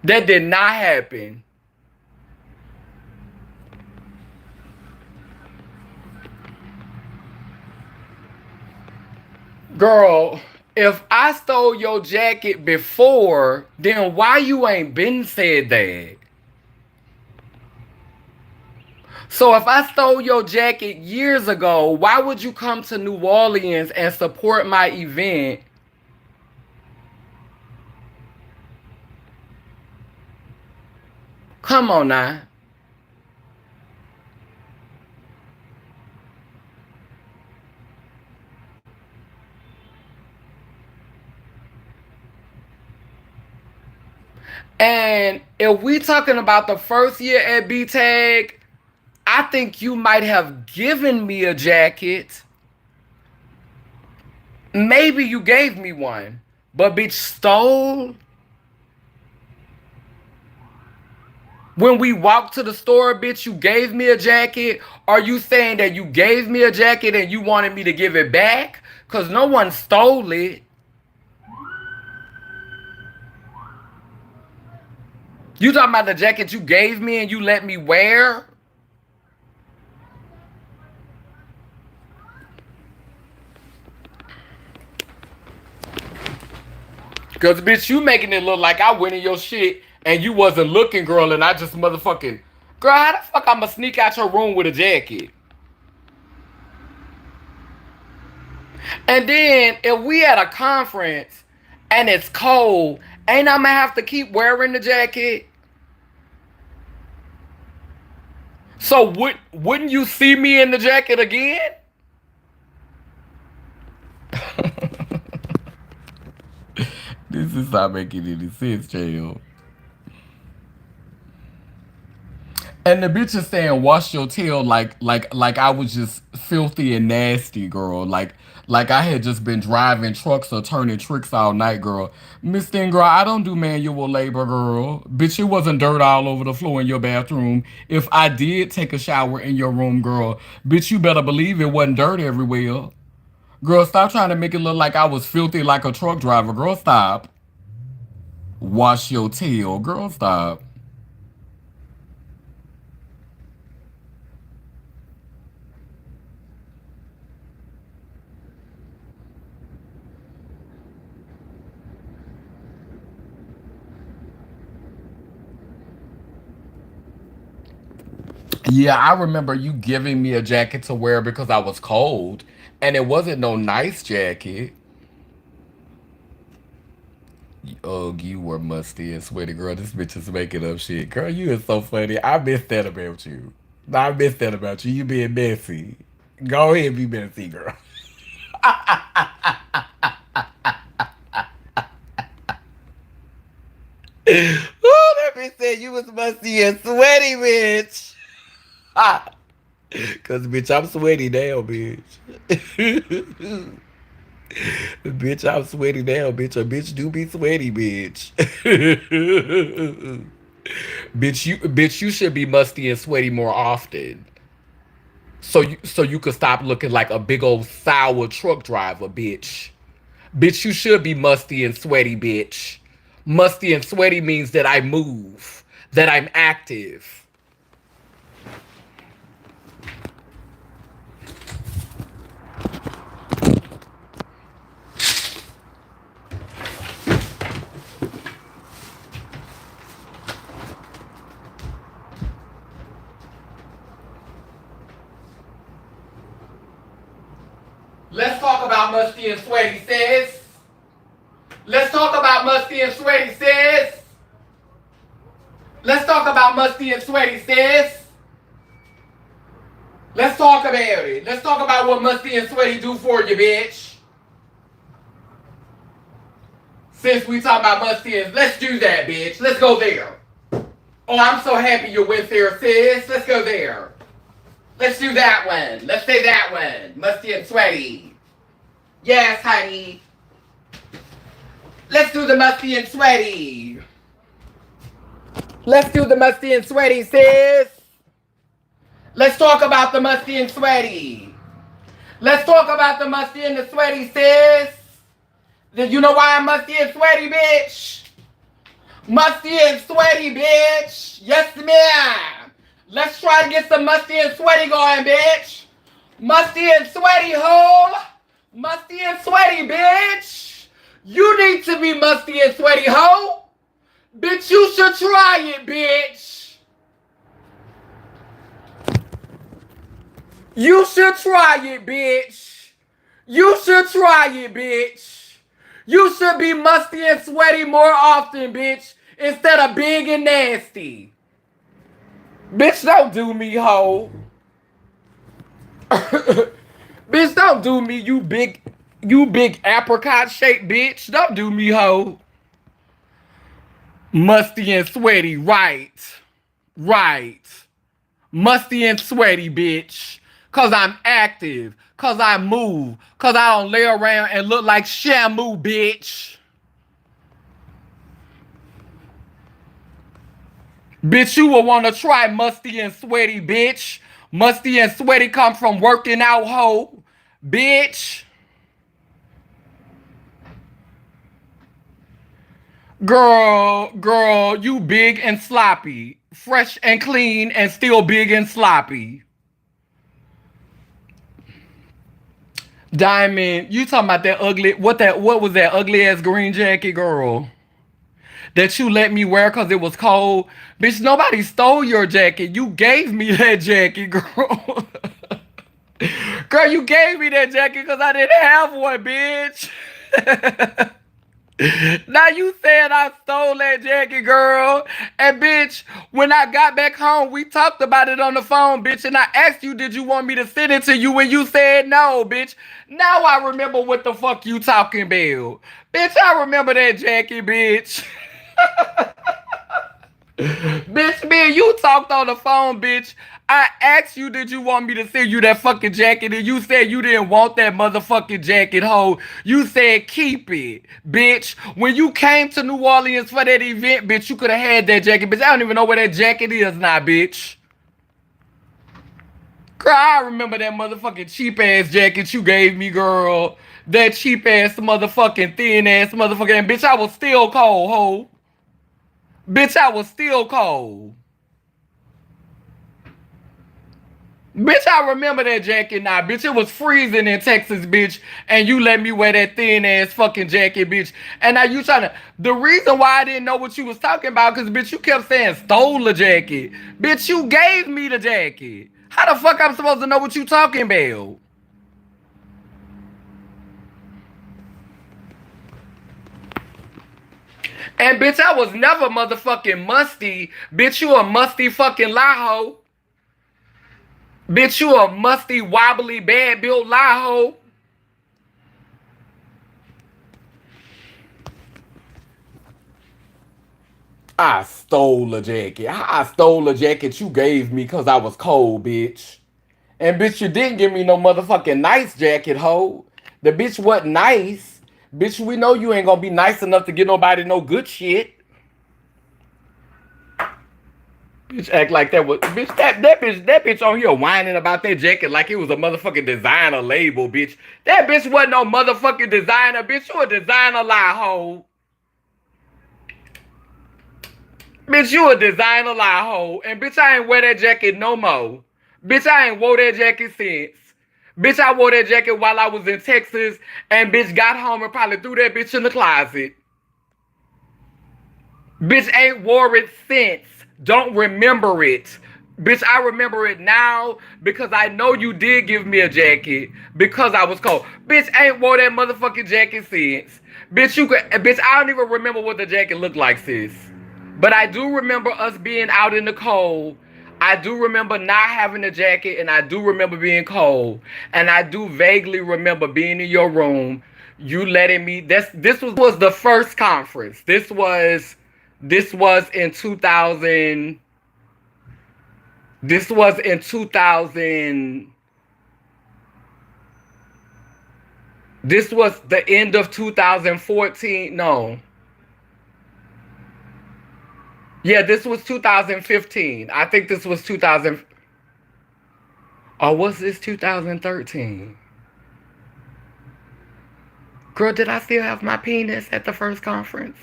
That did not happen. Girl, if I stole your jacket before, then why you ain't been said that? So if I stole your jacket years ago, why would you come to New Orleans and support my event? Come on now. And if we talking about the first year at B-Tag, I think you might have given me a jacket. Maybe you gave me one. But bitch stole. When we walked to the store, bitch, you gave me a jacket. Are you saying that you gave me a jacket and you wanted me to give it back? Because no one stole it. You talking about the jacket you gave me and you let me wear? Because, bitch, you making it look like I went in your shit and you wasn't looking, girl, and I just motherfucking... Girl, how the fuck I'ma sneak out your room with a jacket? And then, if we at a conference and it's cold, ain't I gonna have to keep wearing the jacket? So, wouldn't you see me in the jacket again? This is not making any sense, Jail. And the bitch is saying wash your tail like I was just filthy and nasty, girl. Like I had just been driving trucks or turning tricks all night, girl. Miss Thing, girl, I don't do manual labor, girl. Bitch, it wasn't dirt all over the floor in your bathroom. If I did take a shower in your room, girl, bitch, you better believe it wasn't dirt everywhere. Girl, stop trying to make it look like I was filthy like a truck driver. Girl, stop. Wash your tail. Girl, stop. Yeah, I remember you giving me a jacket to wear because I was cold. And it wasn't no nice jacket. Ugh, you were musty and sweaty, girl. This bitch is making up shit. Girl, you is so funny. I miss that about you. I miss that about you. You being messy. Go ahead and be messy, girl. Ooh, that bitch said you was musty and sweaty, bitch. Cause bitch, I'm sweaty now, bitch. Bitch, I'm sweaty now, bitch. A bitch do be sweaty, bitch. Bitch, you should be musty and sweaty more often. So you could stop looking like a big old sour truck driver, bitch. Bitch, you should be musty and sweaty, bitch. Musty and sweaty means that I move, that I'm active. Let's talk about musty and sweaty, sis. Let's talk about musty and sweaty, sis. Let's talk about musty and sweaty, sis. Let's talk about it. Let's talk about what musty and sweaty do for you, bitch. Since we talk about musty and... Let's do that, bitch. Let's go there. Oh, I'm so happy you went there, sis. Let's go there. Let's do that one. Let's say that one. Musty and sweaty. Yes, honey. Let's do the musty and sweaty. Let's do the musty and sweaty, sis. Let's talk about the musty and sweaty. Let's talk about the musty and the sweaty, sis. You know why I'm musty and sweaty, bitch? Musty and sweaty, bitch. Yes, ma'am. Let's try to get some musty and sweaty going, bitch. Musty and sweaty, ho. Musty and sweaty, bitch. You need to be musty and sweaty, ho. Bitch, you should try it, bitch. You should try it, bitch. You should try it, bitch. You should be musty and sweaty more often, bitch, instead of big and nasty. Bitch, don't do me, ho. Bitch, don't do me, you big apricot shaped bitch. Don't do me, ho. Musty and sweaty, right. Right. Musty and sweaty, bitch. Cause I'm active. Cause I move. Cause I don't lay around and look like Shamu, bitch. Bitch, you will want to try musty and sweaty, bitch. Musty and sweaty come from working out, hoe. Bitch. Girl, you big and sloppy. Fresh and clean and still big and sloppy. Diamond, you talking about that ugly, what was that ugly ass green jacket, girl? That you let me wear because it was cold? Bitch, nobody stole your jacket. You gave me that jacket, girl. Girl, you gave me that jacket because I didn't have one, bitch. Now you saying I stole that jacket, girl. And bitch, when I got back home, we talked about it on the phone, bitch. And I asked you, did you want me to send it to you? And you said no, bitch. Now I remember what the fuck you talking about. Bitch, I remember that jacket, bitch. Bitch, me and you talked on the phone, bitch. I asked you, did you want me to send you that fucking jacket? And you said you didn't want that motherfucking jacket, ho. You said keep it, bitch. When you came to New Orleans for that event, bitch, you could have had that jacket, bitch. I don't even know where that jacket is now, bitch. Girl, I remember that motherfucking cheap ass jacket you gave me, girl. That cheap ass motherfucking thin ass motherfucking, and bitch, I was still cold, ho. Bitch, I was still cold. Bitch, I remember that jacket now, bitch. It was freezing in Texas, bitch. And you let me wear that thin ass fucking jacket, bitch. And now you trying to. The reason why I didn't know what you was talking about, because, bitch, you kept saying stole the jacket. Bitch, you gave me the jacket. How the fuck I'm supposed to know what you talking about? And, bitch, I was never motherfucking musty. Bitch, you a musty fucking lie hoe. Bitch, you a musty, wobbly, bad built lie hoe. I stole a jacket. I stole a jacket you gave me because I was cold, bitch. And bitch, you didn't give me no motherfucking nice jacket, hoe. The bitch wasn't nice. Bitch, we know you ain't gonna be nice enough to get nobody no good shit. Bitch act like that was bitch that bitch on here whining about that jacket like it was a motherfucking designer label, bitch. That bitch wasn't no motherfucking designer, bitch. You a designer lie hoe. Bitch, you a designer lie hoe. And bitch, I ain't wear that jacket no more. Bitch, I ain't wore that jacket since. Bitch, I wore that jacket while I was in Texas and bitch got home and probably threw that bitch in the closet. Bitch ain't wore it since. Don't remember it. Bitch, I remember it now because I know you did give me a jacket because I was cold. Bitch ain't wore that motherfucking jacket since. Bitch, I don't even remember what the jacket looked like, sis. But I do remember us being out in the cold. I do remember not having a jacket and I do remember being cold. And I do vaguely remember being in your room. You letting me, this was the first conference. This was in 2000. This was in 2000. This was the end of 2014. No. Yeah, this was 2015. I think this was 2000. Or was this 2013? Girl, did I still have my penis at the first conference?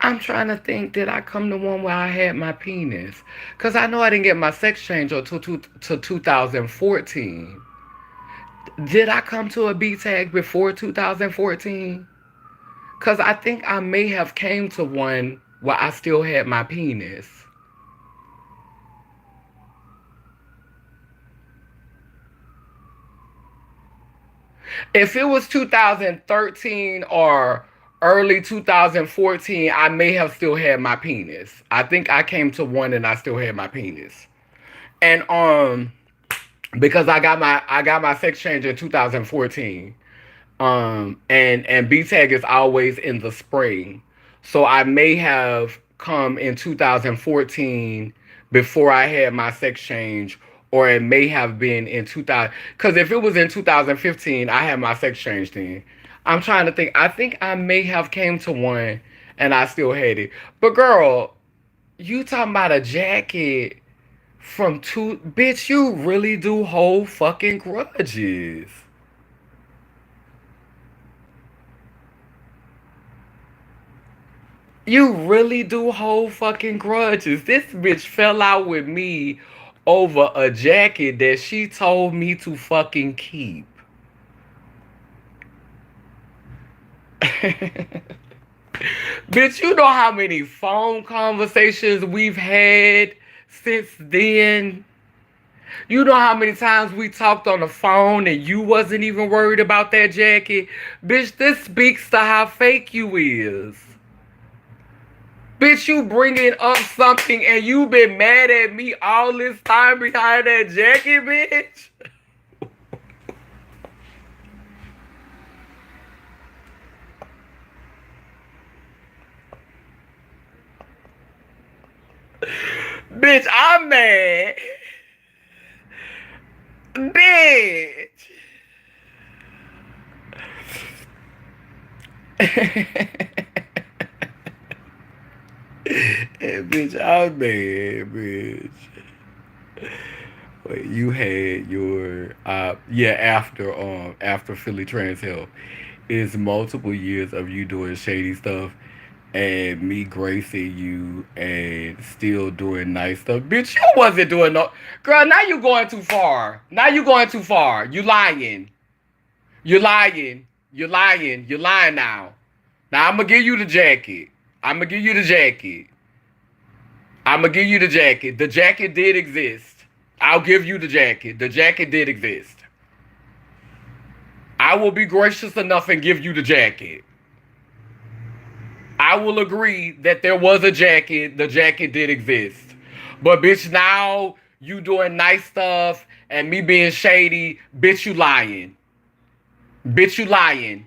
I'm trying to think, did I come to one where I had my penis? Because I know I didn't get my sex change until 2014. Did I come to a B-tag before 2014? Because I think I may have came to one where I still had my penis. If it was 2013 or early 2014, I may have still had my penis. I think I came to one and I still had my penis. And because I got my sex change in 2014. And B tag is always in the spring. So I may have come in 2014 before I had my sex change, or it may have been in 2000. Because if it was in 2015, I had my sex change then. I'm trying to think. I think I may have came to one and I still had it. But girl, you talking about a jacket from two? Bitch, you really do hold fucking grudges. You really do hold fucking grudges. This bitch fell out with me over a jacket that she told me to fucking keep. Bitch, you know how many phone conversations we've had since then? You know how many times we talked on the phone and you wasn't even worried about that jacket? Bitch, this speaks to how fake you is. Bitch, you bringing up something and you been mad at me all this time behind that jacket, bitch? Bitch, I'm mad. Bitch. Bitch, I'm mad, bitch. Wait, you had your yeah, after Philly Trans Health is multiple years of you doing shady stuff and me gracing you and still doing nice stuff. Bitch, you wasn't doing no. Girl, now you going too far. Now you going too far. You lying. You lying. You lying. You lying now. Now I'm gonna give you the jacket. I'm gonna give you the jacket. I'm gonna give you the jacket. The jacket did exist. I'll give you the jacket. The jacket did exist. I will be gracious enough and give you the jacket. I will agree that there was a jacket. The jacket did exist. But bitch, now you doing nice stuff and me being shady. Bitch, you lying. Bitch, you lying.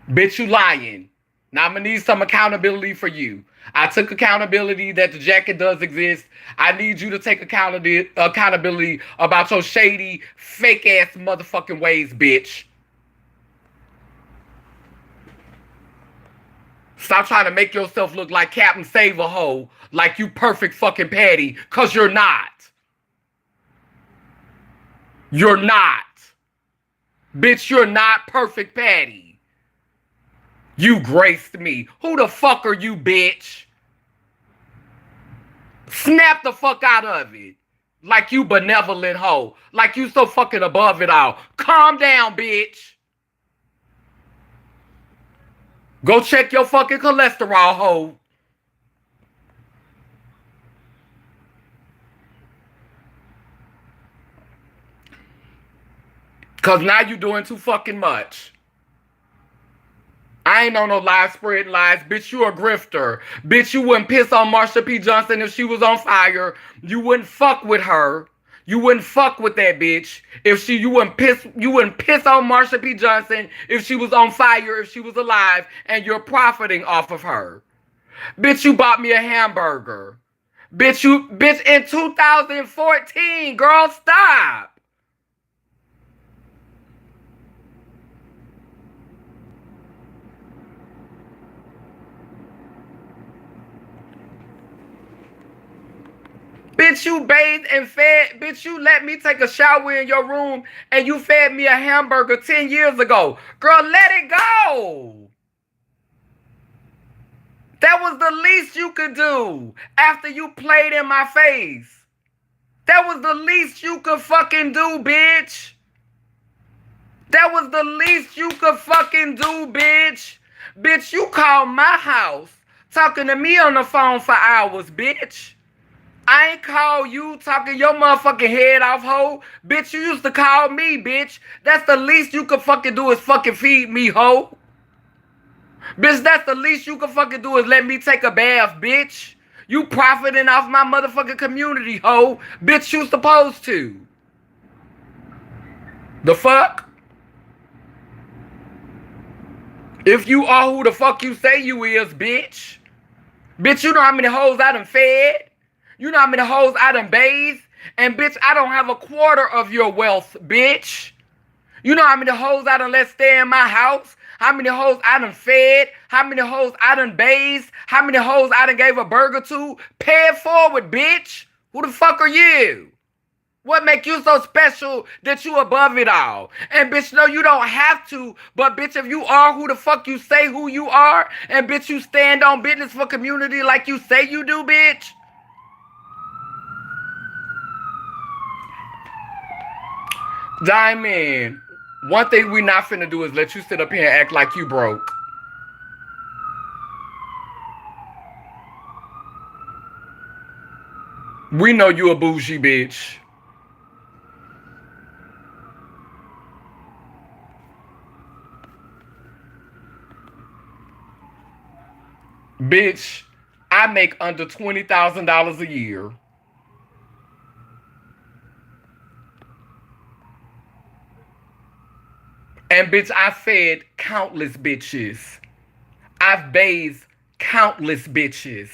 Bitch, you lying. Now I'm gonna need some accountability for you. I took accountability that the jacket does exist. I need you to take accountability about your shady, fake ass motherfucking ways, bitch. Stop trying to make yourself look like Captain Save a Hoe, like you perfect fucking Patty, cause you're not. You're not. Bitch, you're not perfect Patty. You graced me. Who the fuck are you, bitch? Snap the fuck out of it. Like you benevolent hoe. Like you so fucking above it all. Calm down, bitch. Go check your fucking cholesterol, hoe. Cause now you doing too fucking much. I ain't on no live spreading lies. Bitch, you a grifter. Bitch, you wouldn't piss on Marsha P. Johnson if she was on fire. You wouldn't fuck with her. You wouldn't fuck with that bitch. You wouldn't piss on Marsha P. Johnson if she was on fire, if she was alive, and you're profiting off of her. Bitch, you bought me a hamburger. Bitch, in 2014, girl, stop. Bitch, you bathed and fed. Bitch, you let me take a shower in your room and you fed me a hamburger 10 years ago. Girl, let it go. That was the least you could do after you played in my face. That was the least you could fucking do, bitch. That was the least you could fucking do, bitch. Bitch, you called my house talking to me on the phone for hours, bitch. I ain't call you talking your motherfucking head off, hoe. Bitch, you used to call me, bitch. That's the least you could fucking do is fucking feed me, hoe. Bitch, that's the least you could fucking do is let me take a bath, bitch. You profiting off my motherfucking community, hoe. Bitch, you supposed to. The fuck? If you are who the fuck you say you is, bitch. Bitch, you know how many hoes I done fed? You know how many hoes I done bathed? And bitch, I don't have a quarter of your wealth, bitch. You know how many hoes I done let stay in my house? How many hoes I done fed? How many hoes I done bathed? How many hoes I done gave a burger to? Pay it forward, bitch. Who the fuck are you? What make you so special that you above it all? And bitch, no, you don't have to. But bitch, if you are who the fuck you say who you are, and bitch, you stand on business for community like you say you do, bitch. Diamond, one thing we not finna do is let you sit up here and act like you broke. We know you a bougie bitch. Bitch, I make under $20,000 a year. And bitch, I fed countless bitches. I've bathed countless bitches.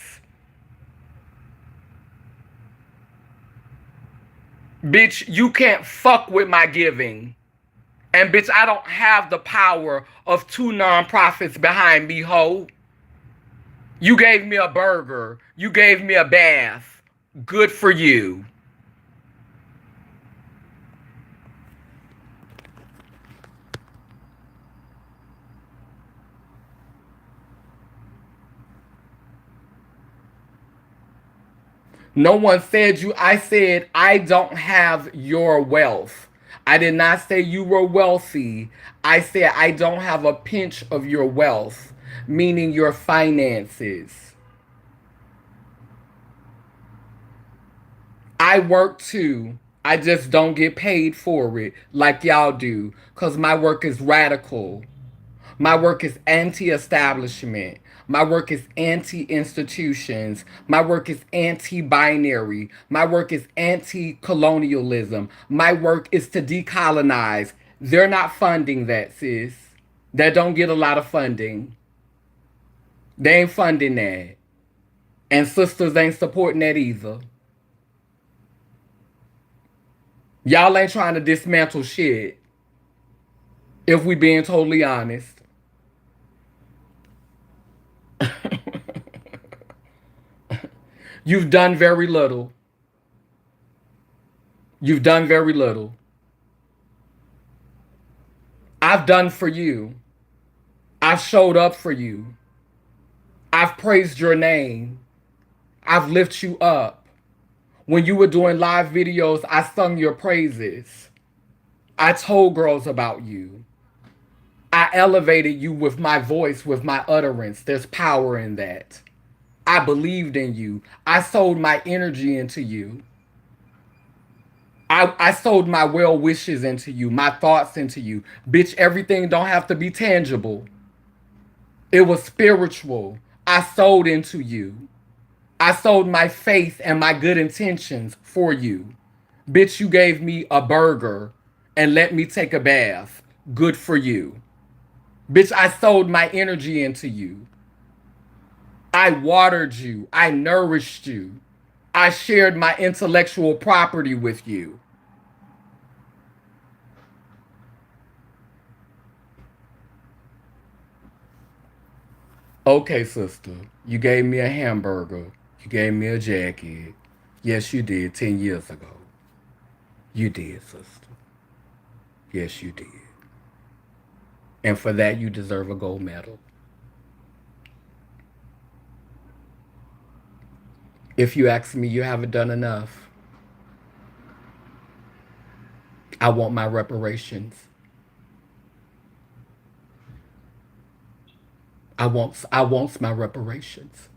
Bitch, you can't fuck with my giving. And bitch, I don't have the power of 2 nonprofits behind me, ho. You gave me a burger. You gave me a bath. Good for you. No one said you. I said I don't have your wealth. I did not say you were wealthy. I said I don't have a pinch of your wealth, meaning your finances. I work too. I just don't get paid for it like y'all do because my work is radical. My work is anti-establishment. My work is anti-institutions. My work is anti-binary. My work is anti-colonialism. My work is to decolonize. They're not funding that, sis. That don't get a lot of funding. They ain't funding that. And sisters ain't supporting that either. Y'all ain't trying to dismantle shit. If we being totally honest. You've done very little. You've done very little. I've done for you. I've showed up for you. I've praised your name. I've lifted you up. When you were doing live videos, I sung your praises. I told girls about you. I elevated you with my voice, with my utterance. There's power in that. I believed in you. I sold my energy into you. I sold my well wishes into you, my thoughts into you. Bitch, everything don't have to be tangible. It was spiritual. I sold into you. I sold my faith and my good intentions for you. Bitch, you gave me a burger and let me take a bath. Good for you. Bitch, I sold my energy into you. I watered you. I nourished you. I shared my intellectual property with you. Okay, sister, you gave me a hamburger. You gave me a jacket. Yes, you did 10 years ago. You did, sister. Yes, you did. And for that, you deserve a gold medal. If you ask me, you haven't done enough. I want my reparations. I want my reparations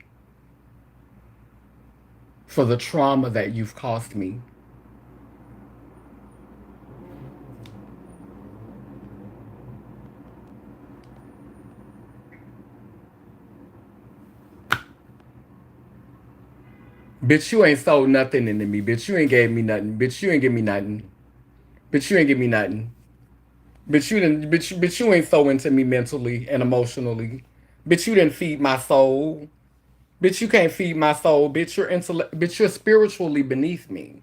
for the trauma that you've caused me. Bitch, you ain't sold nothing into me. Bitch, you ain't gave me nothing. Bitch, you ain't give me nothing. Bitch, you ain't give me nothing. But you ain't so into me mentally and emotionally. But you didn't feed my soul. Bitch, you can't feed my soul. Bitch, you're spiritually beneath me.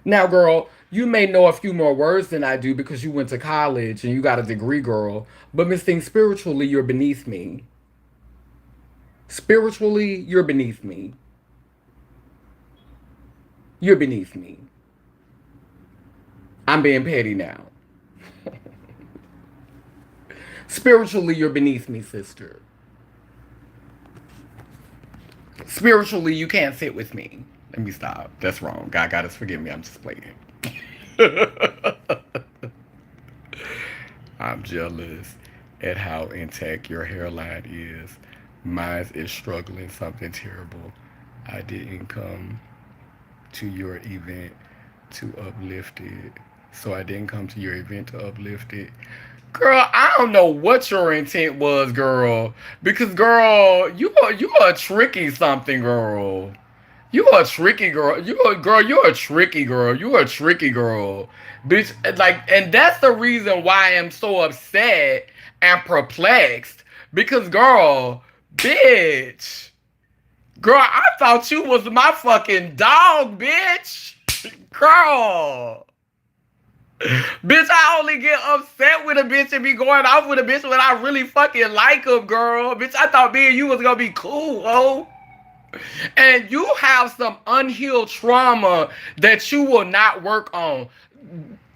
Now, girl, you may know a few more words than I do because you went to college and you got a degree, girl. But Miss Thing, spiritually, you're beneath me. Spiritually, you're beneath me. You're beneath me. I'm being petty now. Spiritually, you're beneath me, sister. Spiritually, you can't sit with me. Let me stop. That's wrong. God, goddess, forgive me. I'm just playing. I'm jealous at how intact your hairline is. Mine is struggling something terrible. I didn't come to your event to uplift it. So I didn't come to your event to uplift it. Girl, I don't know what your intent was, girl. Because, girl, you are tricky something, girl. You a tricky girl. You're a tricky girl. You a tricky girl. Bitch, like, and that's the reason why I am so upset and perplexed. Because, girl, bitch. Girl, I thought you was my fucking dog, bitch. Girl. Bitch, I only get upset with a bitch and be going off with a bitch when I really fucking like them, girl. Bitch, I thought me and you was gonna be cool, oh. And you have some unhealed trauma that you will not work on.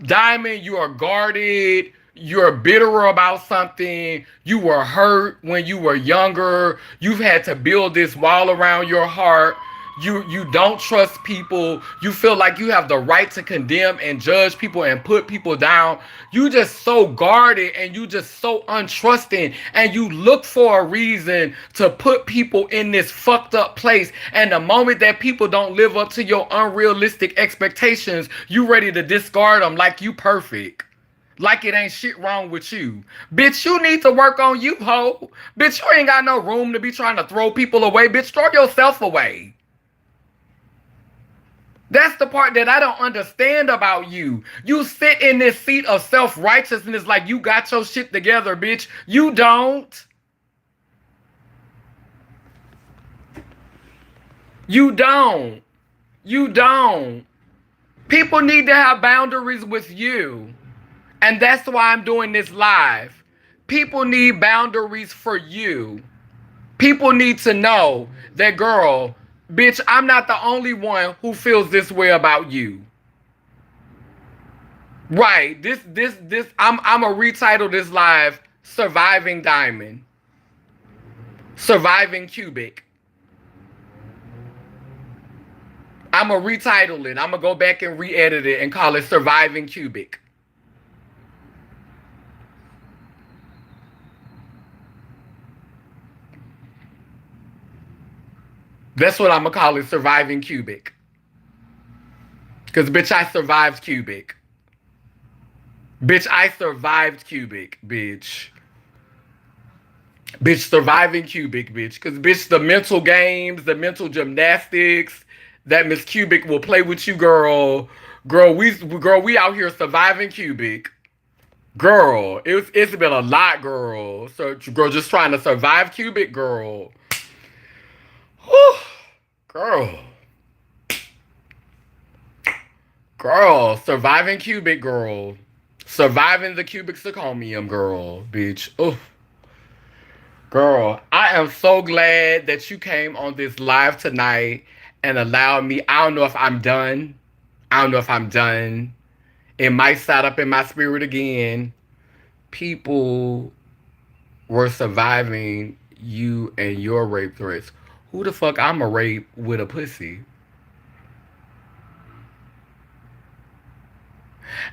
Diamond, you are guarded. You're bitter about something. You were hurt when you were younger. You've had to build this wall around your heart. You don't trust people. You feel like you have the right to condemn and judge people and put people down. You just so guarded and you just so untrusting, and you look for a reason to put people in this fucked up place. And the moment that people don't live up to your unrealistic expectations, you ready to discard them like you perfect. Like it ain't shit wrong with you. Bitch, you need to work on you, ho. Bitch, you ain't got no room to be trying to throw people away. Bitch, throw yourself away. That's the part that I don't understand about you. You sit in this seat of self-righteousness like you got your shit together, bitch. You don't. You don't. You don't. People need to have boundaries with you. And that's why I'm doing this live. People need boundaries for you. People need to know that, girl, bitch, I'm not the only one who feels this way about you. Right. I'm a retitle this live Surviving Diamond. Surviving Cubic. I'm going to retitle it. I'm going to go back and re-edit it and call it Surviving Cubic. That's what I'm going to call it, Surviving Cubic. Because, bitch, I survived Cubic. Bitch, I survived Cubic, bitch. Bitch, surviving Cubic, bitch. Because, bitch, the mental games, the mental gymnastics that Miss Cubic will play with you, girl. Girl, we out here surviving Cubic. Girl, it's been a lot, girl. So, girl, just trying to survive Cubic, girl. Whew. Girl. Girl, surviving Cubic, girl. Surviving the cubic zirconium, girl, bitch. Oof. Girl, I am so glad that you came on this live tonight and allowed me. I don't know if I'm done. I don't know if I'm done. It might start up in my spirit again. People were surviving you and your rape threats. Who the fuck I'm a rape with a pussy?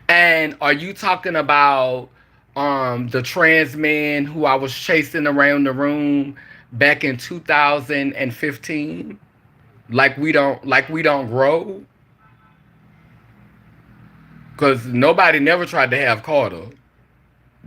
And are you talking about the trans man who I was chasing around the room back in 2015? Like we don't grow? Cause nobody never tried to have Carter.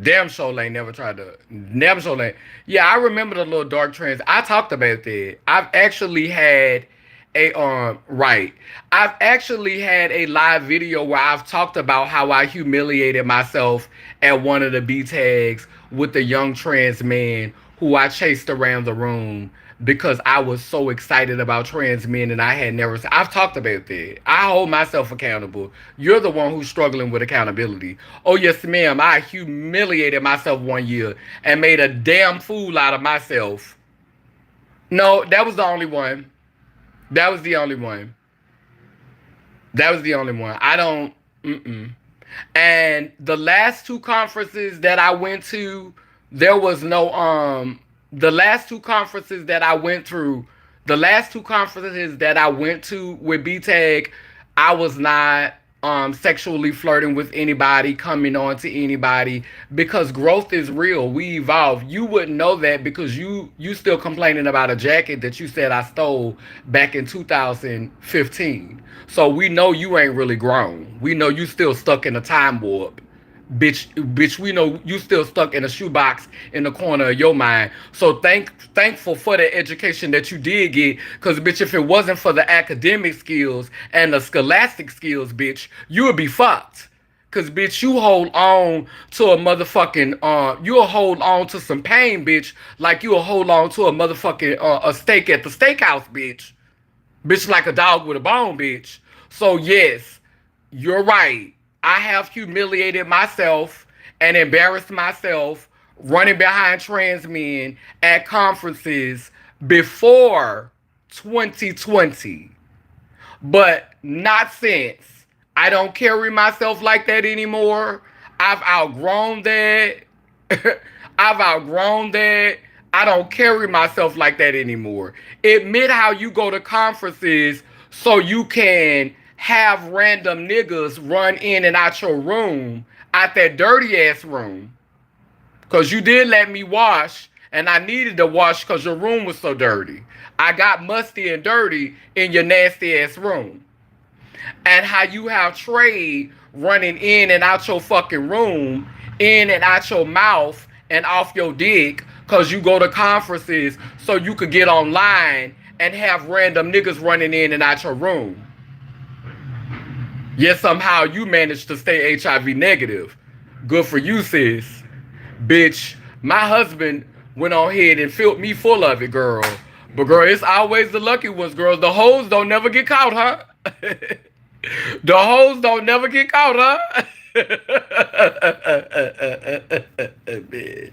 Damn sure ain't never tried to. Damn sure ain't. Yeah, I remember the little dark trans. I talked about that. I've actually had Right. I've actually had a live video where I've talked about how I humiliated myself at one of the B tags with the young trans man who I chased around the room because I was so excited about trans men and I had never. I've talked about that. I hold myself accountable. You're the one who's struggling with accountability. Oh yes, ma'am. I humiliated myself one year and made a damn fool out of myself. No, that was the only one. That was the only one. That was the only one. I don't. Mm-mm. And the last two conferences that I went to, there was no the last two conferences that I went through, the last two conferences that I went to with BTAG, I was not sexually flirting with anybody, coming on to anybody, because growth is real. We evolve. You wouldn't know that because you still complaining about a jacket that you said I stole back in 2015. So we know you ain't really grown. We know you still stuck in a time warp. Bitch, we know you still stuck in a shoebox in the corner of your mind. So thankful for the education that you did get, cause bitch, if it wasn't for the academic skills and the scholastic skills, bitch, you would be fucked. Cause bitch, you hold on to a motherfucking you'll hold on to some pain, bitch, like you'll hold on to a motherfucking a steak at the steakhouse, bitch. Bitch, like a dog with a bone, bitch. So yes, you're right. I have humiliated myself and embarrassed myself running behind trans men at conferences before 2020, but not since. I don't carry myself like that anymore. I've outgrown that. I've outgrown that. I don't carry myself like that anymore. Admit how you go to conferences so you can have random niggas run in and out your room, out that dirty ass room. Cause you did let me wash, and I needed to wash cause your room was so dirty. I got musty and dirty in your nasty ass room. And how you have trade running in and out your fucking room, in and out your mouth and off your dick, cause you go to conferences so you could get online and have random niggas running in and out your room. Yet somehow you managed to stay HIV negative. Good for you, sis. Bitch, my husband went on ahead and filled me full of it, girl. But girl, it's always the lucky ones, girl. The hoes don't never get caught, huh? The hoes don't never get caught, huh? Bitch.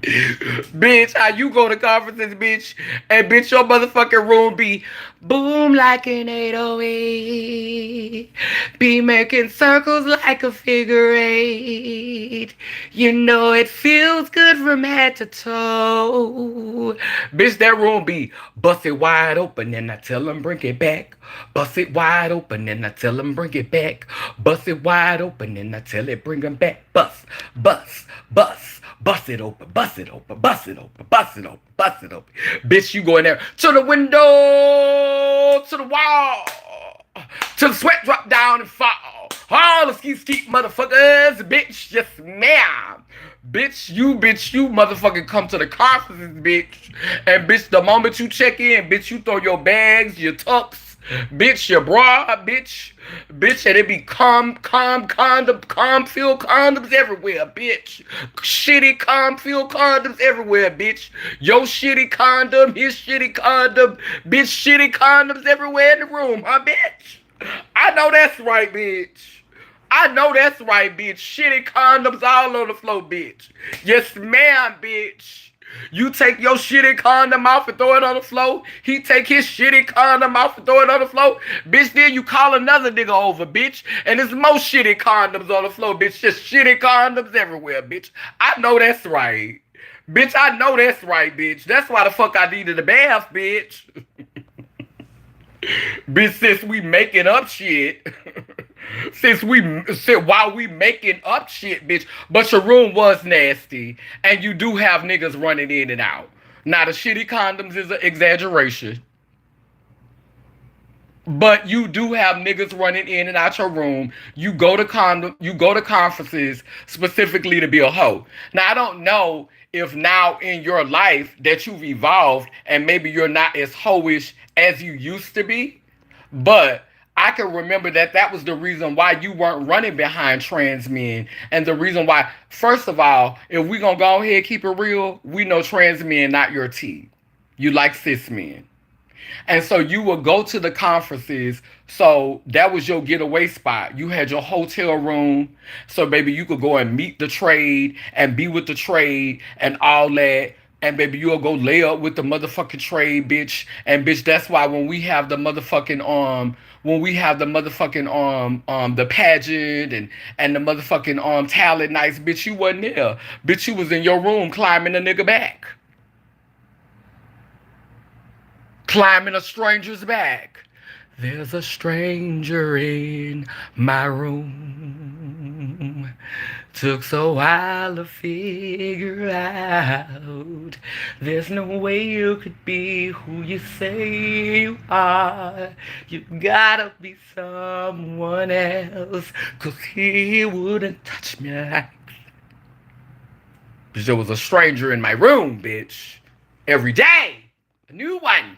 Bitch, how you go to conferences, bitch, and bitch, your motherfucking room be boom like an 808, be making circles like a figure eight. You know it feels good from head to toe. Bitch, that room be bust it wide open and I tell them bring it back. Bust it wide open and I tell them bring it back. Bust it wide open and I tell it bring them back. Bust, bust, bust. Bust it open, bust it open, bust it open, bust it open, bust it open. Bitch, you go in there to the window, to the wall, till the sweat drop down and fall. All the ski motherfuckers, bitch, yes ma'am. Bitch, you motherfucking come to the conferences, bitch. And bitch, the moment you check in, bitch, you throw your bags, your tucks, bitch, your bra, bitch, and it be filled condoms everywhere, bitch. Shitty filled condoms everywhere, bitch. Your shitty condom, his shitty condom, bitch, shitty condoms everywhere in the room, huh, bitch? I know that's right, bitch. I know that's right, bitch. Shitty condoms all on the floor, bitch. Yes, ma'am, bitch. You take your shitty condom off and throw it on the floor. He take his shitty condom off and throw it on the floor. Bitch, then you call another nigga over, bitch. And there's more shitty condoms on the floor, bitch. Just shitty condoms everywhere, bitch. I know that's right. Bitch, I know that's right, bitch. That's why the fuck I needed a bath, bitch. Bitch, since we making up shit. While we making up shit, bitch, but your room was nasty, and you do have niggas running in and out. Now the shitty condoms is an exaggeration, but you do have niggas running in and out your room. You go to conferences specifically to be a hoe. Now I don't know if now in your life that you've evolved and maybe you're not as hoish as you used to be, but I can remember that that was the reason why you weren't running behind trans men. And the reason why, first of all, if we gonna go ahead and keep it real, we know trans men not your tea. You like cis men. And so you would go to the conferences. So that was your getaway spot. You had your hotel room. So baby, you could go and meet the trade and be with the trade and all that. And baby, you'll go lay up with the motherfucking trade, bitch. And bitch, that's why when we have the motherfucking the pageant and the motherfucking talent nights, bitch, you wasn't there. Bitch, you was in your room climbing a nigga back. Climbing a stranger's back. There's a stranger in my room. Took so a while to figure out. There's no way you could be who you say you are. You gotta be someone else, 'cause he wouldn't touch me like. Because there was a stranger in my room, bitch. Every day. A new one.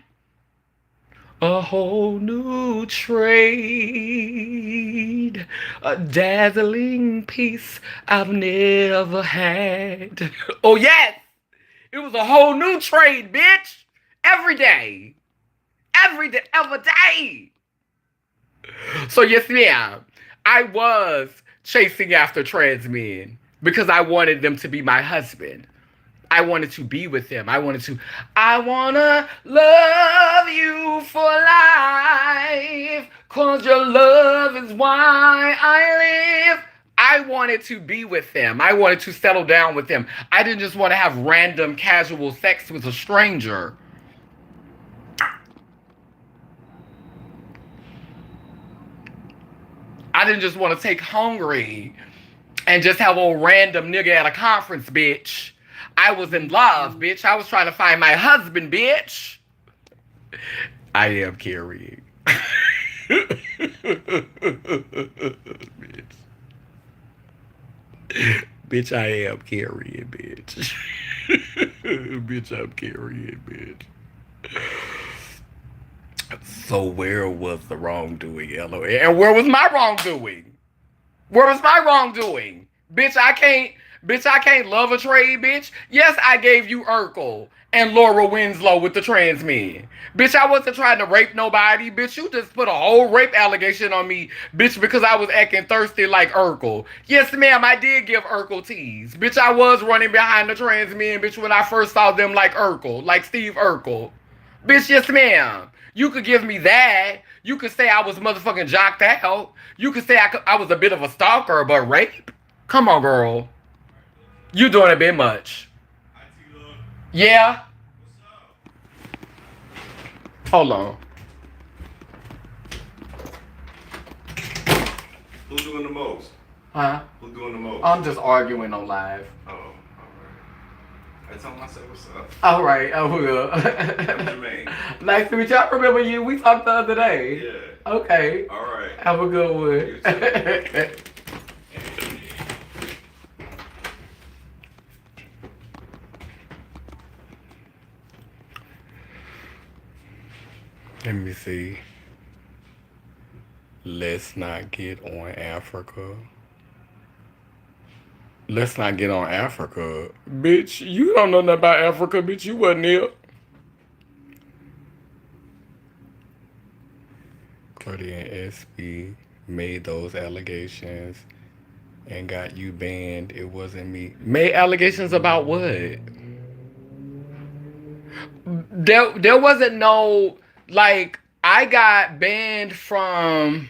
A whole new trade, a dazzling piece I've never had. Oh yes, it was a whole new trade, bitch. Every day, every day. So yes, ma'am, I was chasing after trans men because I wanted them to be my husband. I wanted to be with them. I wanna love you for life, 'cause your love is why I live. I wanted to be with them. I wanted to settle down with them. I didn't just want to have random casual sex with a stranger. I didn't just want to take hungry and just have a random nigga at a conference, bitch. I was in love, bitch. I was trying to find my husband, bitch. I am carrying. Bitch. Bitch, I am carrying, bitch. Bitch, I'm carrying, bitch. So where was the wrongdoing, LOL? And where was my wrongdoing? Where was my wrongdoing? Bitch, I can't love a trade, bitch. Yes, I gave you Urkel and Laura Winslow with the trans men. Bitch, I wasn't trying to rape nobody. Bitch, you just put a whole rape allegation on me, bitch, because I was acting thirsty like Urkel. Yes, ma'am, I did give Urkel tease. Bitch, I was running behind the trans men, bitch, when I first saw them like Urkel, like Steve Urkel. Bitch, yes, ma'am. You could give me that. You could say I was motherfucking jocked out. You could say I was a bit of a stalker, but rape? Come on, girl. You doing a bit much. Yeah? Hold on. Who's doing the most? Huh? Who's doing the most? I'm just arguing on live. Oh, alright. I told myself what's up. Alright, I will. What's your name? Nice to meet you. I remember you. We talked the other day. Yeah. Okay. Alright. Have a good one. You too. Let me see. Let's not get on Africa. Let's not get on Africa. Bitch, you don't know nothing about Africa, bitch. You wasn't there. Cardi and SB made those allegations and got you banned. It wasn't me. Made allegations about what? There wasn't no, like, I got banned from,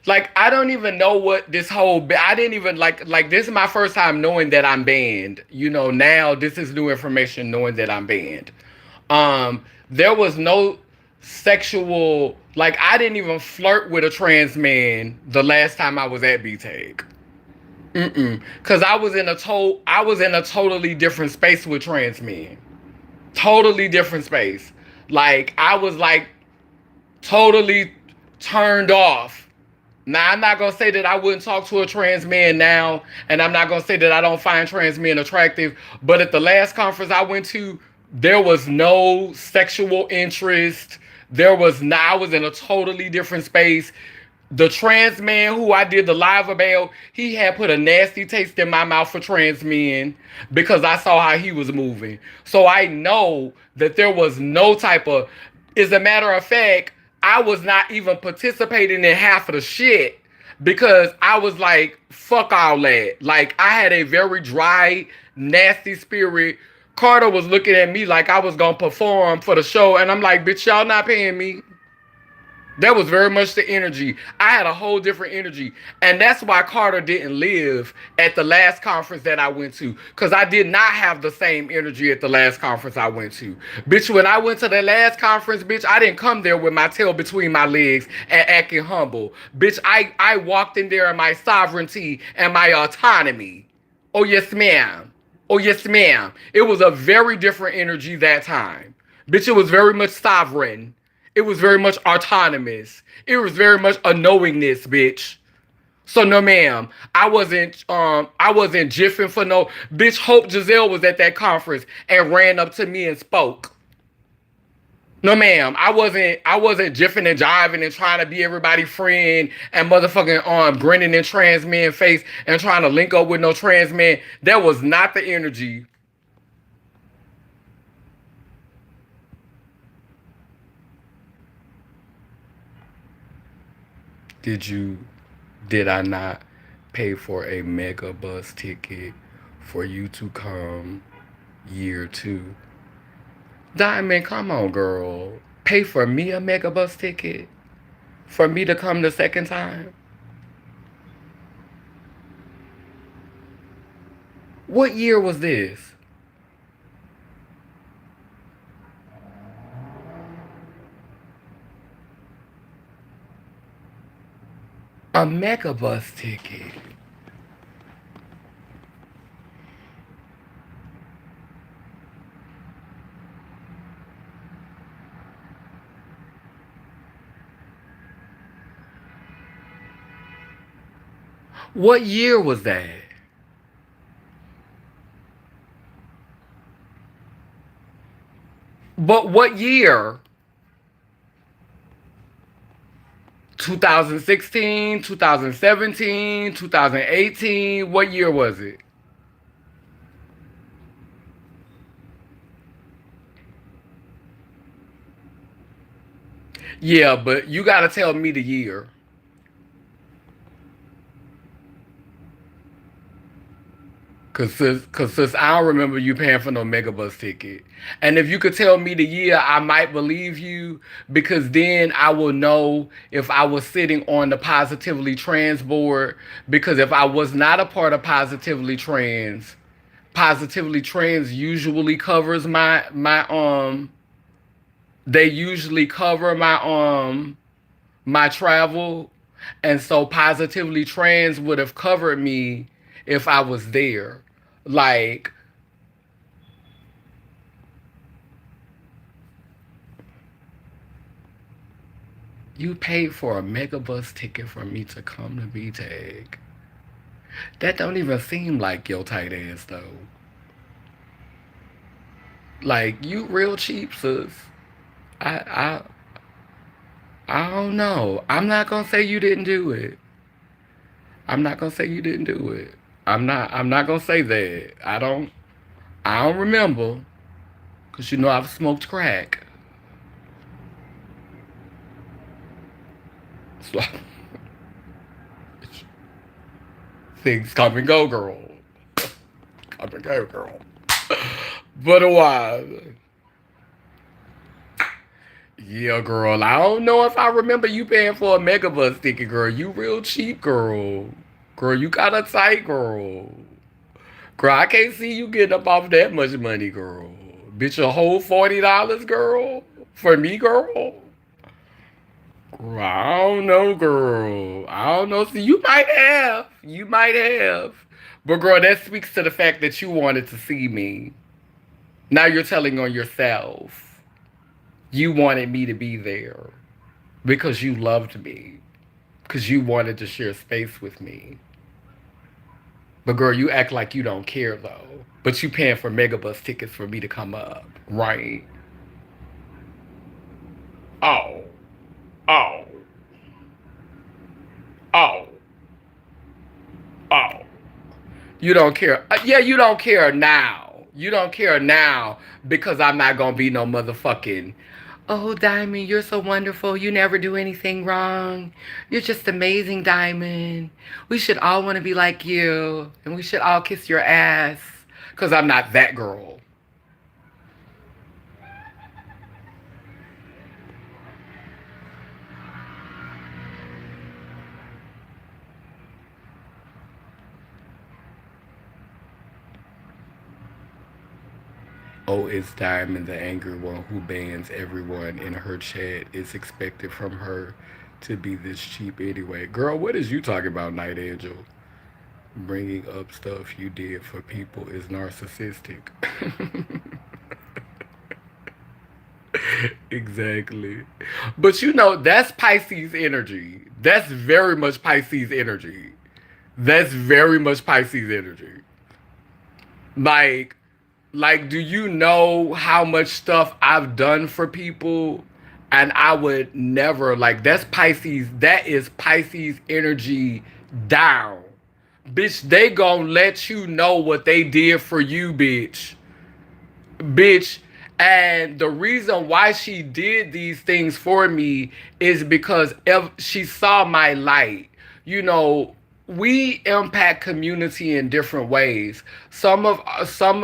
like, I don't even know what this whole, I didn't even, like, this is my first time knowing that I'm banned. You know, now this is new information knowing that I'm banned. There was no sexual, like, I didn't even flirt with a trans man the last time I was at BTEC. Cause I was in a totally different space with trans men. Totally different space. Like, I was like totally turned off Now, I'm not going to say that I wouldn't talk to a trans man now, and I'm not going to say that I don't find trans men attractive, but at the last conference I went to, there was no sexual interest. There was not, I was in a totally different space. The trans man who I did the live about, he had put a nasty taste in my mouth for trans men because I saw how he was moving. So I know that there was no type of, as a matter of fact, I was not even participating in half of the shit because I was like, fuck all that. Like, I had a very dry, nasty spirit. Carter was looking at me like I was gonna perform for the show, and I'm like, bitch, y'all not paying me. That was very much the energy. I had a whole different energy. And that's why Carter didn't live at the last conference that I went to. Because I did not have the same energy at the last conference I went to. Bitch, when I went to the last conference, bitch, I didn't come there with my tail between my legs and acting humble. Bitch, I walked in there in my sovereignty and my autonomy. Oh, yes, ma'am. Oh, yes, ma'am. It was a very different energy that time. Bitch, it was very much sovereign. It was very much autonomous. It was very much a knowingness, bitch. So no ma'am, I wasn't jiffing for no bitch. Hope Giselle was at that conference and ran up to me and spoke. No ma'am, I wasn't jiffing and jiving and trying to be everybody's friend and motherfucking grinning in trans man face and trying to link up with no trans man. That was not the energy. Did you, did I not pay for a mega bus ticket for you to come year two? Diamond, come on, girl. Pay for me a mega bus ticket for me to come the second time? What year was this? A mega bus ticket. What year was that? But what year? 2016, 2017, 2018. What year was it? Yeah, but you gotta tell me the year. Cause I don't remember you paying for no megabus ticket. And if you could tell me the year, I might believe you because then I will know if I was sitting on the Positively Trans board. Because if I was not a part of Positively Trans usually covers they usually cover my travel. And so Positively Trans would have covered me if I was there. Like, you paid for a megabus ticket for me to come to B-Tag. That don't even seem like your tight ass though. Like, you real cheap, sis. I I don't know. I'm not gonna say you didn't do it. I'm not gonna say you didn't do it. I'm not gonna say that. I don't remember. Cause you know I've smoked crack. So things come and go, girl. Come and go, girl. But a while. Yeah, girl. I don't know if I remember you paying for a megabus ticket, girl. You real cheap, girl. Girl, you got a tight, girl. Girl, I can't see you getting up off that much money, girl. Bitch, a whole $40, girl? For me, girl? Girl, I don't know, girl. I don't know. See, you might have. You might have. But, girl, that speaks to the fact that you wanted to see me. Now you're telling on yourself. You wanted me to be there because you loved me. because you wanted to share space with me. But girl, you act like you don't care though. But you paying for megabus tickets for me to come up, right? Oh, oh, oh, oh. You don't care. Yeah, you don't care now. You don't care now because I'm not gonna be no motherfucking. Oh, Diamond, you're so wonderful. You never do anything wrong. You're just amazing, Diamond. We should all want to be like you, and we should all kiss your ass. Cause I'm not that girl. Oh, it's Diamond, the angry one who bans everyone in her chat. It's expected from her to be this cheap anyway. Girl, what is you talking about, Night Angel? Bringing up stuff you did for people is narcissistic. Exactly. But you know, that's Pisces energy. That's very much Pisces energy. That's very much Pisces energy. Like, do you know how much stuff I've done for people? And I would never, like, that's Pisces. That is Pisces energy down. Bitch, they gonna let you know what they did for you, bitch. Bitch. And the reason why she did these things for me is because she saw my light. You know, we impact community in different ways. Some of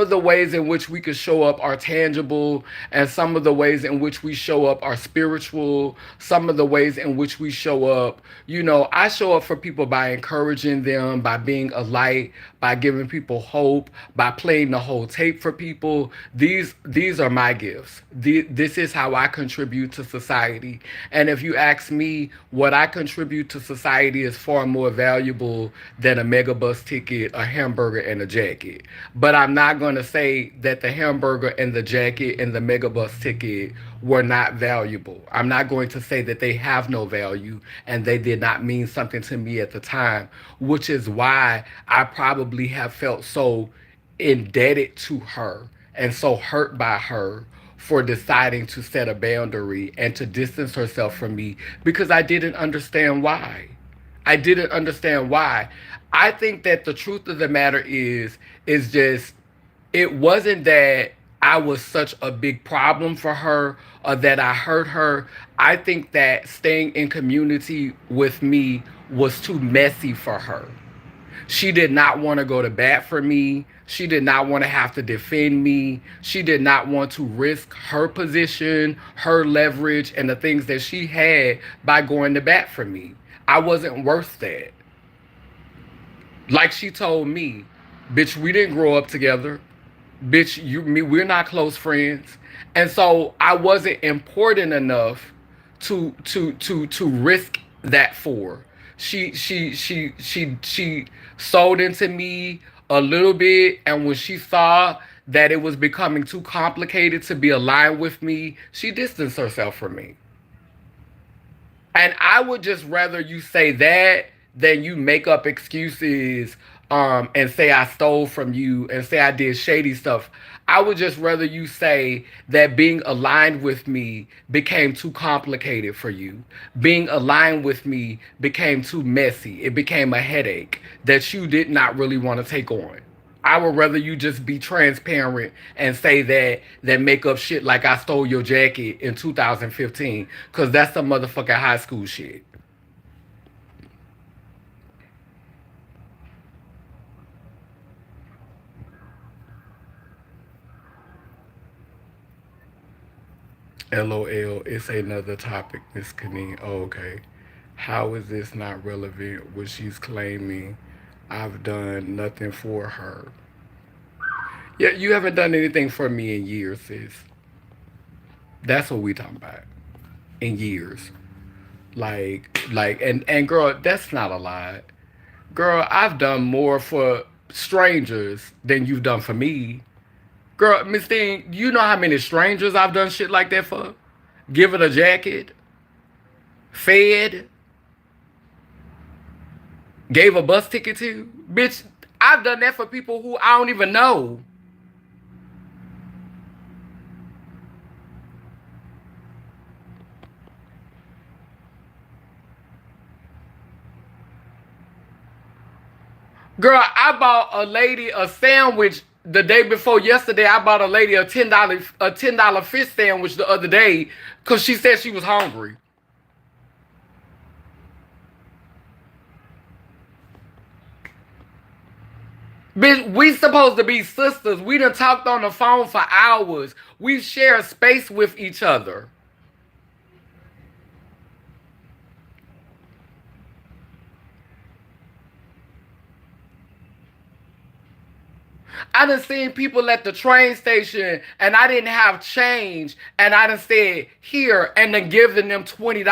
the ways in which we could show up are tangible, and some of the ways in which we show up are spiritual. Some of the ways in which we show up, you know, I show up for people by encouraging them, by being a light, by giving people hope, by playing the whole tape for people. These are my gifts. This is how I contribute to society. And if you ask me, what I contribute to society is far more valuable than a megabus ticket, a hamburger, and a jacket. But I'm not going to say that the hamburger and the jacket and the megabus ticket were not valuable. I'm not going to say that they have no value and they did not mean something to me at the time, which is why I probably have felt so indebted to her and so hurt by her for deciding to set a boundary and to distance herself from me because I didn't understand why. I didn't understand why. I think that the truth of the matter is just it wasn't that I was such a big problem for her or that I hurt her. I think that staying in community with me was too messy for her. She did not want to go to bat for me. She did not want to have to defend me. She did not want to risk her position, her leverage, and the things that she had by going to bat for me. I wasn't worth that. Like she told me, bitch, we didn't grow up together. Bitch, we're not close friends. And so I wasn't important enough to risk that for. She sold into me a little bit, and when she saw that it was becoming too complicated to be aligned with me, she distanced herself from me. And I would just rather you say that than you make up excuses and say I stole from you and say I did shady stuff. I would just rather you say that being aligned with me became too complicated for you. Being aligned with me became too messy. It became a headache that you did not really want to take on. I would rather you just be transparent and say that make up shit like I stole your jacket in 2015, because that's some motherfucking high school shit. LOL, it's another topic, Miss Kanine. Oh, okay. How is this not relevant when she's claiming I've done nothing for her? Yeah, you haven't done anything for me in years, sis. That's what we talking about. In years. And girl, that's not a lie. Girl, I've done more for strangers than you've done for me. Girl, Miss Thing, you know how many strangers I've done shit like that for? Give it a jacket, fed, Gave a bus ticket to? Bitch, I've done that for people who I don't even know. Girl, I bought a lady a sandwich the day before yesterday. I bought a lady a $10 fish sandwich the other day because she said she was hungry. Bitch, we supposed to be sisters. We done talked on the phone for hours. We share space with each other. I done seen people at the train station and I didn't have change and I done said, here, and then giving them $20,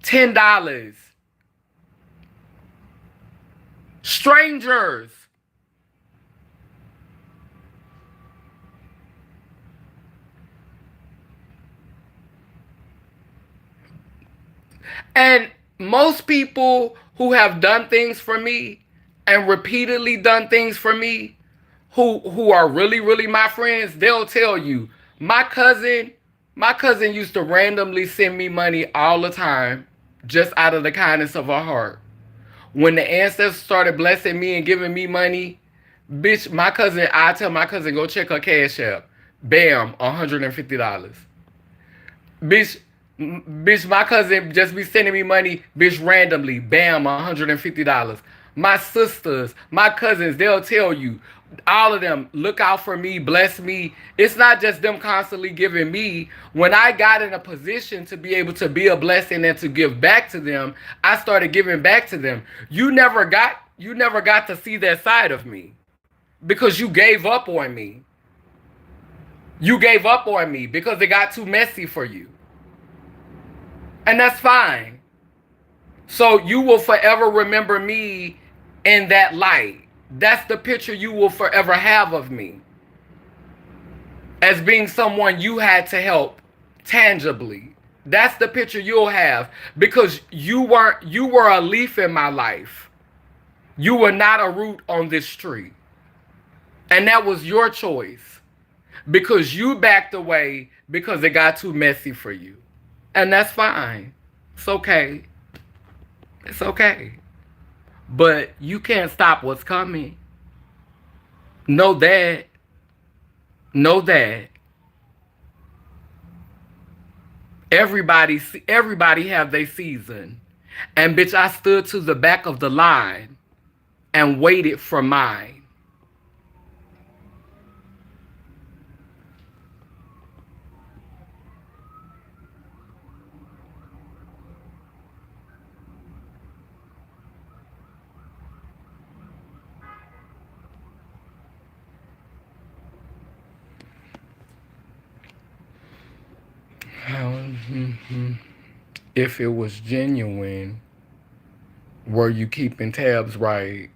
$10. Strangers. And most people who have done things for me and repeatedly done things for me, who are really, really my friends, they'll tell you, my cousin used to randomly send me money all the time, just out of the kindness of her heart. When the ancestors started blessing me and giving me money, bitch, I tell my cousin, go check her cash app. Bam, $150. Bitch, my cousin just be sending me money, bitch, randomly. Bam, $150. My sisters, my cousins, they'll tell you, all of them, look out for me, bless me. It's not just them constantly giving me. When I got in a position to be able to be a blessing and to give back to them, I started giving back to them. You never got to see that side of me because you gave up on me. You gave up on me because it got too messy for you. And that's fine. So you will forever remember me in that light. That's the picture you will forever have of me. As being someone you had to help tangibly. That's the picture you'll have because you were a leaf in my life. You were not a root on this tree. And that was your choice because you backed away because it got too messy for you. And that's fine. It's okay. It's okay. But you can't stop what's coming. Know that. Know that. Everybody have their season. And bitch, I stood to the back of the line and waited for mine. If it was genuine, were you keeping tabs right?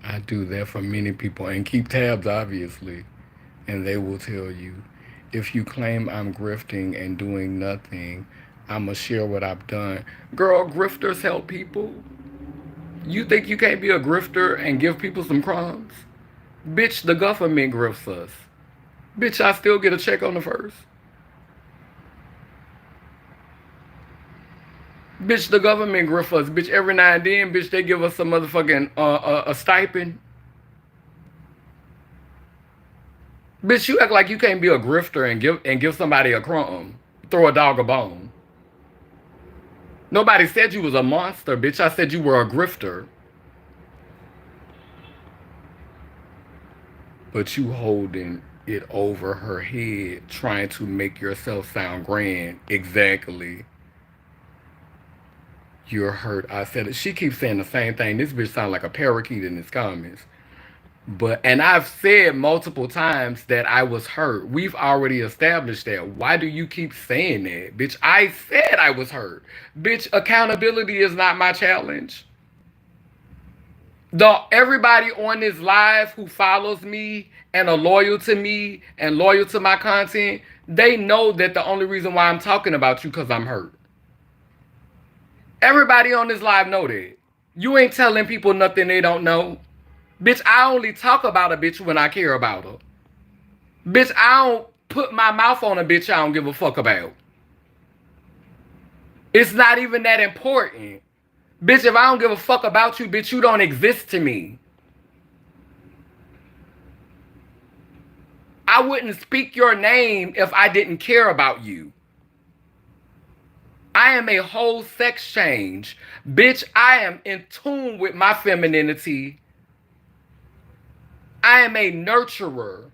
I do that for many people and keep tabs, obviously. And they will tell you, if you claim I'm grifting and doing nothing, I'ma share what I've done. Girl, grifters help people. You think you can't be a grifter and give people some crumbs? Bitch, the government grifts us. Bitch, I still get a check on the first. Bitch, the government grift us. Bitch, every now and then, bitch, they give us some motherfucking a stipend. Bitch, you act like you can't be a grifter and give somebody a crumb. Throw a dog a bone. Nobody said you was a monster, bitch. I said you were a grifter. But you holding it over her head, trying to make yourself sound grand. Exactly. You're hurt. I said it. She keeps saying the same thing. This bitch sound like a parakeet in his comments. And I've said multiple times that I was hurt. We've already established that. Why do you keep saying that? Bitch, I said I was hurt. Bitch, accountability is not my challenge. Everybody on this live who follows me and are loyal to me and loyal to my content, they know that the only reason why I'm talking about you because I'm hurt. Everybody on this live know that. You ain't telling people nothing they don't know. Bitch, I only talk about a bitch when I care about her. Bitch, I don't put my mouth on a bitch I don't give a fuck about. It's not even that important. Bitch, if I don't give a fuck about you, bitch, you don't exist to me. I wouldn't speak your name if I didn't care about you. I am a whole sex change. Bitch, I am in tune with my femininity. I am a nurturer.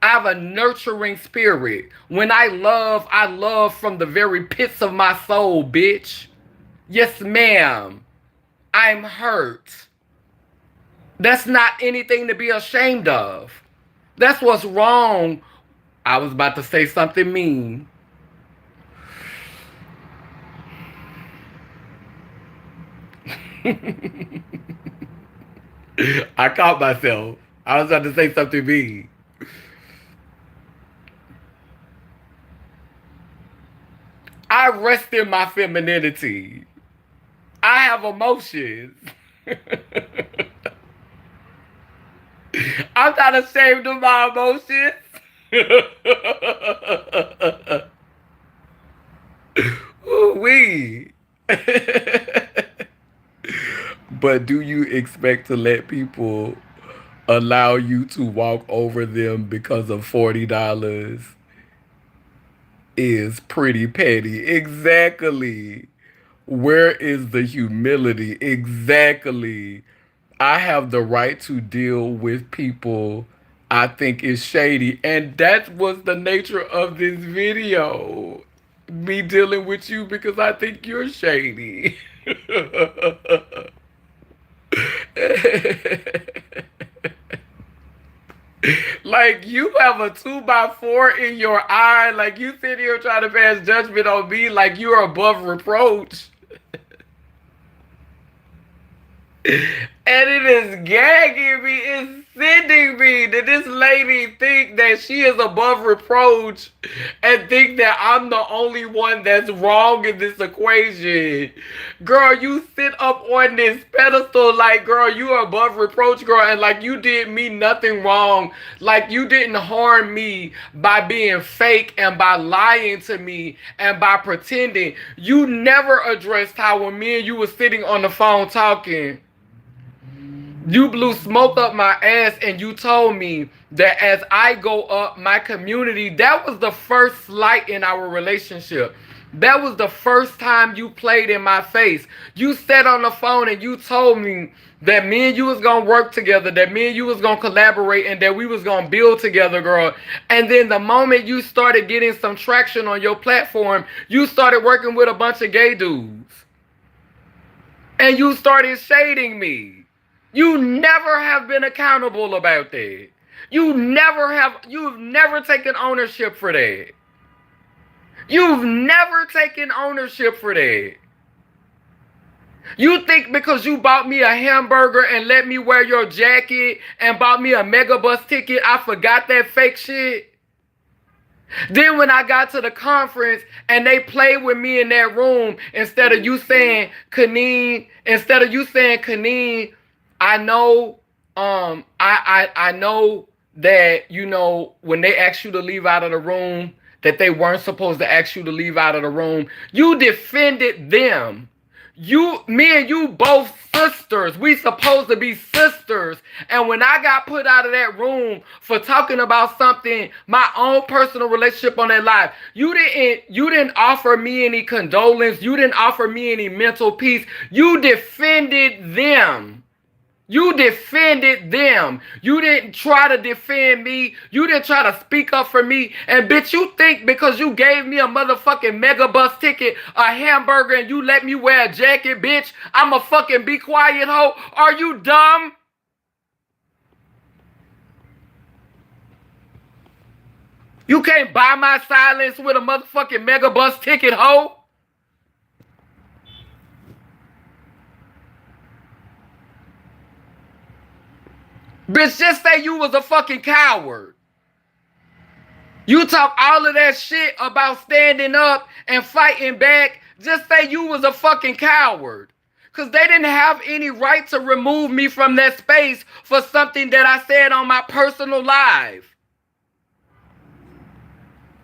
I have a nurturing spirit. When I love from the very pits of my soul, bitch. Yes, ma'am. I'm hurt. That's not anything to be ashamed of. That's what's wrong. I was about to say something mean. I caught myself. I was about to say something mean. I rest in my femininity. I have emotions. I'm not ashamed of my emotions. Ooh-wee. But do you expect to let people allow you to walk over them because of $40? Is pretty petty. Exactly. Where is the humility? Exactly. I have the right to deal with people I think is shady. And that was the nature of this video. Me dealing with you because I think you're shady. Like, you have a 2x4 in your eye. Like, you sit here trying to pass judgment on me like you're above reproach. And it is gagging me, it's sending me that this lady think that she is above reproach and think that I'm the only one that's wrong in this equation. Girl, you sit up on this pedestal like, girl, you are above reproach, girl, and like you did me nothing wrong. Like you didn't harm me by being fake and by lying to me and by pretending. You never addressed how when me and you were sitting on the phone talking, you blew smoke up my ass and you told me that as I go up my community, that was the first slight in our relationship. That was the first time you played in my face. You sat on the phone and you told me that me and you was going to work together, that me and you was going to collaborate, and that we was going to build together, girl. And then the moment you started getting some traction on your platform, you started working with a bunch of gay dudes. And you started shading me. You never have been accountable about that. You've never taken ownership for that. You've never taken ownership for that. You think because you bought me a hamburger and let me wear your jacket and bought me a megabus ticket, I forgot that fake shit? Then when I got to the conference and they played with me in that room, instead of you saying, Kaneen, I know, I know that, you know, when they asked you to leave out of the room, that they weren't supposed to ask you to leave out of the room. You defended them. Me and you both sisters. We supposed to be sisters. And when I got put out of that room for talking about something, my own personal relationship on that live, you didn't offer me any condolence. You didn't offer me any mental peace. You defended them. You defended them. You didn't try to defend me. You didn't try to speak up for me. And bitch, you think because you gave me a motherfucking megabus ticket, a hamburger, and you let me wear a jacket, bitch, I'ma fucking be quiet, hoe? Are you dumb? You can't buy my silence with a motherfucking megabus ticket, hoe? Bitch, just say you was a fucking coward. You talk all of that shit about standing up and fighting back. Just say you was a fucking coward. Because they didn't have any right to remove me from that space for something that I said on my personal live.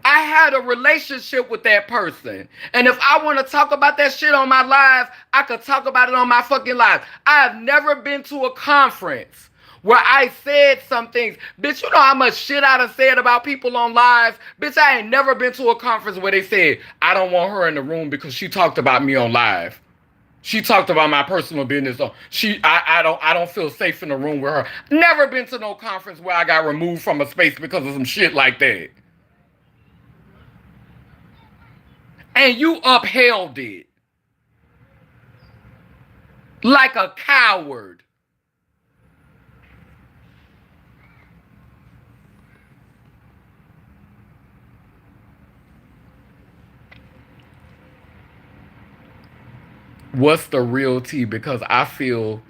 I had a relationship with that person. And if I want to talk about that shit on my live, I could talk about it on my fucking live. I have never been to a conference where I said some things. Bitch, you know how much shit I done said about people on live? Bitch, I ain't never been to a conference where they said, I don't want her in the room because she talked about me on live. She talked about my personal business. I don't feel safe in the room with her. Never been to no conference where I got removed from a space because of some shit like that. And you upheld it. Like a coward. What's the real tea? Because I feel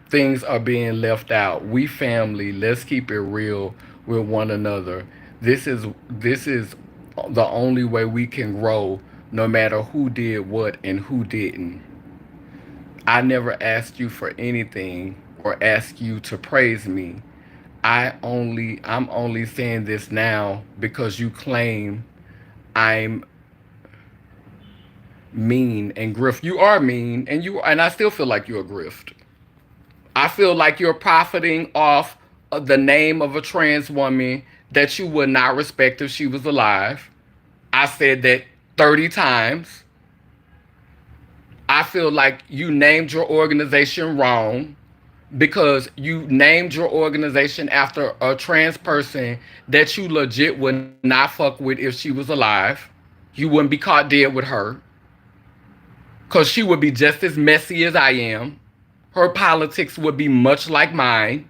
things are being left out. We family, let's keep it real with one another. This is the only way we can grow, no matter who did what and who didn't. I never asked you for anything or asked you to praise me. I'm only saying this now because you claim I'm mean and grift. You are mean, and I still feel like you're a grift. I feel like you're profiting off of the name of a trans woman that you would not respect if she was alive. I said that 30 times. I feel like you named your organization wrong because you named your organization after a trans person that you legit would not fuck with if she was alive. You wouldn't be caught dead with her because she would be just as messy as I am. Her politics would be much like mine.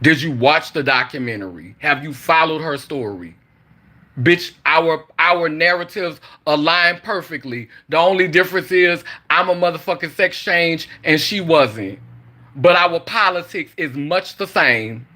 Did you watch the documentary? Have you followed her story? Bitch, our narratives align perfectly. The only difference is I'm a motherfucking sex change and she wasn't. But our politics is much the same.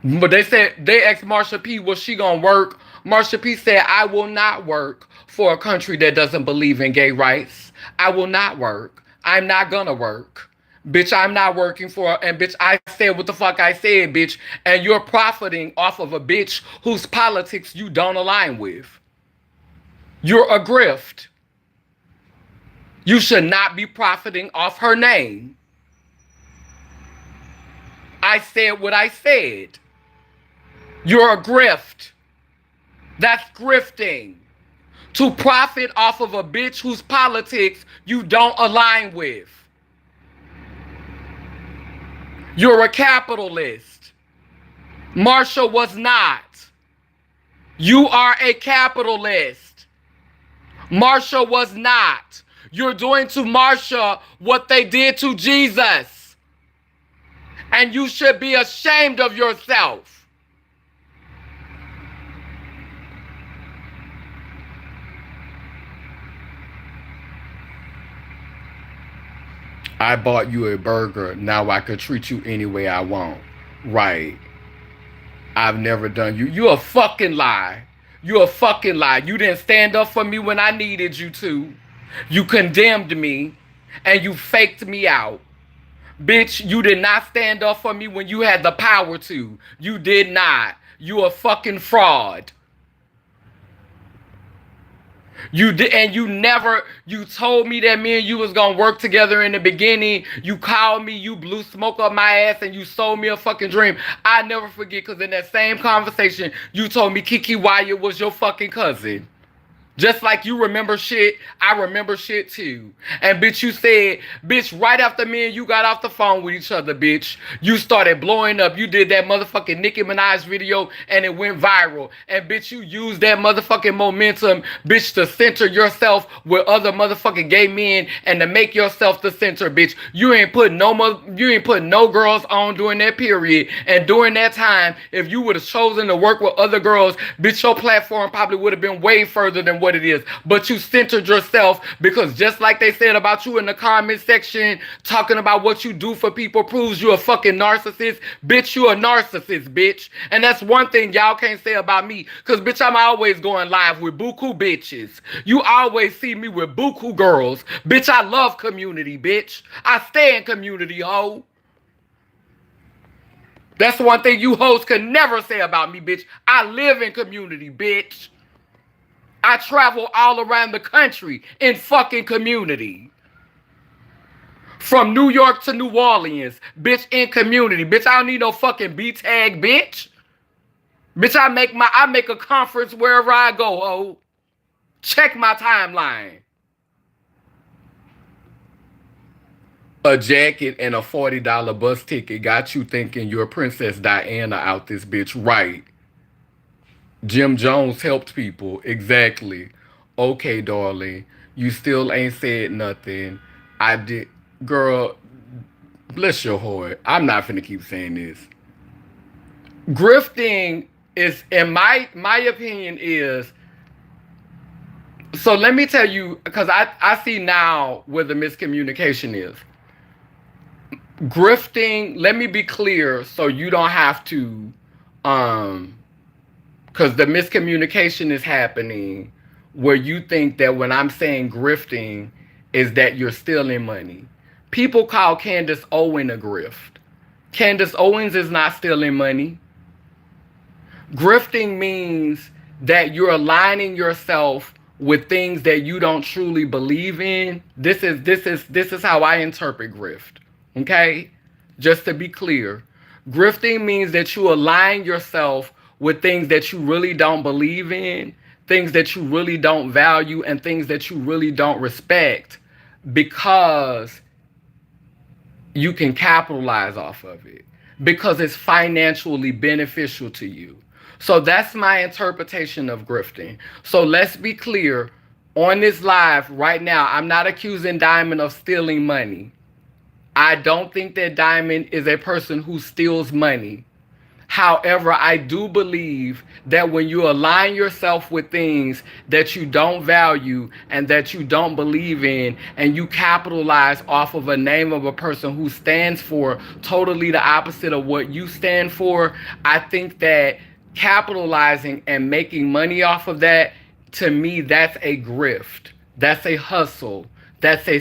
But they asked Marsha P, was she gonna work? Marsha P said, I will not work for a country that doesn't believe in gay rights. I will not work. I'm not gonna work. Bitch, I'm not working for, and bitch, I said what the fuck I said, bitch, and you're profiting off of a bitch whose politics you don't align with. You're a grift. You should not be profiting off her name. I said what I said. You're a grift. That's grifting. To profit off of a bitch whose politics you don't align with. You're a capitalist. Marsha was not. You are a capitalist. Marsha was not. You're doing to Marsha what they did to Jesus. And you should be ashamed of yourself. I bought you a burger. Now I could treat you any way I want. Right. I've never done you. You a fucking lie. You a fucking lie. You didn't stand up for me when I needed you to. You condemned me and you faked me out. Bitch, you did not stand up for me when you had the power to. You did not. You a fucking fraud. You did, and you told me that me and you was gonna work together in the beginning. You called me, you blew smoke up my ass, and you sold me a fucking dream. I never forget, because in that same conversation, you told me Kiki Wyatt was your fucking cousin. Just like you remember shit, I remember shit too. And bitch, you said, bitch, right after me and you got off the phone with each other, bitch, you started blowing up. You did that motherfucking Nicki Minaj video and it went viral. And bitch, you used that motherfucking momentum, bitch, to center yourself with other motherfucking gay men and to make yourself the center, bitch. You ain't put no girls on during that period. And during that time, if you would have chosen to work with other girls, bitch, your platform probably would have been way further than what what it is. But you centered yourself because just like they said about you in the comment section, talking about what you do for people proves you a fucking narcissist. Bitch, you a narcissist, bitch. And that's one thing y'all can't say about me. Because, bitch, I'm always going live with buku bitches. You always see me with buku girls. Bitch, I love community, bitch. I stay in community, ho. That's one thing you hoes can never say about me, bitch. I live in community, bitch. I travel all around the country in fucking community. From New York to New Orleans, bitch, in community. Bitch, I don't need no fucking B-tag, bitch. Bitch, I make a conference wherever I go, ho. Check my timeline. A jacket and a $40 bus ticket got you thinking you're Princess Diana out this bitch, right? Jim Jones helped people, exactly. Okay, darling, you still ain't said nothing. I did, girl, bless your heart. I'm not finna keep saying this. Grifting is, in my opinion, is, so let me tell you, because I see now where the miscommunication is. Grifting, let me be clear so you don't have to, because the miscommunication is happening where you think that when I'm saying grifting is that you're stealing money. People call Candace Owen a grift. Candace Owens is not stealing money. Grifting means that you're aligning yourself with things that you don't truly believe in. This is how I interpret grift. Okay? Just to be clear, grifting means that you align yourself with things that you really don't believe in, things that you really don't value, and things that you really don't respect because you can capitalize off of it, because it's financially beneficial to you. So that's my interpretation of grifting. So let's be clear. On this live right now, I'm not accusing Diamond of stealing money. I don't think that Diamond is a person who steals money. However, I do believe that when you align yourself with things that you don't value and that you don't believe in, and you capitalize off of a name of a person who stands for totally the opposite of what you stand for, I think that capitalizing and making money off of that, to me, that's a grift. That's a hustle. That's a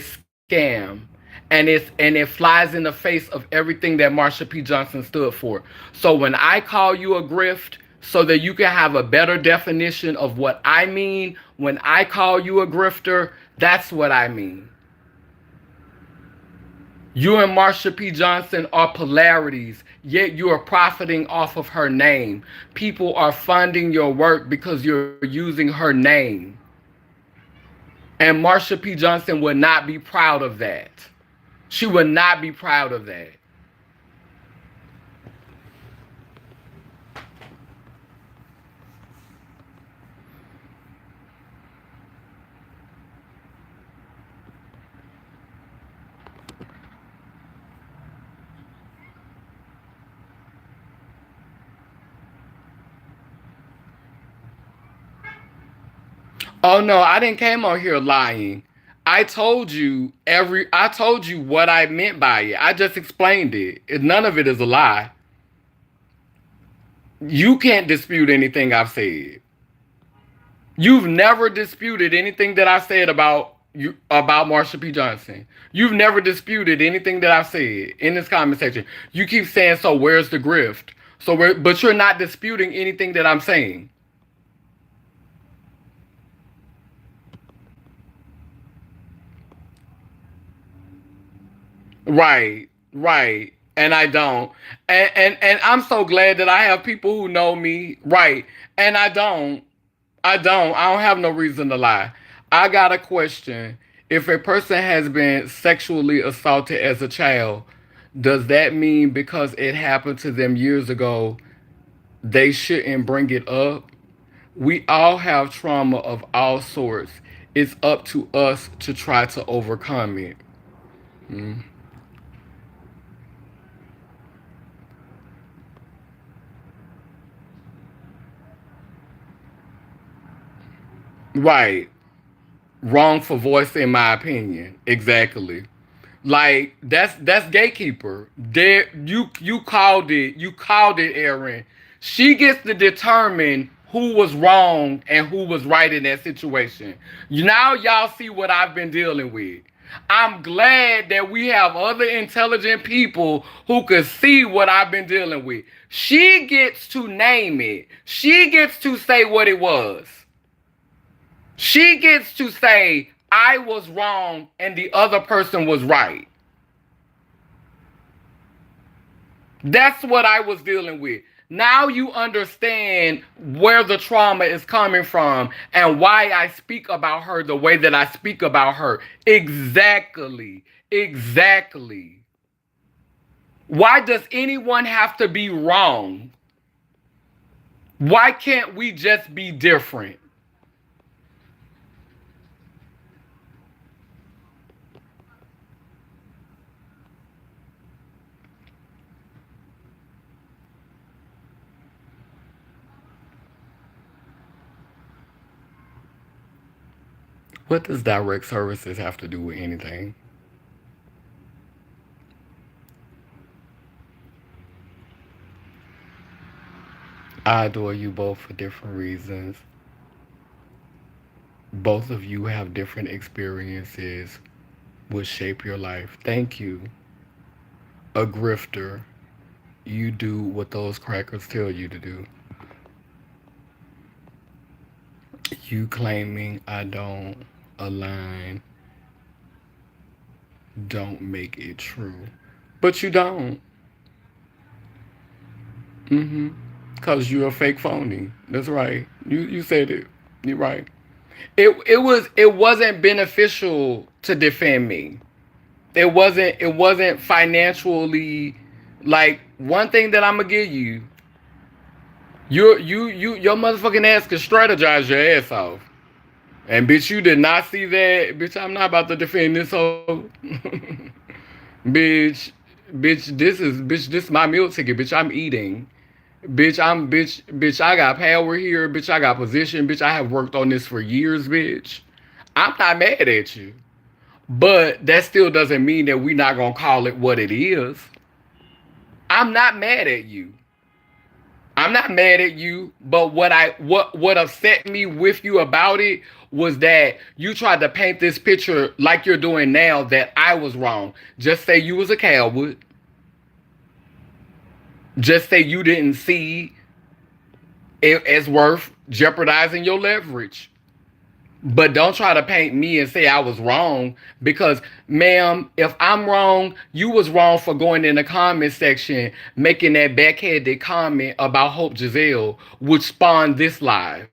scam. And it flies in the face of everything that Marsha P. Johnson stood for. So when I call you a grift, so that you can have a better definition of what I mean, when I call you a grifter, that's what I mean. You and Marsha P. Johnson are polarities, yet you are profiting off of her name. People are funding your work because you're using her name. And Marsha P. Johnson would not be proud of that. She would not be proud of that. Oh no, I didn't came on here lying. I told you what I meant by it. I just explained it. None of it is a lie. You can't dispute anything I've said. You've never disputed anything that I said about Marsha P. Johnson. You've never disputed anything that I've said in this comment section. You keep saying, so where's the grift? But you're not disputing anything that I'm saying. Right, right. And I don't. And I'm so glad that I have people who know me. Right. And I don't. I don't have no reason to lie. I got a question. If a person has been sexually assaulted as a child, does that mean because it happened to them years ago, they shouldn't bring it up? We all have trauma of all sorts. It's up to us to try to overcome it. Mm. Right. Wrong for voicing my opinion. Exactly. Like that's gatekeeper. There you called it. You called it, Aaron. She gets to determine who was wrong and who was right in that situation. Now y'all see what I've been dealing with. I'm glad that we have other intelligent people who could see what I've been dealing with. She gets to name it. She gets to say what it was. She gets to say, I was wrong and the other person was right. That's what I was dealing with. Now you understand where the trauma is coming from and why I speak about her the way that I speak about her. Exactly. Exactly. Why does anyone have to be wrong? Why can't we just be different? What does direct services have to do with anything? I adore you both for different reasons. Both of you have different experiences which shape your life. Thank you. A grifter. You do what those crackers tell you to do. You claiming I don't align don't make it true. But you don't. Mm-hmm. Cause you're a fake phony. That's right. You said it. You're right. It wasn't beneficial to defend me. It wasn't financially, like, one thing that I'm gonna give you. Your motherfucking ass can strategize your ass off. And bitch, you did not see that. Bitch, I'm not about to defend this whole bitch, this my meal ticket, bitch. I'm eating. Bitch, I got power here, bitch. I got position, bitch. I have worked on this for years, bitch. I'm not mad at you. But that still doesn't mean that we're not gonna call it what it is. I'm not mad at you. I'm not mad at you, but what upset me with you about it was that you tried to paint this picture like you're doing now that I was wrong. Just say you was a coward. Just say you didn't see it as worth jeopardizing your leverage. But don't try to paint me and say I was wrong because, ma'am, if I'm wrong, you was wrong for going in the comment section, making that backhanded comment about Hope Giselle, which spawned this live.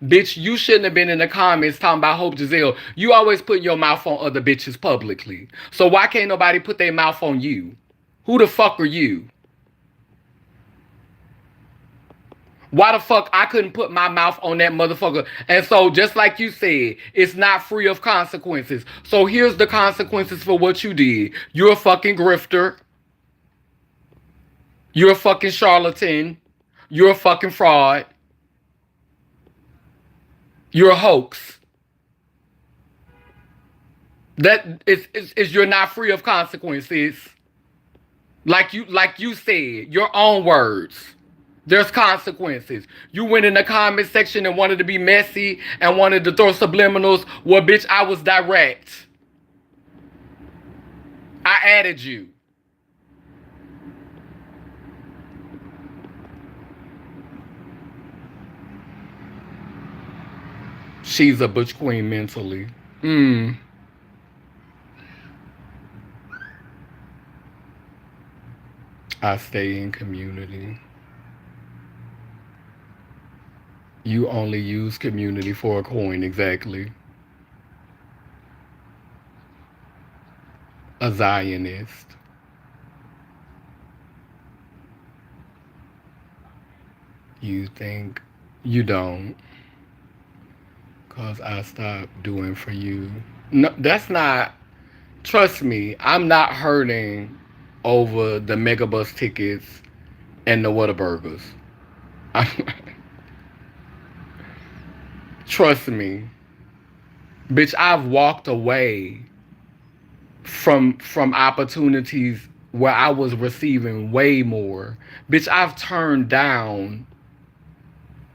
Bitch, you shouldn't have been in the comments talking about Hope Giselle. You always put your mouth on other bitches publicly. So why can't nobody put their mouth on you? Who the fuck are you? Why the fuck I couldn't put my mouth on that motherfucker? And so, just like you said, it's not free of consequences. So here's the consequences for what you did. You're a fucking grifter. You're a fucking charlatan. You're a fucking fraud. You're a hoax. That is you're not free of consequences. Like you said, your own words. There's consequences. You went in the comment section and wanted to be messy and wanted to throw subliminals. Well, bitch, I was direct. I added you. She's a butch queen mentally. I stay in community. You only use community for a coin, exactly. A Zionist. You think you don't. Cause I stopped doing for you. No, that's not. Trust me, I'm not hurting over the megabus tickets and the Whataburgers. Trust me. Bitch, I've walked away from opportunities where I was receiving way more. Bitch, I've turned down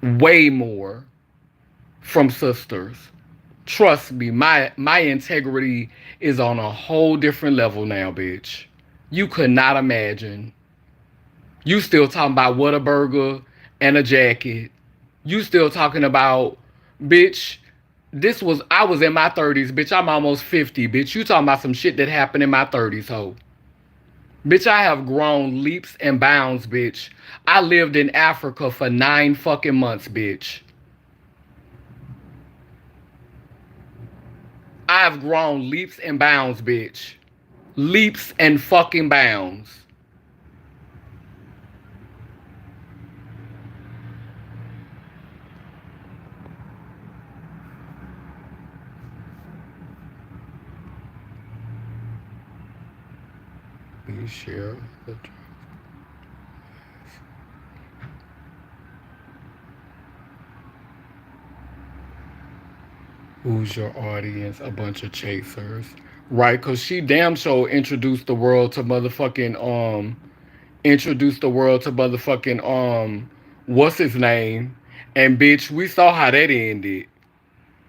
way more from sisters. Trust me, my integrity is on a whole different level now, bitch. You could not imagine. You still talking about Whataburger and a jacket. You still talking about, bitch, I was in my 30s, bitch. I'm almost 50, bitch. You talking about some shit that happened in my 30s, ho. Bitch, I have grown leaps and bounds, bitch. I lived in Africa for 9 fucking months, bitch. I have grown leaps and bounds, bitch. Leaps and fucking bounds. Please share the. Who's your audience? A bunch of chasers. Right, cause she damn sure introduced the world to what's his name? And bitch, we saw how that ended.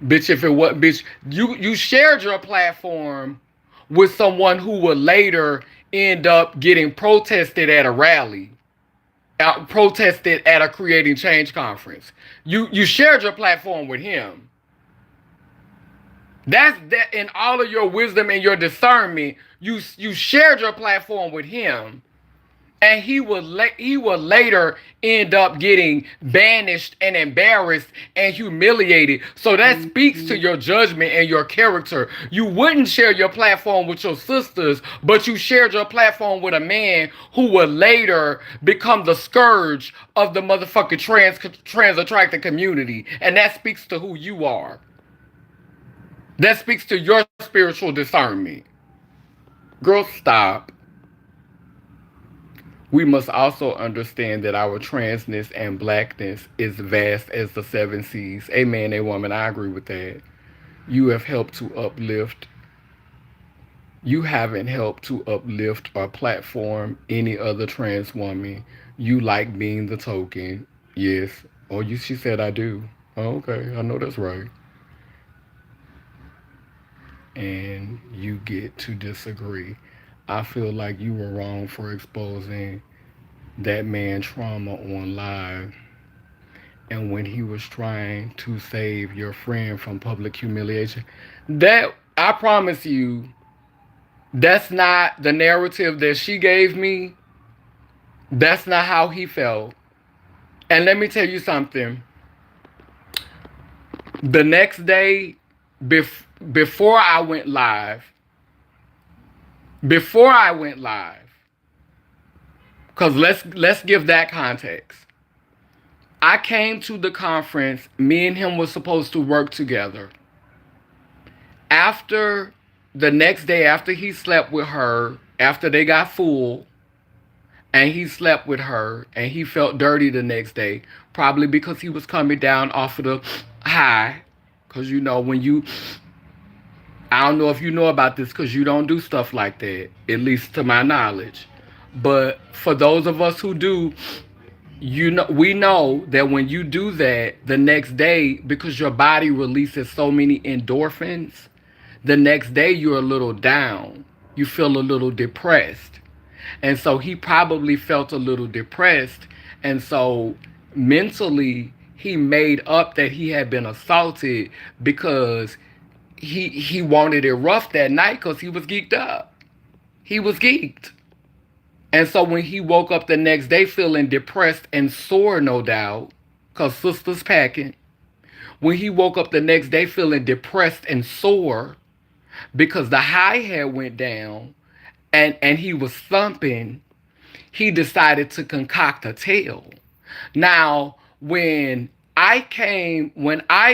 Bitch, if it was bitch, you shared your platform with someone who would later end up getting protested at a rally. Protested at a Creating Change conference. You shared your platform with him. That's that in all of your wisdom and your discernment, you shared your platform with him. And he will later end up getting banished and embarrassed and humiliated. So that speaks to your judgment and your character. You wouldn't share your platform with your sisters, but you shared your platform with a man who will later become the scourge of the motherfucking trans attracted community. And that speaks to who you are. That speaks to your spiritual discernment. Girl, stop. We must also understand that our transness and blackness is vast as the seven seas. Amen, a woman. I agree with that. You have helped to uplift. You haven't helped to uplift or platform any other trans woman. You like being the token. Yes. Oh, she said I do. Oh, okay. I know that's right. And you get to disagree. I feel like you were wrong for exposing that man trauma on live, and when he was trying to save your friend from public humiliation. That, I promise you, that's not the narrative that she gave me. That's not how he felt. And let me tell you something. The next day, before I went live, because let's give that context. I came to the conference. Me and him was supposed to work together. After the next day, after he slept with her, after they got full, and he slept with her, and he felt dirty the next day, probably because he was coming down off of the high. Because you know, I don't know if you know about this, because you don't do stuff like that, at least to my knowledge. But for those of us who do, we know that when you do that the next day, because your body releases so many endorphins, the next day you're a little down. You feel a little depressed. And so he probably felt a little depressed. And so mentally he made up that he had been assaulted because he wanted it rough that night because he was geeked up. He was geeked. And so when he woke up the next day feeling depressed and sore, no doubt, because sister's packing. When he woke up the next day feeling depressed and sore because the high had went down and he was thumping, he decided to concoct a tale. Now, when I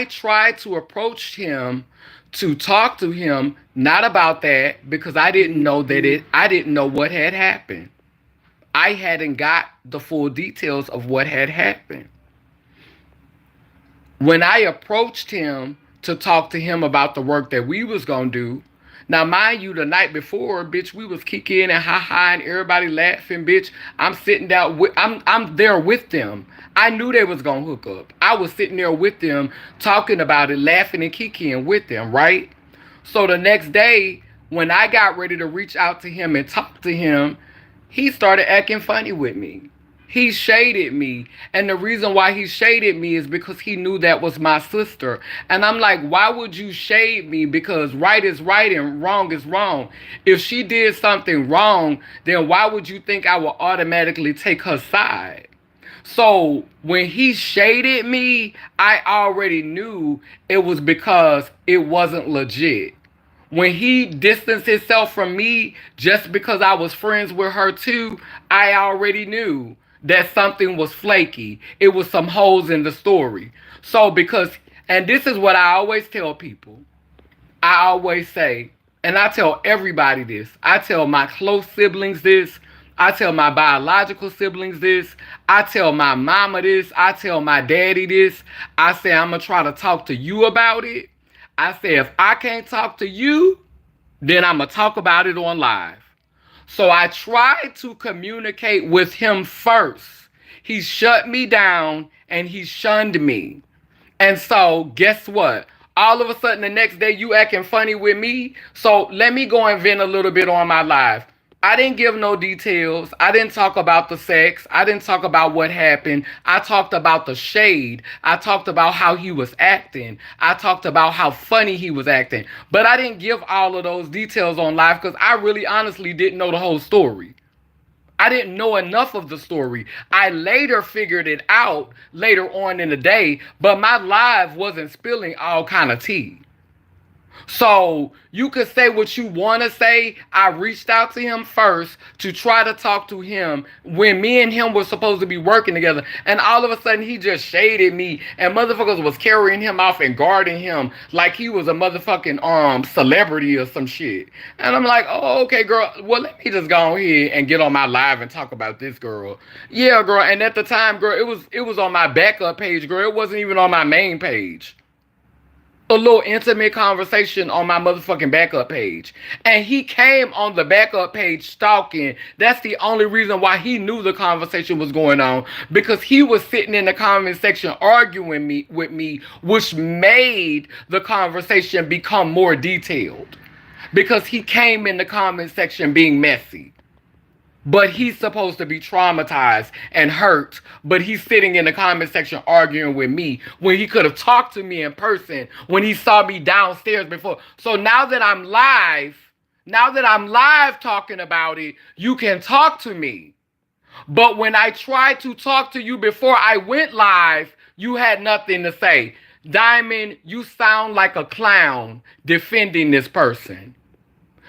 tried to approach him to talk to him, not about that, because I didn't know what had happened. I hadn't got the full details of what had happened. When I approached him to talk to him about the work that we was gonna do, now mind you, the night before, bitch, we was kicking and ha and everybody laughing, bitch. I'm sitting down with, I'm there with them. I knew they was gonna hook up. I was sitting there with them, talking about it, laughing and kicking with them, right? So the next day, when I got ready to reach out to him and talk to him, he started acting funny with me. He shaded me. And the reason why he shaded me is because he knew that was my sister. And I'm like, why would you shade me? Because right is right and wrong is wrong. If she did something wrong, then why would you think I would automatically take her side? So when he shaded me, I already knew it was because it wasn't legit. When he distanced himself from me just because I was friends with her too, I already knew that something was flaky. It was some holes in the story. So because, and this is what I always tell people. I always say, and I tell everybody this. I tell my close siblings this. I tell my biological siblings this. I tell my mama this. I tell my daddy this. I say, I'm going to try to talk to you about it. I say, if I can't talk to you, then I'm going to talk about it on live. So I tried to communicate with him first. He shut me down and he shunned me. And so guess what? All of a sudden the next day you acting funny with me. So let me go and vent a little bit on my live. I didn't give no details. I didn't talk about the sex. I didn't talk about what happened. I talked about the shade. I talked about how he was acting. I talked about how funny he was acting. But I didn't give all of those details on live because I really honestly didn't know the whole story. I didn't know enough of the story. I later figured it out later on in the day, but my live wasn't spilling all kind of tea. So you could say what you want to say. I reached out to him first to try to talk to him when me and him were supposed to be working together. And all of a sudden he just shaded me and motherfuckers was carrying him off and guarding him like he was a motherfucking celebrity or some shit. And I'm like, oh, okay, girl. Well, let me just go ahead and get on my live and talk about this girl. Yeah, girl. And at the time, girl, it was on my backup page, girl. It wasn't even on my main page. A little intimate conversation on my motherfucking backup page. And he came on the backup page stalking. That's the only reason why he knew the conversation was going on. Because he was sitting in the comment section arguing with me, which made the conversation become more detailed. Because he came in the comment section being messy. But he's supposed to be traumatized and hurt. But he's sitting in the comment section arguing with me when he could have talked to me in person when he saw me downstairs before. So now that I'm live talking about it, you can talk to me. But when I tried to talk to you before I went live, you had nothing to say. Diamond, you sound like a clown defending this person.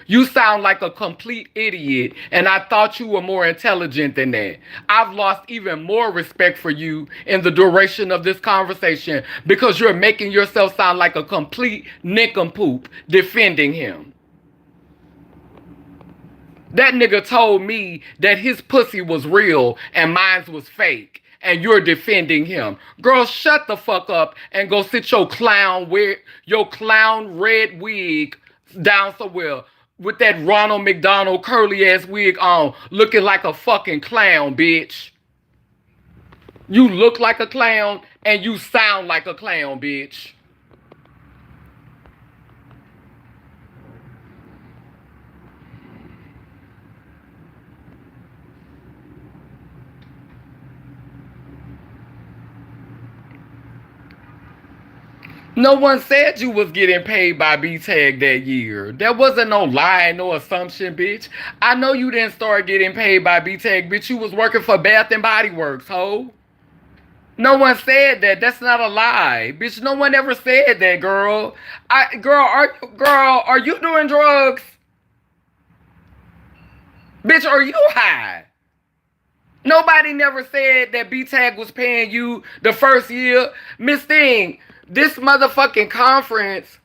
You sound like a complete idiot, and I thought you were more intelligent than that. I've lost even more respect for you in the duration of this conversation because you're making yourself sound like a complete nincompoop defending him. That nigga told me that his pussy was real and mine was fake, and you're defending him. Girl, shut the fuck up and go sit your clown red wig down somewhere. With that Ronald McDonald curly ass wig on, looking like a fucking clown, bitch. You look like a clown and you sound like a clown, bitch. No one said you was getting paid by B-Tag that year. There wasn't no lie, no assumption, bitch. I know you didn't start getting paid by B-Tag, bitch. You was working for Bath and Body Works, ho. No one said that. That's not a lie, bitch. No one ever said that, girl. Girl, are you doing drugs? Bitch, are you high? Nobody never said that B-Tag was paying you the first year. Miss Thing, this motherfucking conference,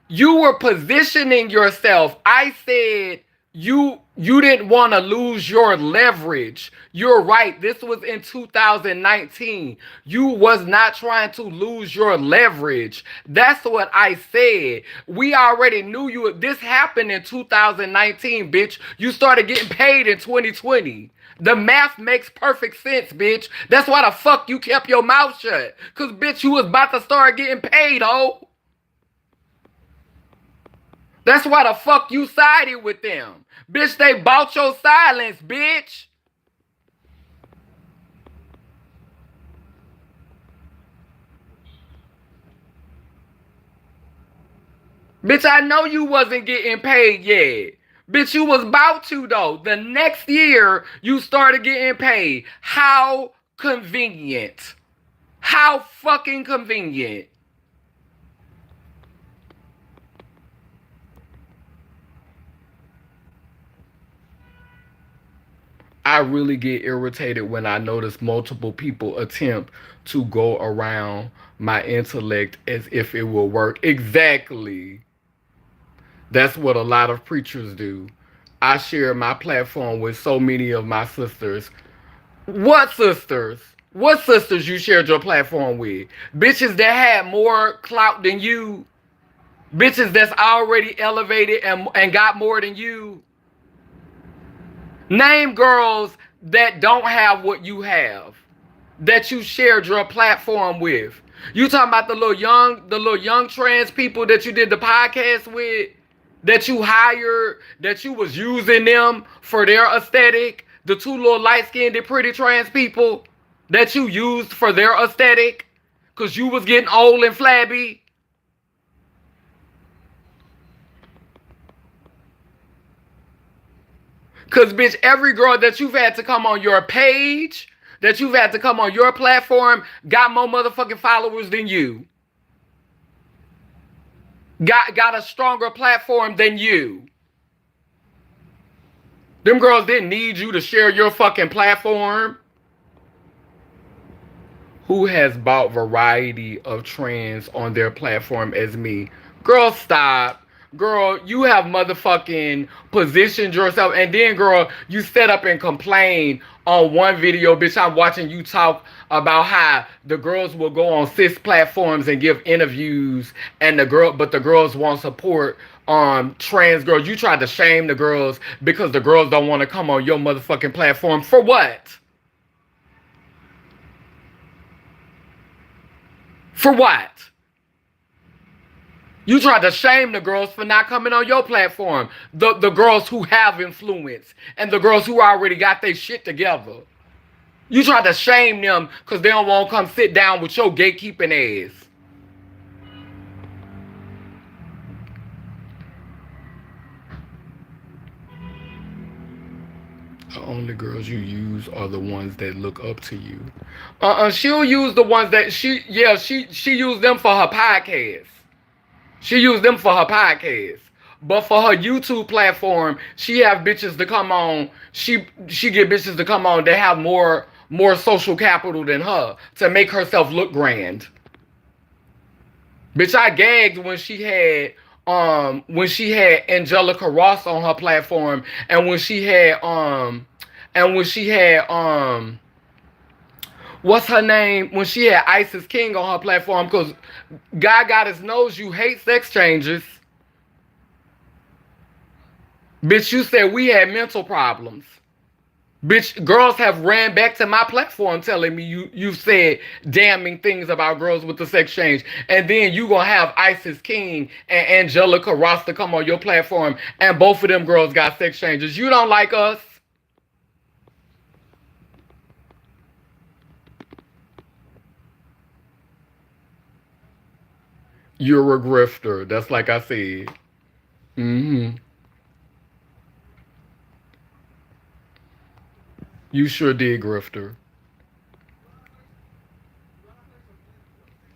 you were positioning yourself. I said you didn't want to lose your leverage. You're right. This was in 2019. You was not trying to lose your leverage. That's what I said. We already knew you. This happened in 2019, bitch. You started getting paid in 2020. The math makes perfect sense, bitch. That's why the fuck you kept your mouth shut. Cause bitch, you was about to start getting paid, ho. That's why the fuck you sided with them. Bitch, they bought your silence, bitch. Bitch, I know you wasn't getting paid yet. Bitch, you was about to, though. The next year, you started getting paid. How convenient. How fucking convenient. I really get irritated when I notice multiple people attempt to go around my intellect as if it will work. Exactly. That's what a lot of preachers do. I share my platform with so many of my sisters. What sisters? What sisters you shared your platform with? Bitches that had more clout than you. Bitches that's already elevated and got more than you. Name girls that don't have what you have, that you shared your platform with. You talking about the little young trans people that you did the podcast with, that you hired, that you was using them for their aesthetic. The two little light-skinned pretty trans people that you used for their aesthetic, cause you was getting old and flabby. Cause bitch, every girl that you've had to come on your page, that you've had to come on your platform, got more motherfucking followers than you. Got a stronger platform than you. Them girls didn't need you to share your fucking platform. Who has bought variety of trends on their platform as me? Girl, stop. Girl, you have motherfucking positioned yourself. And then, girl, you set up and complain on one video. Bitch, I'm watching you talk about how the girls will go on cis platforms and give interviews. And the girls won't support trans girls. You tried to shame the girls because the girls don't want to come on your motherfucking platform. For what? For what? You tried to shame the girls for not coming on your platform. The girls who have influence and the girls who already got their shit together. You tried to shame them because they don't want to come sit down with your gatekeeping ass. The only girls you use are the ones that look up to you. She'll use the ones that she used them for her podcast. She used them for her podcast. But for her YouTube platform, she have bitches to come on. She get bitches to come on that have more social capital than her to make herself look grand. Bitch, I gagged when she had Angelica Ross on her platform and when she had what's her name? When she had Isis King on her platform, because God Goddess knows you hate sex changes. Bitch, you said we had mental problems. Bitch, girls have ran back to my platform telling me you said damning things about girls with the sex change. And then you gonna have Isis King and Angelica Ross to come on your platform and both of them girls got sex changes. You don't like us? You're a grifter. That's like I said. You sure did, grifter.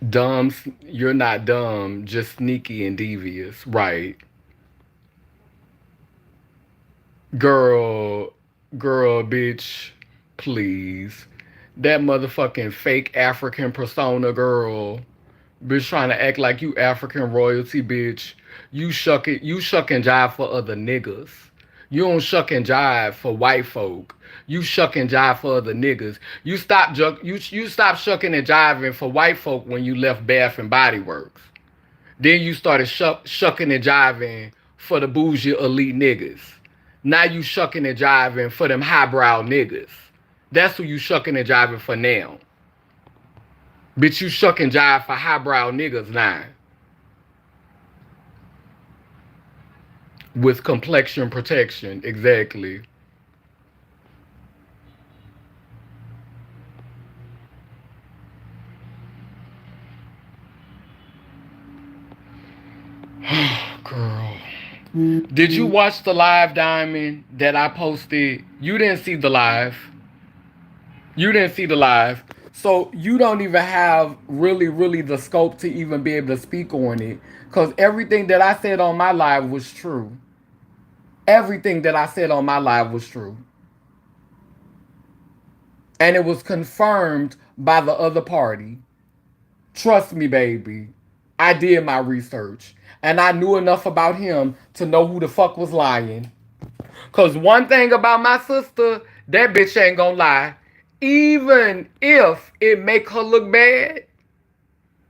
Dumb, you're not dumb, just sneaky and devious. Right. Girl, bitch, please. That motherfucking fake African persona girl. Bitch trying to act like you African royalty, bitch. You shuck and jive for other niggas. You don't shuck and jive for white folk. You shuck and jive for other niggas. You stop shucking and jiving for white folk when you left Bath and Body Works. Then you started shucking and jiving for the bougie elite niggas. Now you shucking and jiving for them highbrow niggas. That's who you shucking and jiving for now. Bitch, you shuck and jive for highbrow niggas now. With complexion protection, exactly. Girl. Did you watch the live, Diamond, that I posted? You didn't see the live. You didn't see the live. So you don't even have really the scope to even be able to speak on it. Because everything that I said on my live was true. Everything that I said on my live was true. And it was confirmed by the other party. Trust me, baby. I did my research. And I knew enough about him to know who the fuck was lying. Because one thing about my sister, that bitch ain't gonna lie. Even if it make her look bad,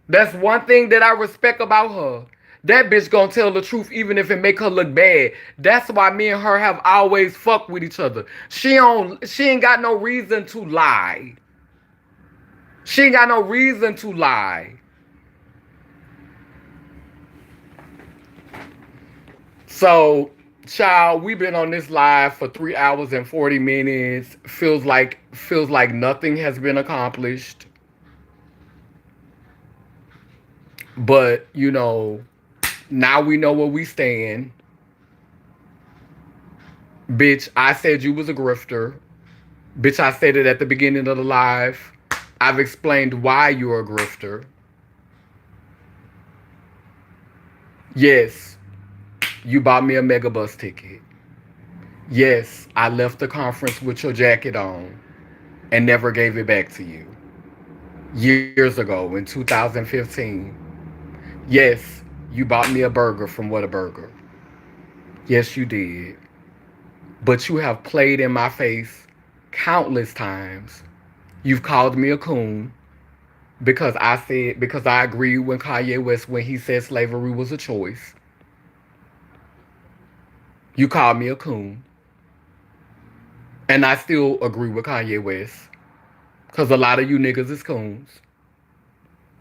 that's one thing that I respect about her. That bitch gonna tell the truth even if it make her look bad. That's why me and her have always fucked with each other. She ain't got no reason to lie. She ain't got no reason to lie. So, child, we've been on this live for 3 hours and 40 minutes. Feels like nothing has been accomplished. But, you know, now we know where we stand. Bitch, I said you was a grifter. Bitch, I said it at the beginning of the live. I've explained why you're a grifter. Yes, you bought me a megabus ticket. Yes, I left the conference with your jacket on and never gave it back to you. Years ago in 2015. Yes, you bought me a burger from Whataburger. Yes, you did. But you have played in my face countless times. You've called me a coon because I agreed with Kanye West when he said slavery was a choice. You called me a coon. And I still agree with Kanye West. Because a lot of you niggas is coons.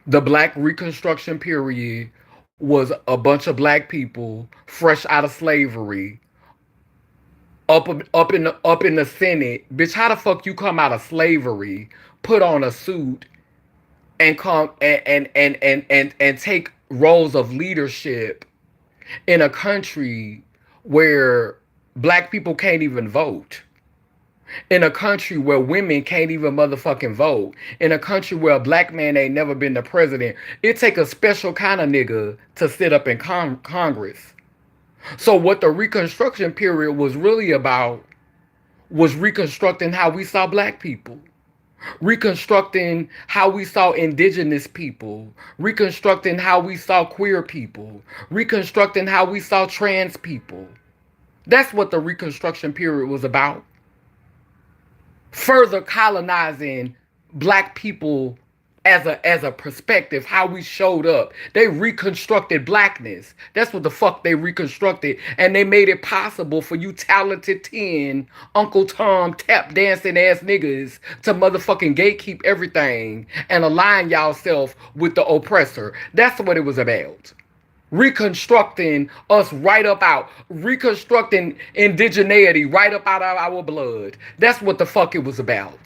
The Black Reconstruction period was a bunch of black people fresh out of slavery up in the Senate. Bitch, how the fuck you come out of slavery, put on a suit, and come and take roles of leadership in a country where black people can't even vote? In a country where women can't even motherfucking vote. In a country where a black man ain't never been the president. It take a special kind of nigga to sit up in Congress. So what the Reconstruction period was really about was reconstructing how we saw black people. Reconstructing how we saw indigenous people. Reconstructing how we saw queer people. Reconstructing how we saw trans people. That's what the Reconstruction period was about. Further colonizing black people as a perspective, how we showed up. They reconstructed blackness. That's what the fuck they reconstructed. And they made it possible for you talented 10 Uncle Tom tap dancing ass niggas to motherfucking gatekeep everything and align y'allself with the oppressor. That's what it was about. Reconstructing us right up out. Reconstructing indigeneity right up out of our blood. That's what the fuck it was about.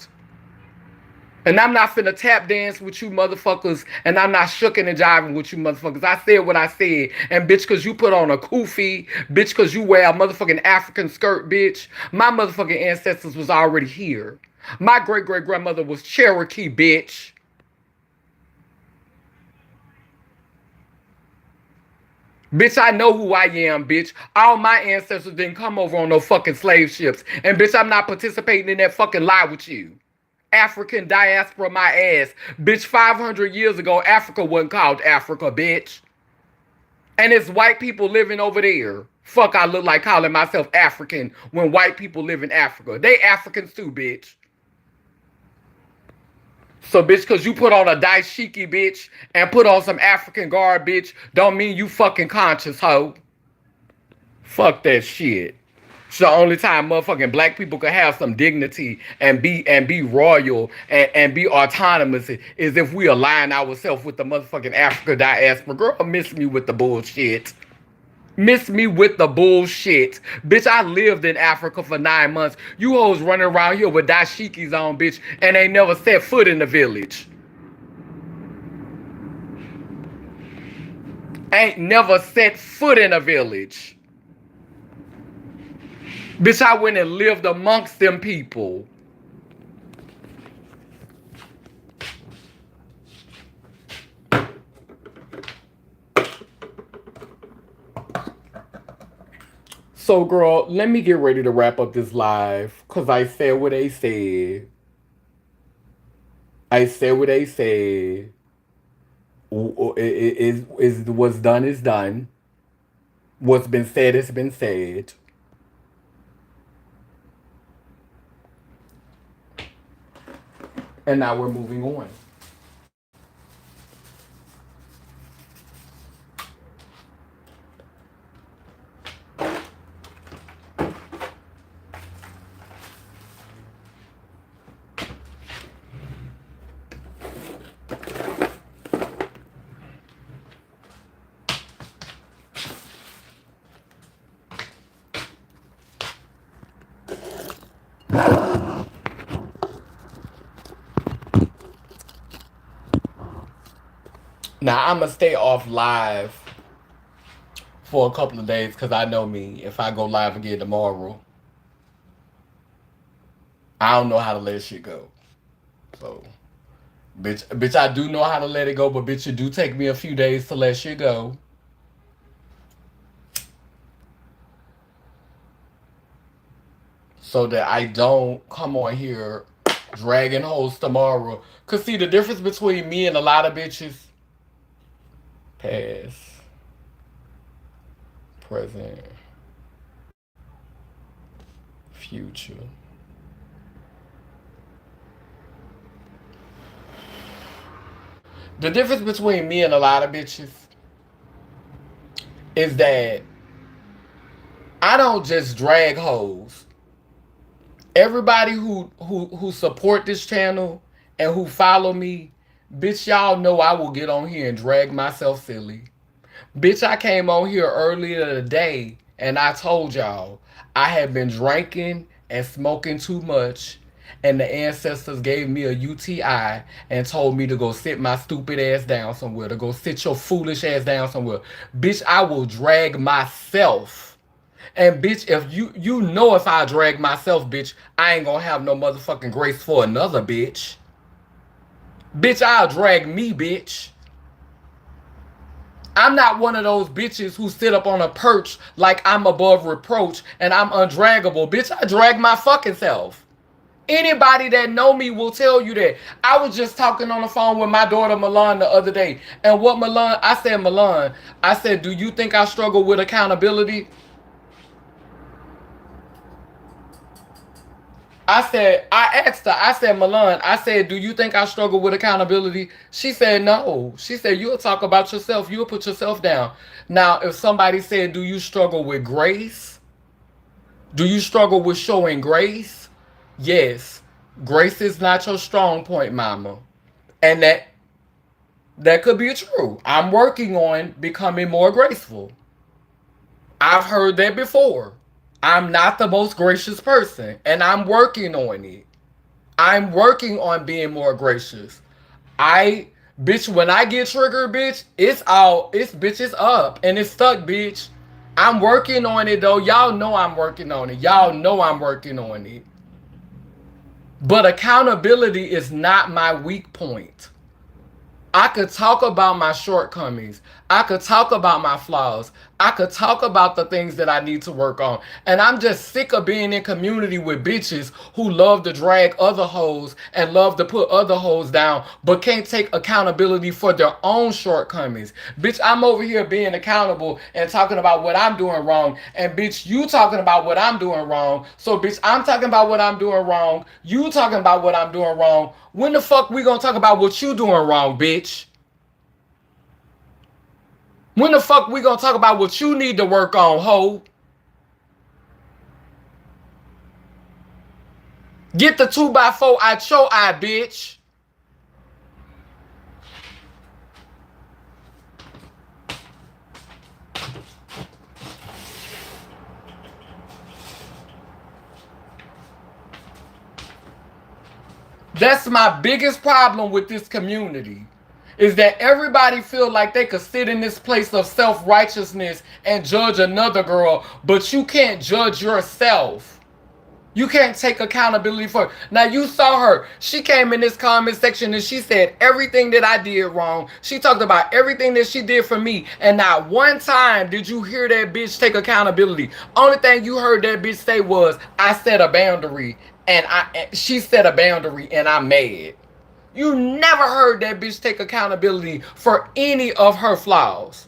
And I'm not finna tap dance with you motherfuckers. And I'm not shooking and jiving with you motherfuckers. I said what I said. And bitch, cause you put on a kufi. Bitch, cause you wear a motherfucking African skirt, bitch. My motherfucking ancestors was already here. My great-great-grandmother was Cherokee, bitch. Bitch, I know who I am, bitch. All my ancestors didn't come over on no fucking slave ships. And bitch, I'm not participating in that fucking lie with you. African diaspora my ass. Bitch, 500 years ago, Africa wasn't called Africa, bitch. And it's white people living over there. Fuck, I look like calling myself African when white people live in Africa. They Africans too, bitch. So, bitch, because you put on a dashiki, bitch, and put on some African garb, bitch, don't mean you fucking conscious, hoe. Fuck that shit. It's the only time motherfucking black people can have some dignity and be royal and be autonomous is if we align ourselves with the motherfucking Africa diaspora. Girl, miss me with the bullshit. Miss me with the bullshit. Bitch, I lived in Africa for 9 months. You hoes running around here with dashikis on, bitch, and ain't never set foot in the village. Ain't never set foot in a village. Bitch, I went and lived amongst them people. So, girl, let me get ready to wrap up this live, because I said what they said. I said what they said. What's done is done. What's been said has been said. And now we're moving on. Now, I'm going to stay off live for a couple of days because I know me. If I go live again tomorrow, I don't know how to let shit go. So, bitch, I do know how to let it go, but bitch, it do take me a few days to let shit go. So that I don't come on here dragging hoes tomorrow. Because see, the difference between me and a lot of bitches, past, present, future. The difference between me and a lot of bitches is that I don't just drag hoes. Everybody who support this channel and who follow me, bitch, y'all know I will get on here and drag myself silly. Bitch, I came on here earlier today and I told y'all I had been drinking and smoking too much, and the ancestors gave me a UTI and told me to go sit my stupid ass down somewhere, to go sit your foolish ass down somewhere. Bitch, I will drag myself. And bitch, if you know if I drag myself, bitch, I ain't gonna have no motherfucking grace for another bitch. Bitch, I'll drag me, bitch. I'm not one of those bitches who sit up on a perch like I'm above reproach and I'm undraggable. Bitch, I drag my fucking self. Anybody that know me will tell you that. I was just talking on the phone with my daughter Milan the other day. And what Milan, I said, do you think I struggle with accountability? I asked her, I said, Milan, I said, do you think I struggle with accountability? She said, no. She said, you'll talk about yourself. You'll put yourself down. Now, if somebody said, do you struggle with grace? Do you struggle with showing grace? Yes. Grace is not your strong point, mama. And that could be true. I'm working on becoming more graceful. I've heard that before. I'm not the most gracious person, and I'm working on it. I'm working on being more gracious. Bitch, when I get triggered, bitch, it's up, and it's stuck, bitch. I'm working on it, though. Y'all know I'm working on it. Y'all know I'm working on it. But accountability is not my weak point. I could talk about my shortcomings. I could talk about my flaws. I could talk about the things that I need to work on. And I'm just sick of being in community with bitches who love to drag other hoes and love to put other hoes down, but can't take accountability for their own shortcomings. Bitch, I'm over here being accountable and talking about what I'm doing wrong. And bitch, you talking about what I'm doing wrong. So bitch, I'm talking about what I'm doing wrong. You talking about what I'm doing wrong. When the fuck we gonna talk about what you doing wrong, bitch? When the fuck we gonna talk about what you need to work on, ho? Get the 2x4 out your eye, bitch. That's my biggest problem with this community. Is that everybody feel like they could sit in this place of self-righteousness and judge another girl, but you can't judge yourself. You can't take accountability for it. Now you saw her. She came in this comment section and she said everything that I did wrong. She talked about everything that she did for me. And not one time did you hear that bitch take accountability. Only thing you heard that bitch say was, I set a boundary. She set a boundary and I'm mad. You never heard that bitch take accountability for any of her flaws.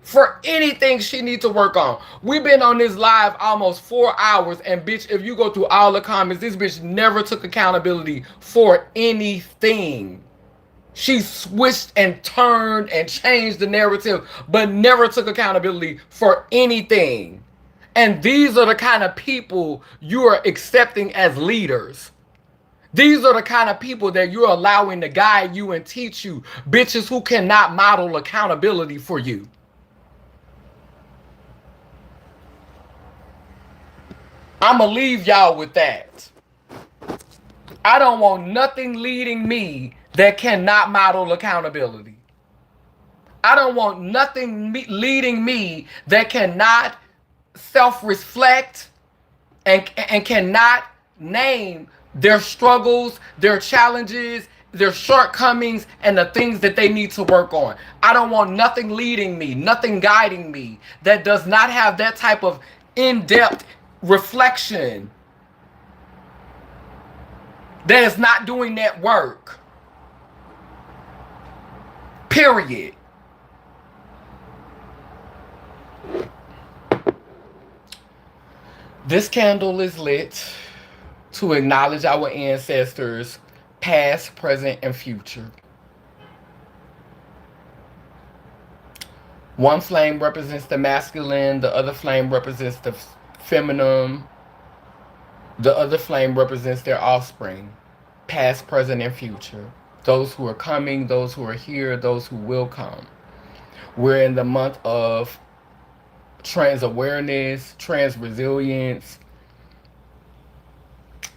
For anything she needs to work on. We've been on this live almost 4 hours, and bitch, if you go through all the comments, this bitch never took accountability for anything. She switched and turned and changed the narrative, but never took accountability for anything. And these are the kind of people you are accepting as leaders. These are the kind of people that you're allowing to guide you and teach you. Bitches who cannot model accountability for you. I'ma leave y'all with that. I don't want nothing leading me that cannot model accountability. I don't want nothing leading me that cannot self-reflect and cannot name their struggles, their challenges, their shortcomings, and the things that they need to work on. I don't want nothing leading me, nothing guiding me that does not have that type of in-depth reflection, that is not doing that work. Period. This candle is lit to acknowledge our ancestors, past, present, and future. One flame represents the masculine, the other flame represents the feminine, the other flame represents their offspring, past, present, and future. Those who are coming, those who are here, those who will come. We're in the month of trans awareness, trans resilience,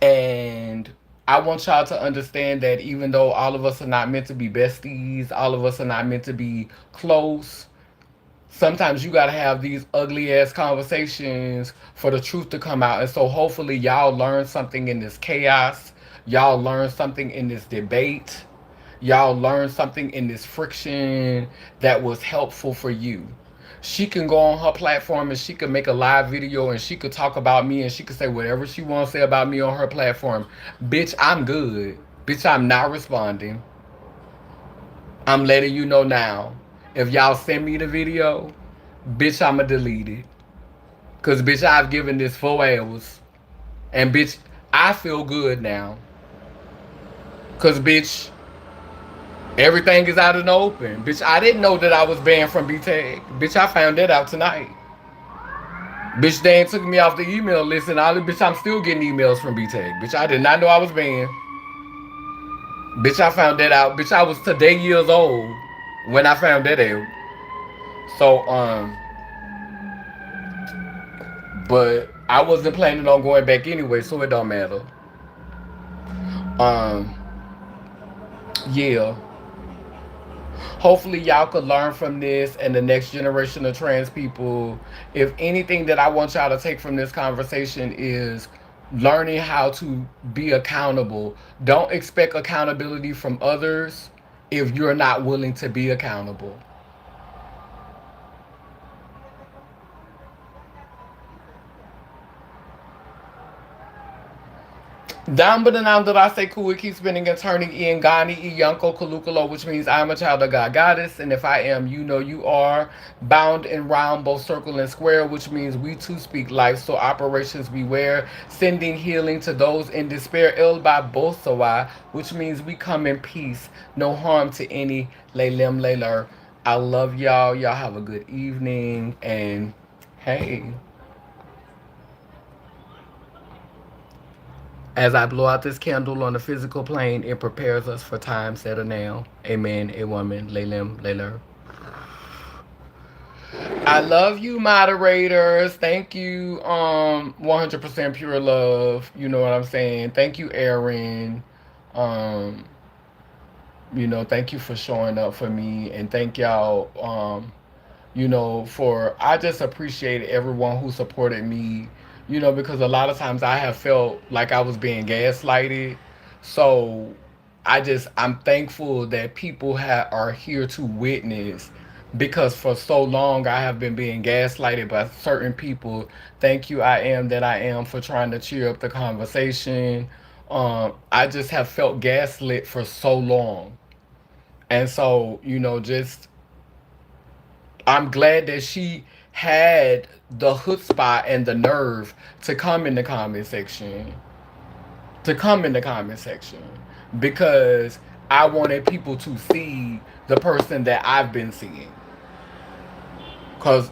and I want y'all to understand that even though all of us are not meant to be besties, all of us are not meant to be close, sometimes you gotta have these ugly ass conversations for the truth to come out. And so hopefully y'all learn something in this chaos. Y'all learn something in this debate. Y'all learn something in this friction that was helpful for you. She can go on her platform and she can make a live video and she could talk about me and she could say whatever she wants to say about me on her platform. Bitch, I'm good. Bitch, I'm not responding. I'm letting you know now. If y'all send me the video, bitch, I'ma delete it. Cause bitch, I've given this 4 hours. And bitch, I feel good now. Cause bitch, everything is out in the open. Bitch, I didn't know that I was banned from BTAG. Bitch, I found that out tonight. Bitch, they ain't took me off the email list and all that. Bitch, I'm still getting emails from BTAG. Bitch, I did not know I was banned. Bitch, I found that out. Bitch, I was today years old when I found that out. So, but I wasn't planning on going back anyway, so it don't matter. Yeah. Hopefully y'all could learn from this and the next generation of trans people. If anything that I want y'all to take from this conversation is learning how to be accountable. Don't expect accountability from others if you're not willing to be accountable. Down but down that I say cool, it keeps spinning and turning Iangani, Iyanko, Kalukalo, which means I am a child of God Goddess, and if I am, you know you are. Bound and round, both circle and square, which means we too speak life, so operations beware. Sending healing to those in despair, ill by both so I, which means we come in peace, no harm to any. Laylem Layler. I love y'all. Y'all have a good evening, and hey. As I blow out this candle on the physical plane, it prepares us for times that are now. Amen. A woman. Laylim. Layler. I love you, moderators. Thank you. 100% pure love. You know what I'm saying. Thank you, Aaron. Um, thank you for showing up for me, and thank y'all. For I just appreciate everyone who supported me, because a lot of times I have felt like I was being gaslighted. So I'm thankful that people are here to witness, because for so long I have been being gaslighted by certain people. Thank you, I am that I am, for trying to cheer up the conversation. I just have felt gaslit for so long. And so, just I'm glad that she had the chutzpah and the nerve to come in the comment section. To come in the comment section. Because I wanted people to see the person that I've been seeing. Cause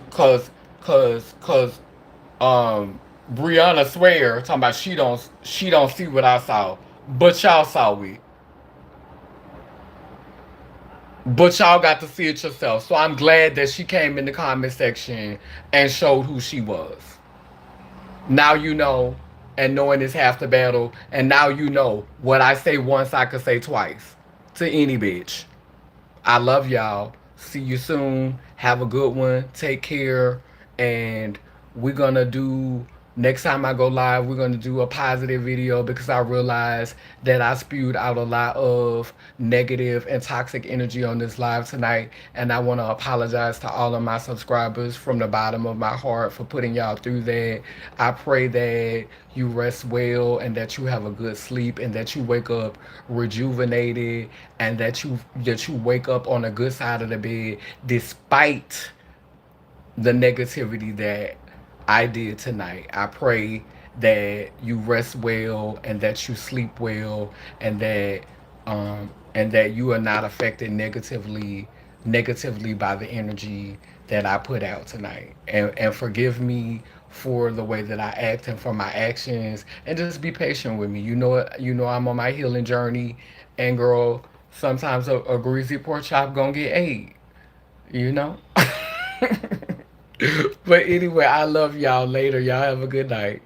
Brianna swear talking about she don't see what I saw. But y'all saw it. But y'all got to see it yourself. So I'm glad that she came in the comment section and showed who she was. Now you know, and knowing is half the battle. And now you know what I say once, I could say twice to any bitch. I love y'all. See you soon. Have a good one. Take care. And we're going to do, next time I go live, we're going to do a positive video, because I realized that I spewed out a lot of negative and toxic energy on this live tonight. And I want to apologize to all of my subscribers from the bottom of my heart for putting y'all through that. I pray that you rest well, and that you have a good sleep, and that you wake up rejuvenated, and that you wake up on a good side of the bed, despite the negativity that I did tonight. I pray that you rest well, and that you sleep well, and that you are not affected negatively by the energy that I put out tonight. And forgive me for the way that I act and for my actions, and just be patient with me. I'm on my healing journey, and girl, sometimes a greasy pork chop gonna get ate, you know? But anyway, I love y'all. Later. Y'all have a good night.